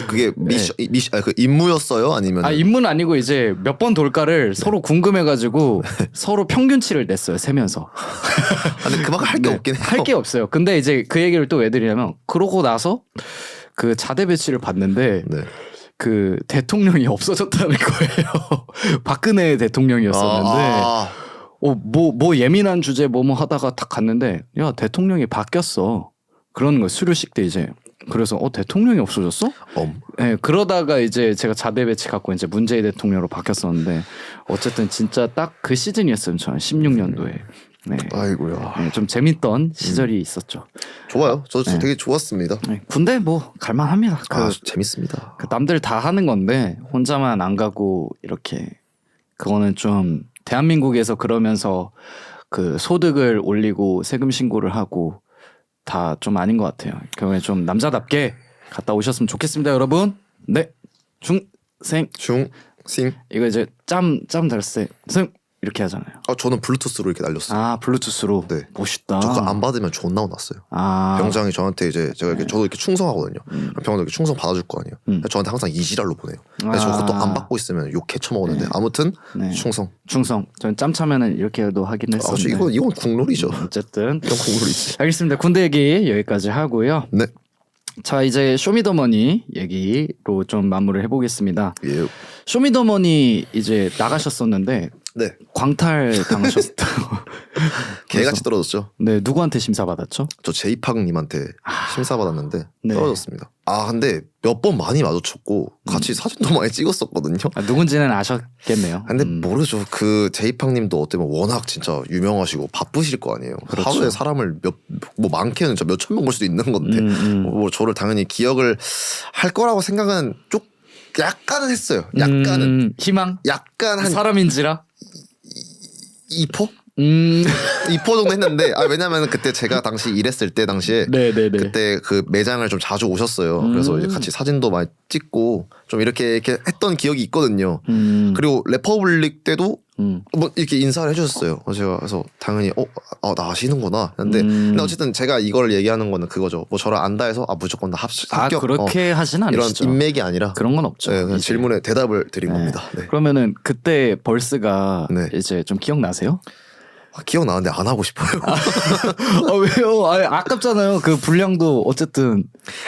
그게 그 임무였어요? 아니면 임무는 아니고 이제 몇 번 돌까를 서로 궁금해가지고 서로 평균치를 냈어요. 세면서. 근데 그만큼 할 게 없긴 해요. 할 게 없어요. 근데 이제 그 얘기를 또 왜 드리냐면 그러고 나서 그 자대 배치를 봤는데 그 대통령이 없어졌다는 거예요. 박근혜 대통령이었었는데 뭐 예민한 주제 뭐뭐 하다가 딱 갔는데 야 대통령이 바뀌었어. 그러는 거 수료식 때 이제 그래서 대통령이 없어졌어? 네, 그러다가 이제 제가 자대 배치 갖고 이제 문재인 대통령으로 바뀌었었는데 어쨌든 진짜 딱 그 시즌이었어요. 저는 16년도에. 네. 아이고야. 네, 좀 재밌던 시절이 있었죠. 좋아요. 저도 되게 좋았습니다. 네, 군대 뭐 갈만합니다. 재밌습니다. 남들 다 하는 건데 혼자만 안 가고 이렇게 그거는 좀 대한민국에서 그러면서 그 소득을 올리고 세금 신고를 하고 다 좀 아닌 것 같아요. 그러면 좀 남자답게 갔다 오셨으면 좋겠습니다, 여러분. 네, 중생 이거 이제 짬 달세 승 이렇게 하잖아요. 저는 블루투스로 이렇게 날렸어요. 블루투스로. 네. 멋있다. 저 그거 안 받으면 존나 혼났어요. 병장이 저한테 이제 제가 이렇게 저도 이렇게 충성하거든요. 병장도 이렇게 충성 받아줄 거 아니에요. 저한테 항상 이지랄로 보내요. 그래서 저 그것도 안 받고 있으면 욕 개쳐먹었는데 아무튼 충성. 저는 짬 차면은 이렇게도 하긴 했었는데. 이건 국룰이죠. 어쨌든 이건 국룰이지. 알겠습니다. 군대 얘기 여기까지 하고요. 네. 자 이제 쇼미더머니 얘기로 좀 마무리를 해보겠습니다. 예. 쇼미더머니 이제 나가셨었는데 광탈 당하셨다고. 개같이 떨어졌죠. 네, 누구한테 심사 받았죠? 저 제이팍님한테 심사 받았는데 떨어졌습니다. 근데 몇 번 많이 마주쳤고 같이 사진도 많이 찍었었거든요. 누군지는 아셨겠네요. 근데 모르죠. 그 제이팍님도 어때면 워낙 진짜 유명하시고 바쁘실 거 아니에요. 그렇죠. 하루에 사람을 많게는 진짜 몇천 명 볼 수도 있는 건데 뭐 저를 당연히 기억을 할 거라고 생각은 좀 약간은 했어요. 약간은 희망? 약간 한 사람인지라 2%? 2% 정도 했는데 왜냐면 그때 제가 당시 일했을 때 당시에 그때 그 매장을 좀 자주 오셨어요. 그래서 이제 같이 사진도 많이 찍고 좀 이렇게 했던 기억이 있거든요. 그리고 레퍼블릭 때도 뭐 이렇게 인사를 해주셨어요. 제가 그래서 당연히 나 아시는구나. 근데 어쨌든 제가 이걸 얘기하는 거는 그거죠. 뭐 저를 안다 해서 무조건 다 합격. 그렇게 하진 않으시죠. 이런 인맥이 아니라 그런 건 없죠. 그냥 질문에 대답을 드린 겁니다. 그러면은 그때 벌스가 이제 좀 기억나세요? 기억나는데 안 하고 싶어요. 왜요? 아깝잖아요. 그 분량도 어쨌든.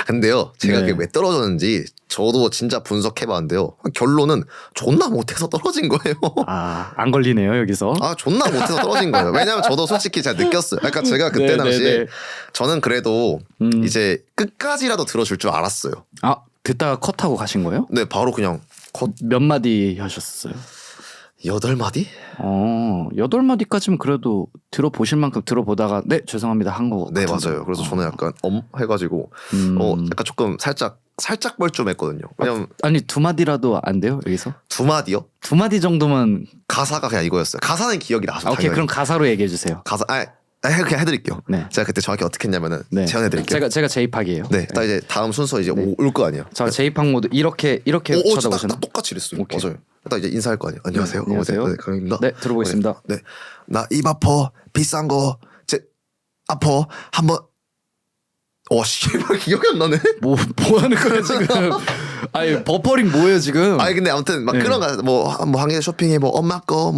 근데요, 제가 그게 왜 떨어졌는지 저도 진짜 분석해봤는데요. 결론은 존나 못해서 떨어진 거예요. 안 걸리네요 여기서. 존나 못해서 떨어진 거예요. 왜냐면 저도 솔직히 제가 느꼈어요. 그러니까 제가 그때 당시에 저는 그래도 이제 끝까지라도 들어줄 줄 알았어요. 듣다가 컷하고 가신 거예요? 네, 바로 그냥 컷. 몇 마디 하셨어요? 8마디? 8마디까지면 그래도 들어보실 만큼 들어보다가 네 죄송합니다 한 거. 네 맞아요. 그래서 저는 약간 해가지고 약간 조금 살짝 벌쭘했거든요. 왜냐면 아니 2마디라도 안 돼요 여기서? 2마디요? 2마디 정도면 가사가 그냥 이거였어요. 가사는 기억이 나죠. 오케이 당연히. 그럼 가사로 얘기해 주세요. 가사 그냥 해드릴게요. 네. 제가 그때 정확히 어떻게 했냐면은 네. 제안해드릴게요. 제가 제이팍이에요. 네, 딱 이제 다음 순서 이제 올 거 아니에요. 자 제이팍 모드 이렇게 쳐다보시나? 딱 똑같이 이랬어요. 오케이. 맞아요. 딱 이제 인사할 거 아니에요. 안녕하세요. 안녕하세요. 네, 강입니다. 네 들어보겠습니다. 네, 나 입 아파 비싼 거 아파 한번. 씨발 기억이 안 나네. 뭐 하는 거야 지금? 아니 버퍼링 뭐예요 지금? 근데 아무튼 막 네. 그런 거 뭐 한개 쇼핑해 뭐 엄마 거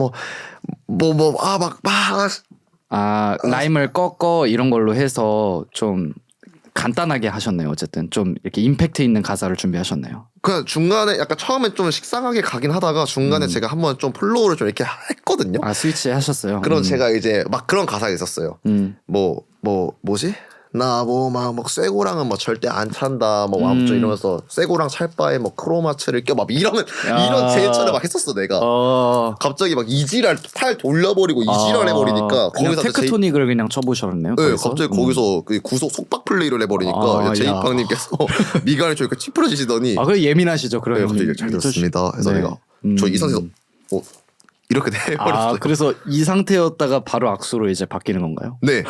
라임을 꺾어 이런 걸로 해서 좀 간단하게 하셨네요. 어쨌든 좀 이렇게 임팩트 있는 가사를 준비하셨네요. 그냥 중간에 약간 처음에 좀 식상하게 가긴 하다가 중간에 제가 한번 좀 플로우를 좀 이렇게 했거든요. 스위치 하셨어요. 그럼 제가 이제 막 그런 가사가 있었어요. 뭐지? 나 막 쇠고랑은 뭐 절대 안 찬다 뭐 아무튼 이러면서 쇠고랑 찰 바에 뭐 크로마츠를 껴 막 이런 제스처를 막 했었어 내가. 갑자기 막 이지랄 팔 돌려버리고 이지랄 해버리니까 거기서 테크토닉을 그냥 쳐보셨네요. 네, 갑자기 거기서 그 구속 속박 플레이를 해버리니까 제이팡님께서 미간을 좀 이렇게 찌푸려지시더니 그래 예민하시죠 그런. 네, 갑자기 잘 들었습니다. 해서 내가 저 이 상태에서 이렇게 돼버렸어요. 그래서 이 상태였다가 바로 악수로 이제 바뀌는 건가요? 네.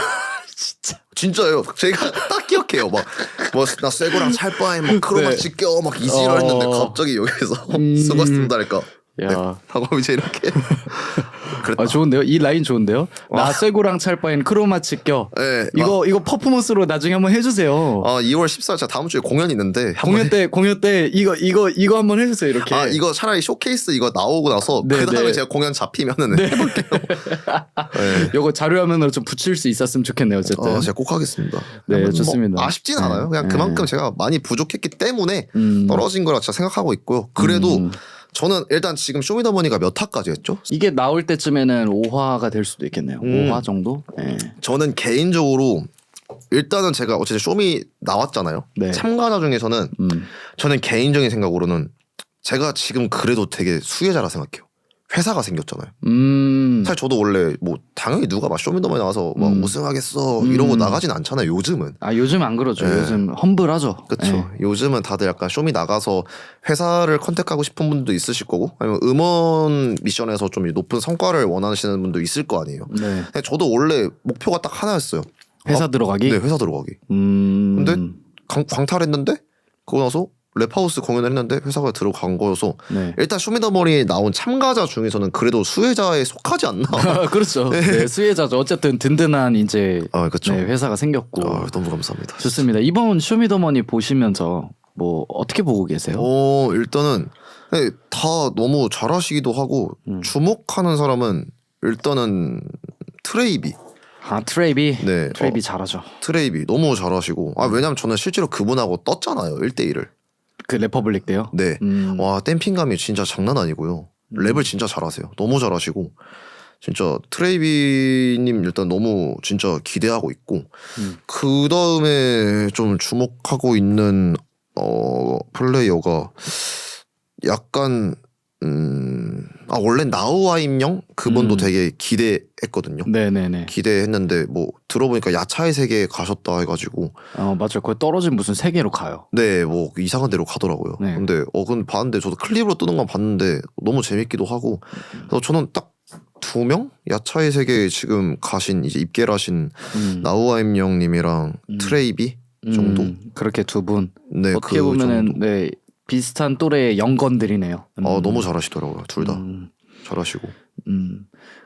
진짜요. 제가 딱 기억해요. 나 쇠고랑 찰 바에 막 크로마치 껴 막 이지랄 했는데 갑자기 여기서 수고했습니다 그러니까 하고 이제 이렇게 좋은데요? 이 라인 좋은데요? 나 쇠고랑 찰 바엔 크로마치 껴. 네, 이거 퍼포먼스로 나중에 한번 해주세요. 2월 14일 제가 다음 주에 공연 있는데 공연 때 이거 한번 해주세요 이렇게. 이거 차라리 쇼케이스 이거 나오고 나서 그 다음에 제가 공연 잡히면은 해볼게요. 이거 자료화면으로 좀 붙일 수 있었으면 좋겠네요. 어쨌든 제가 꼭 하겠습니다. 네 좋습니다. 아쉽진 않아요. 그냥 그만큼 제가 많이 부족했기 때문에 떨어진 거라 제가 생각하고 있고요. 그래도 저는 일단 지금 쇼미더머니가 몇 화까지 했죠? 이게 나올 때쯤에는 5화가 될 수도 있겠네요. 5화 정도? 네. 저는 개인적으로 일단은 제가 어쨌든 쇼미 나왔잖아요. 네. 참가자 중에서는 저는 개인적인 생각으로는 제가 지금 그래도 되게 수혜자라 생각해요. 회사가 생겼잖아요. 사실 저도 원래 뭐 당연히 누가 막 쇼미더머니 나와서 막 우승하겠어 이러고 나가진 않잖아요. 요즘은. 요즘 안 그러죠. 네. 요즘 험블하죠. 그렇죠. 네. 요즘은 다들 약간 쇼미 나가서 회사를 컨택하고 싶은 분도 있으실 거고 아니면 음원 미션에서 좀 높은 성과를 원하시는 분도 있을 거 아니에요. 네. 근데 저도 원래 목표가 딱 하나였어요. 회사 들어가기? 네, 회사 들어가기. 근데 광탈했는데 그거 나서 랩하우스 공연을 했는데 회사가 들어간 거여서 일단 쇼미더머니에 나온 참가자 중에서는 그래도 수혜자에 속하지 않나. 그렇죠. 네, 수혜자죠. 어쨌든 든든한 이제 그렇죠. 회사가 생겼고. 너무 감사합니다. 좋습니다. 이번 쇼미더머니 보시면서 뭐 어떻게 보고 계세요? 일단은 다 너무 잘하시기도 하고 주목하는 사람은 일단은 트레이비. 트레이비? 네. 트레이비 잘하죠. 트레이비 너무 잘하시고 왜냐면 저는 실제로 그분하고 떴잖아요. 1대1을. 그 래퍼블릭 때요? 네. 와 댐핑감이 진짜 장난 아니고요. 랩을 진짜 잘하세요. 너무 잘하시고 진짜 트레이비님 일단 너무 진짜 기대하고 있고 그 다음에 좀 주목하고 있는 플레이어가 약간 원래 나우아임영 그분도 되게 기대했거든요. 네네네. 기대했는데 뭐 들어보니까 야차의 세계에 가셨다 해가지고 맞아요. 거기 떨어진 무슨 세계로 가요. 네, 뭐 이상한 데로 가더라고요. 네. 근데 근데 봤는데 저도 클립으로 뜨는 건 봤는데 너무 재밌기도 하고 그래서 저는 딱 2명 야차의 세계에 지금 가신 이제 입계를 하신 나우아임영님이랑 트레이비 정도 그렇게 두 분. 네, 어떻게 보면은 네. 비슷한 또래의 영건들이네요. 너무 잘하시더라고요. 둘 다 잘하시고.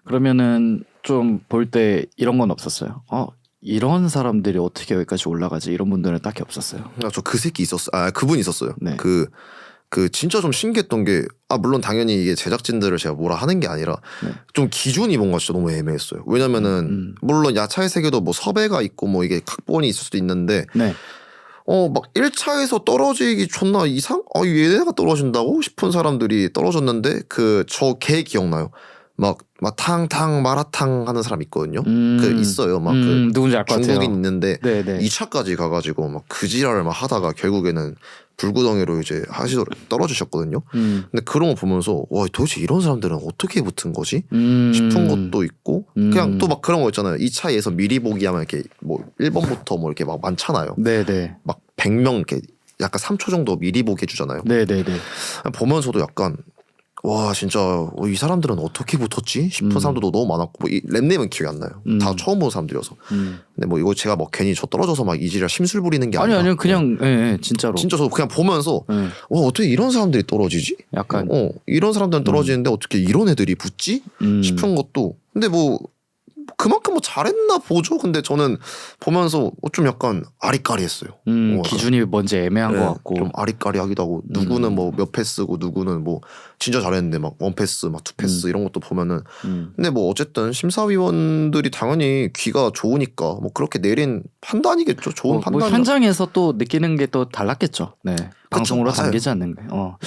그러면은 좀 볼 때 이런 건 없었어요. 이런 사람들이 어떻게 여기까지 올라가지 이런 분들은 딱히 없었어요. 저 그 새끼 있었어요. 그분 있었어요. 네. 그 진짜 좀 신기했던 게 물론 당연히 이게 제작진들을 제가 뭐라 하는 게 아니라 좀 기준이 뭔가 진짜 너무 애매했어요. 왜냐면은 물론 야차의 세계도 뭐 섭외가 있고 뭐 이게 각본이 있을 수도 있는데 막 1차에서 떨어지기 존나 이상? 얘네가 떨어진다고 싶은 사람들이 떨어졌는데 저 걔 기억나요? 막 탕탕 마라탕 하는 사람 있거든요. 그 있어요. 막 그 누군지 알 것 같아요. 중국인 있는데 네네. 2차까지 가가지고 막 그 지랄을 막 하다가 결국에는 불구덩이로 이제 떨어지셨거든요. 근데 그런 거 보면서 와 도대체 이런 사람들은 어떻게 붙은 거지? 싶은 것도 있고 그냥 또 막 그런 거 있잖아요. 2차에서 미리 보기 하면 이렇게 뭐 1번부터 뭐 이렇게 막 많잖아요. 네네. 막 100명 이렇게 약간 3초 정도 미리 보기 해주잖아요. 네네네. 보면서도 약간 와 진짜 이 사람들은 어떻게 붙었지 싶은 사람들도 너무 많았고 뭐 랩네임은 기억이 안 나요. 다 처음 본 사람들이어서. 근데 뭐 이거 제가 뭐 괜히 저 떨어져서 막 이지랄 심술 부리는 게 아니라 아니요 그냥 진짜로. 진짜 저도 그냥 보면서 와 어떻게 이런 사람들이 떨어지지? 약간 이런 사람들은 떨어지는데 어떻게 이런 애들이 붙지? 싶은 것도 근데 뭐 그만큼 뭐 잘했나 보죠. 근데 저는 보면서 좀 약간 아리까리했어요. 약간 기준이 뭔지 애매한 것 같고 좀 아리까리하기도 하고 누구는 뭐 몇 패스고 누구는 뭐 진짜 잘했는데 막 원 패스 막 투 패스 이런 것도 보면은 근데 뭐 어쨌든 심사위원들이 당연히 귀가 좋으니까 뭐 그렇게 내린 판단이겠죠. 좋은 뭐 판단. 현장에서 또 느끼는 게 또 달랐겠죠. 네. 방송으로 맞아요. 담기지 않는 게. 맞아요.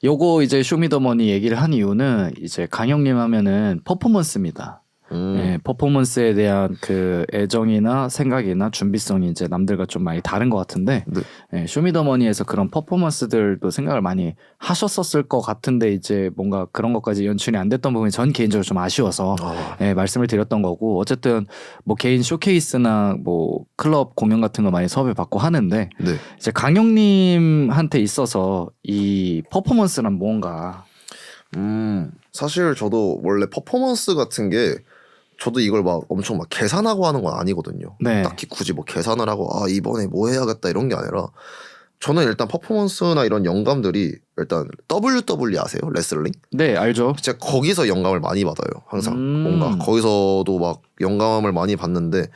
요거 이제 쇼미더머니 얘기를 한 이유는 이제 강영님 하면은 퍼포먼스입니다. 네, 퍼포먼스에 대한 그 애정이나 생각이나 준비성이 이제 남들과 좀 많이 다른 것 같은데 네. 네, 쇼미더머니에서 그런 퍼포먼스들도 생각을 많이 하셨었을 것 같은데 이제 뭔가 그런 것까지 연출이 안 됐던 부분이 전 개인적으로 좀 아쉬워서 네, 말씀을 드렸던 거고 어쨌든 뭐 개인 쇼케이스나 뭐 클럽 공연 같은 거 많이 섭외 받고 하는데 네. 이제 강영님한테 있어서 이 퍼포먼스란 뭔가 사실 저도 원래 퍼포먼스 같은 게 저도 이걸 막 엄청 막 계산하고 하는 건 아니거든요. 네. 딱히 굳이 뭐 계산을 하고 이번에 뭐 해야겠다 이런 게 아니라 저는 일단 퍼포먼스나 이런 영감들이 일단 WWE 아세요? 레슬링? 네 알죠. 제가 거기서 영감을 많이 받아요. 항상 뭔가 거기서도 막 영감을 많이 받는데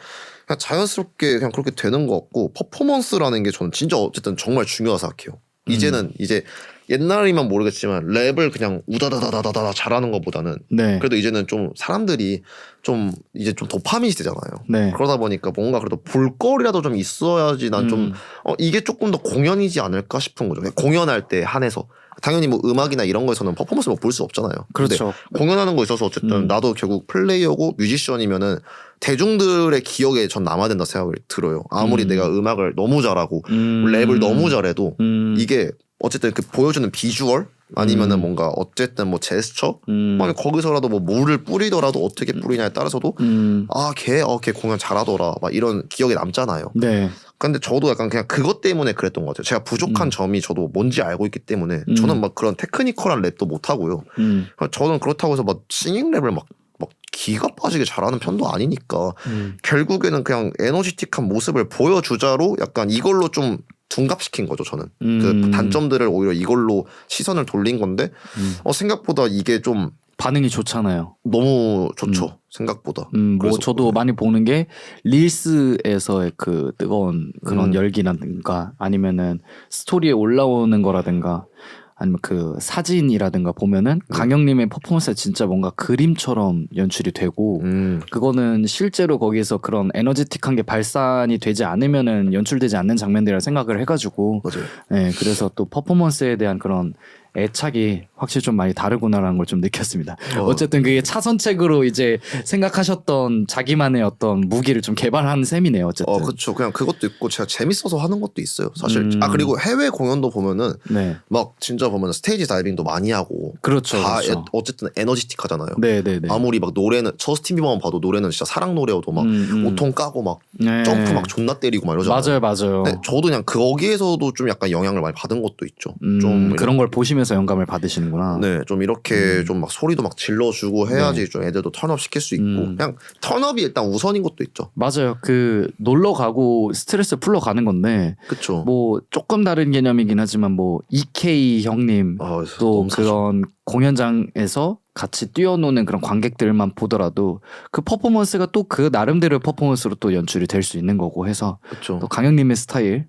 그냥 자연스럽게 그냥 그렇게 되는 것 같고 퍼포먼스라는 게 저는 진짜 어쨌든 정말 중요하다 생각해요. 이제는 이제 옛날이면 모르겠지만 랩을 그냥 우다다다다다다 잘하는 것보다는 네. 그래도 이제는 좀 사람들이 좀 이제 좀 도파민 시대잖아요. 네. 그러다 보니까 뭔가 그래도 볼거리라도 좀 있어야지 난 좀 이게 조금 더 공연이지 않을까 싶은 거죠. 그냥 공연할 때 한해서 당연히 뭐 음악이나 이런 거에서는 퍼포먼스를 볼 수 없잖아요. 그렇죠. 근데 공연하는 거 있어서 어쨌든 나도 결국 플레이어고 뮤지션이면은 대중들의 기억에 전 남아야 된다 생각을 들어요. 아무리 내가 음악을 너무 잘하고 랩을 너무 잘해도 이게 어쨌든 그 보여주는 비주얼 아니면은 뭔가 어쨌든 뭐 제스처 아니 거기서라도 뭐 물을 뿌리더라도 어떻게 뿌리냐에 따라서도 걔 공연 잘하더라 막 이런 기억에 남잖아요. 네. 근데 저도 약간 그냥 그것 때문에 그랬던 것 같아요. 제가 부족한 점이 저도 뭔지 알고 있기 때문에 저는 막 그런 테크니컬한 랩도 못 하고요. 저는 그렇다고 해서 막 싱잉 랩을 막 기가 빠지게 잘하는 편도 아니니까 결국에는 그냥 에너지틱한 모습을 보여주자로 약간 이걸로 좀 둔갑시킨 거죠. 저는 그 단점들을 오히려 이걸로 시선을 돌린 건데 생각보다 이게 좀 반응이 좋잖아요. 너무 좋죠. 생각보다. 뭐 그래서 저도 많이 보는 게 릴스에서의 그 뜨거운 그런 열기라든가 아니면은 스토리에 올라오는 거라든가 아니면 그 사진이라든가 보면은 강영님의 퍼포먼스가 진짜 뭔가 그림처럼 연출이 되고 그거는 실제로 거기에서 그런 에너지틱한 게 발산이 되지 않으면은 연출되지 않는 장면들이라 생각을 해가지고 맞아요. 네, 그래서 또 퍼포먼스에 대한 그런 애착이 확실히 좀 많이 다르구나라는 걸 좀 느꼈습니다. 어쨌든 그게 차선책으로 이제 생각하셨던 자기만의 어떤 무기를 좀 개발한 셈이네요. 어쨌든. 그렇죠. 그냥 그것도 있고 제가 재밌어서 하는 것도 있어요. 사실. 그리고 해외 공연도 보면은 네. 막 진짜 보면 스테이지 다이빙도 많이 하고 그렇죠. 다 그렇죠. 어쨌든 에너지틱하잖아요. 네네네. 아무리 막 노래는 저스틴 비버만 봐도 노래는 진짜 사랑 노래여도 막 오통 까고 막 네. 점프 막 존나 때리고 막 이러잖아요. 맞아요. 네, 저도 그냥 거기에서도 좀 약간 영향을 많이 받은 것도 있죠. 좀 그런 걸 보시면서 영감을 받으시는구나. 네, 좀 이렇게 좀 막 소리도 막 질러주고 해야지 좀 애들도 턴업 시킬 수 있고 그냥 턴업이 일단 우선인 것도 있죠. 맞아요. 그 놀러 가고 스트레스 풀러 가는 건데, 그렇죠. 뭐 조금 다른 개념이긴 하지만 뭐 EK 형님 또 그런 공연장에서 같이 뛰어노는 그런 관객들만 보더라도 그 퍼포먼스가 또 그 나름대로의 퍼포먼스로 또 연출이 될 수 있는 거고 해서 그쵸. 또 강영님의 스타일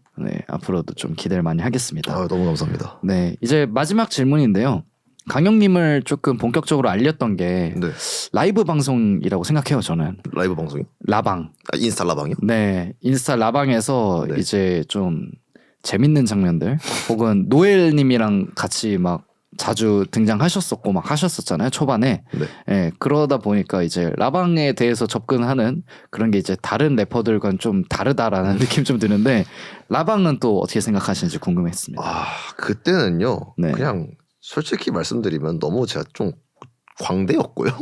앞으로도 좀 기대를 많이 하겠습니다. 너무 감사합니다. 네, 이제 마지막 질문인데요. 강영님을 조금 본격적으로 알렸던 게 네. 라이브 방송이라고 생각해요. 저는 라이브 방송이? 라방. 인스타 라방이요? 네, 인스타 라방에서 네. 이제 좀 재밌는 장면들 혹은 노엘님이랑 같이 막 자주 등장하셨었고 막 하셨었잖아요 초반에. 네. 예, 그러다 보니까 이제 라방에 대해서 접근하는 그런 게 이제 다른 래퍼들과는 좀 다르다라는 느낌 좀 드는데 라방은 또 어떻게 생각하시는지 궁금했습니다. 그때는요. 네. 그냥 솔직히 말씀드리면 너무 제가 좀 광대였고요.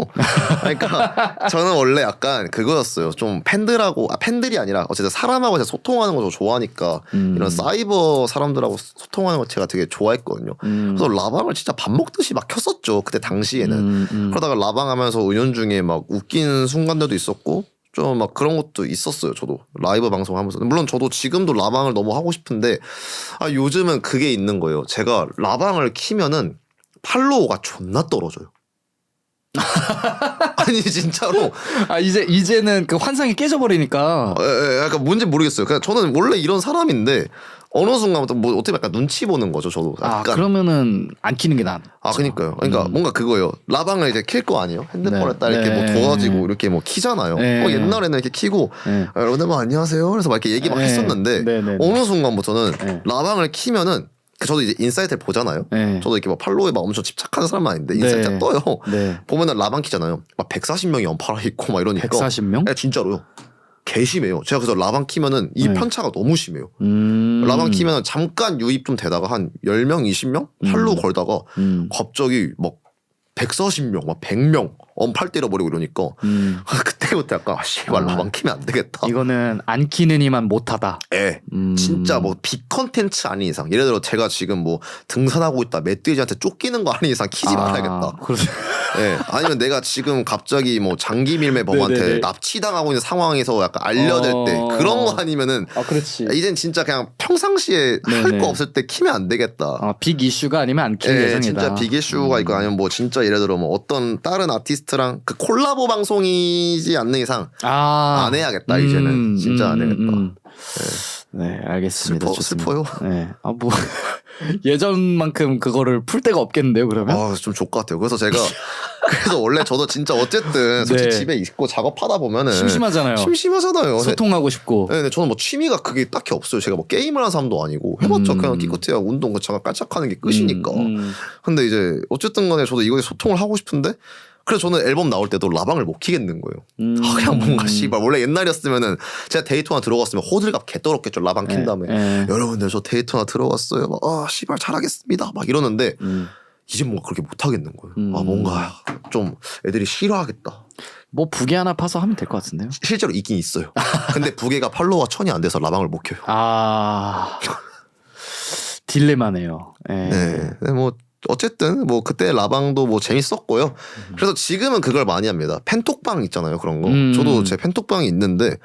그러니까 저는 원래 약간 그거였어요. 좀 팬들이 아니라 어쨌든 사람하고 제가 소통하는 거 좋아하니까 이런 사이버 사람들하고 소통하는 거 제가 되게 좋아했거든요. 그래서 라방을 진짜 밥 먹듯이 막 켰었죠. 그때 당시에는. 그러다가 라방 하면서 은연중에 막 웃긴 순간들도 있었고 좀 막 그런 것도 있었어요. 저도 라이브 방송하면서. 물론 저도 지금도 라방을 너무 하고 싶은데 요즘은 그게 있는 거예요. 제가 라방을 키면은 팔로워가 존나 떨어져요. 아니 진짜로 이제는 그 환상이 깨져버리니까. 약간 뭔지 모르겠어요. 그냥 저는 원래 이런 사람인데 어느 순간부터 뭐 어떻게 약간 눈치 보는 거죠. 저도 약간. 그러면은 안 키는 게 나아. 그러니까요. 그러니까 뭔가 그거예요. 라방을 이제 킬 거 아니에요. 핸드폰에 딱 이렇게 뭐 도와지고 이렇게 뭐 키잖아요. 옛날에는 이렇게 키고 여러분들 뭐 안녕하세요. 그래서 막 이렇게 얘기 막 했었는데 어느 순간부터는 라방을 키면은 저도 이제 인사이트를 보잖아요. 저도 이렇게 막 팔로우에 막 엄청 집착하는 사람은 아닌데 인사이트 떠요. 보면은 라방 키잖아요. 막 140명이 연팔아 있고 막 이러니까. 140명? 네, 진짜로요. 개 심해요. 제가 그래서 라방 키면은 이 편차가 너무 심해요. 라방 키면은 잠깐 유입 좀 되다가 한 10명, 20명 팔로우 걸다가 갑자기 막 140명, 막 100명 언팔 때려버리고 이러니까 그때부터 약간 씨발 라방 키면 안 되겠다. 이거는 안 키는 이만 못하다. 예, 진짜 뭐 빅 컨텐츠 아닌 이상 예를 들어 제가 지금 뭐 등산하고 있다 멧돼지한테 쫓기는 거 아닌 이상 키지 말아야겠다. 예, 아니면 내가 지금 갑자기 뭐 장기밀매범한테 납치당하고 있는 상황에서 약간 알려질 때 그런 거 아니면은 그렇지. 이젠 진짜 그냥 평상시에 할 거 없을 때 키면 안 되겠다. 빅 이슈가 아니면 안 키는 예정이다. 진짜 빅 이슈가 있고 아니면 뭐 진짜 예를 들어 뭐 어떤 다른 아티스트랑 그 콜라보 방송이지 않는 이상 안 해야겠다. 이제는 진짜 안 해야겠다. 네, 알겠습니다. 슬퍼요. 네, 뭐 예전만큼 그거를 풀 데가 없겠는데요, 그러면? 좀 족 같아요. 그래서 제가 그래서 원래 저도 진짜 어쨌든 솔직히 집에 있고 작업하다 보면은 심심하잖아요. 소통하고 싶고. 네, 저는 뭐 취미가 그게 딱히 없어요. 제가 뭐 게임을 하는 사람도 아니고 해봤자 그냥 기껏해야 운동 잠깐 깔짝하는 게 끝이니까. 근데 이제 어쨌든 간에 저도 이거에 소통을 하고 싶은데 그래서 저는 앨범 나올 때도 라방을 못 키겠는 거예요. 그냥 뭔가 씨발 원래 옛날이었으면은 제가 데이토나 들어갔으면 호들갑 개떨었겠죠. 라방 킨 다음에 여러분들 저 데이토나 들어갔어요. 막 씨발 잘하겠습니다. 막 이러는데 이제 뭔가 그렇게 못 하겠는 거예요. 뭔가 좀 애들이 싫어하겠다. 뭐 부계 하나 파서 하면 될 것 같은데요. 실제로 있긴 있어요. 근데 부계가 팔로워가 1000이 안 돼서 라방을 못 켜요. 딜레마네요. 네, 뭐 어쨌든 뭐 그때 라방도 뭐 재밌었고요. 그래서 지금은 그걸 많이 합니다. 팬톡방 있잖아요. 그런 거. 저도 제 팬톡방이 있는데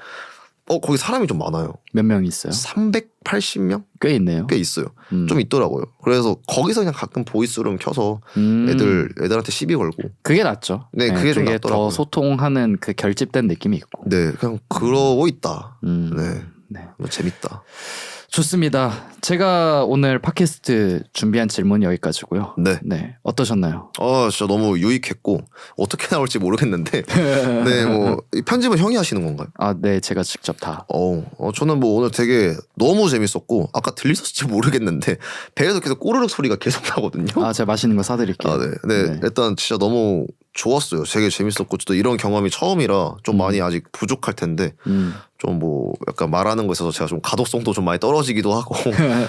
거기 사람이 좀 많아요. 몇 명 있어요? 380명? 꽤 있네요. 꽤 있어요. 좀 있더라고요. 그래서 거기서 그냥 가끔 보이스룸 켜서 애들한테 시비 걸고. 그게 낫죠. 네, 그게 좀 낫더라고요. 더 소통하는 그 결집된 느낌이 있고. 네, 그냥 그러고 있다. 뭐 재밌다. 좋습니다. 제가 오늘 팟캐스트 준비한 질문 여기까지고요. 네. 어떠셨나요? 진짜 너무 유익했고 어떻게 나올지 모르겠는데 네, 뭐 편집은 형이 하시는 건가요? 네, 제가 직접 다. 저는 뭐 오늘 되게 너무 재밌었고 아까 들리셨을지 모르겠는데 배에서 계속 꼬르륵 소리가 계속 나거든요. 제가 맛있는 거 사드릴게요. 네. 일단 진짜 너무 좋았어요. 되게 재밌었고 또 이런 경험이 처음이라 좀 많이 아직 부족할 텐데 좀 뭐 약간 말하는 거에 있어서 제가 좀 가독성도 좀 많이 떨어지기도 하고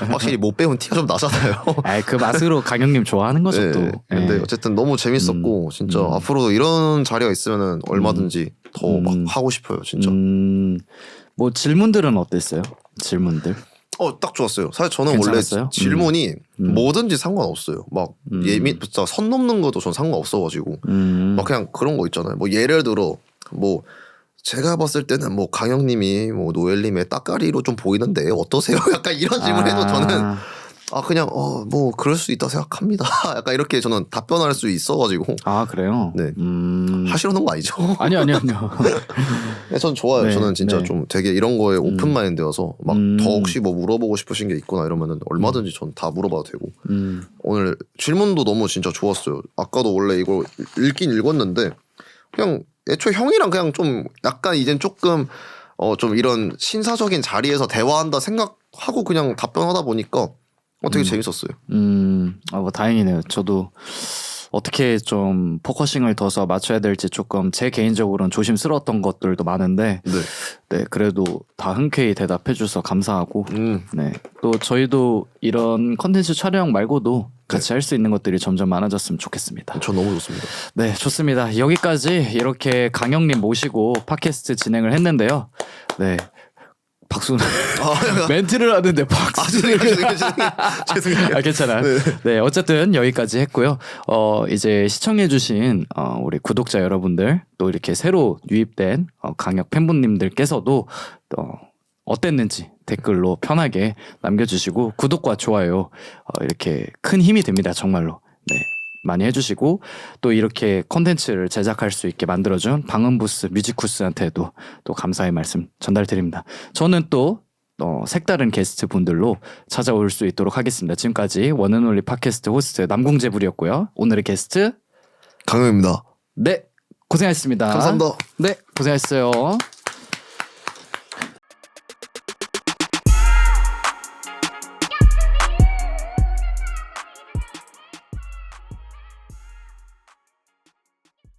확실히 못 배운 티가 좀 나잖아요. 그 맛으로 강영님 좋아하는 거죠 또. 근데 어쨌든 너무 재밌었고 진짜 앞으로도 이런 자리가 있으면은 얼마든지 더 막 하고 싶어요. 진짜. 뭐 질문들은 어땠어요? 질문들? 딱 좋았어요. 사실 저는 괜찮았어요? 원래 질문이 뭐든지 상관없어요. 막 선 넘는 것도 전 상관없어가지고 막 그냥 그런 거 있잖아요. 뭐 예를 들어 뭐 제가 봤을 때는 뭐 강영님이 뭐 노엘님의 따까리로 좀 보이는데 어떠세요? 약간 이런 질문해도 저는 그냥 뭐 그럴 수 있다 생각합니다. 약간 이렇게 저는 답변할 수 있어가지고. 그래요? 네. 하시려는 거 아니죠? 아니요. 네, 전 좋아요. 네, 저는 진짜 좀 되게 이런 거에 오픈 마인드여서 막 더 혹시 뭐 물어보고 싶으신 게 있거나 이러면은 얼마든지 전 다 물어봐도 되고. 오늘 질문도 너무 진짜 좋았어요. 아까도 원래 이걸 읽긴 읽었는데 그냥 애초에 형이랑 그냥 좀 약간 이젠 조금 좀 이런 신사적인 자리에서 대화한다 생각하고 그냥 답변하다 보니까 되게 재밌었어요. 뭐 다행이네요. 저도 어떻게 좀 포커싱을 둬서 맞춰야 될지 조금 제 개인적으로는 조심스러웠던 것들도 많은데 네 그래도 다 흔쾌히 대답해 주셔서 감사하고 네 또 저희도 이런 컨텐츠 촬영 말고도 같이 할 수 있는 것들이 점점 많아졌으면 좋겠습니다. 저 너무 좋습니다. 네 좋습니다. 여기까지 이렇게 강영님 모시고 팟캐스트 진행을 했는데요. 네 박수 멘트를 하는데 박수를 죄송해요. 괜찮아. 네 어쨌든 여기까지 했고요. 이제 시청해주신 우리 구독자 여러분들 또 이렇게 새로 유입된 강혁 팬분님들께서도 어땠는지 댓글로 편하게 남겨주시고 구독과 좋아요 이렇게 큰 힘이 됩니다 정말로. 네. 많이 해주시고 또 이렇게 콘텐츠를 제작할 수 있게 만들어준 방음부스 뮤직쿠스한테도 또 감사의 말씀 전달드립니다. 저는 또 색다른 게스트 분들로 찾아올 수 있도록 하겠습니다. 지금까지 원앤올리 팟캐스트 호스트 남궁재불이었고요. 오늘의 게스트 강영입니다. 네 고생하셨습니다. 감사합니다. 네 고생하셨어요.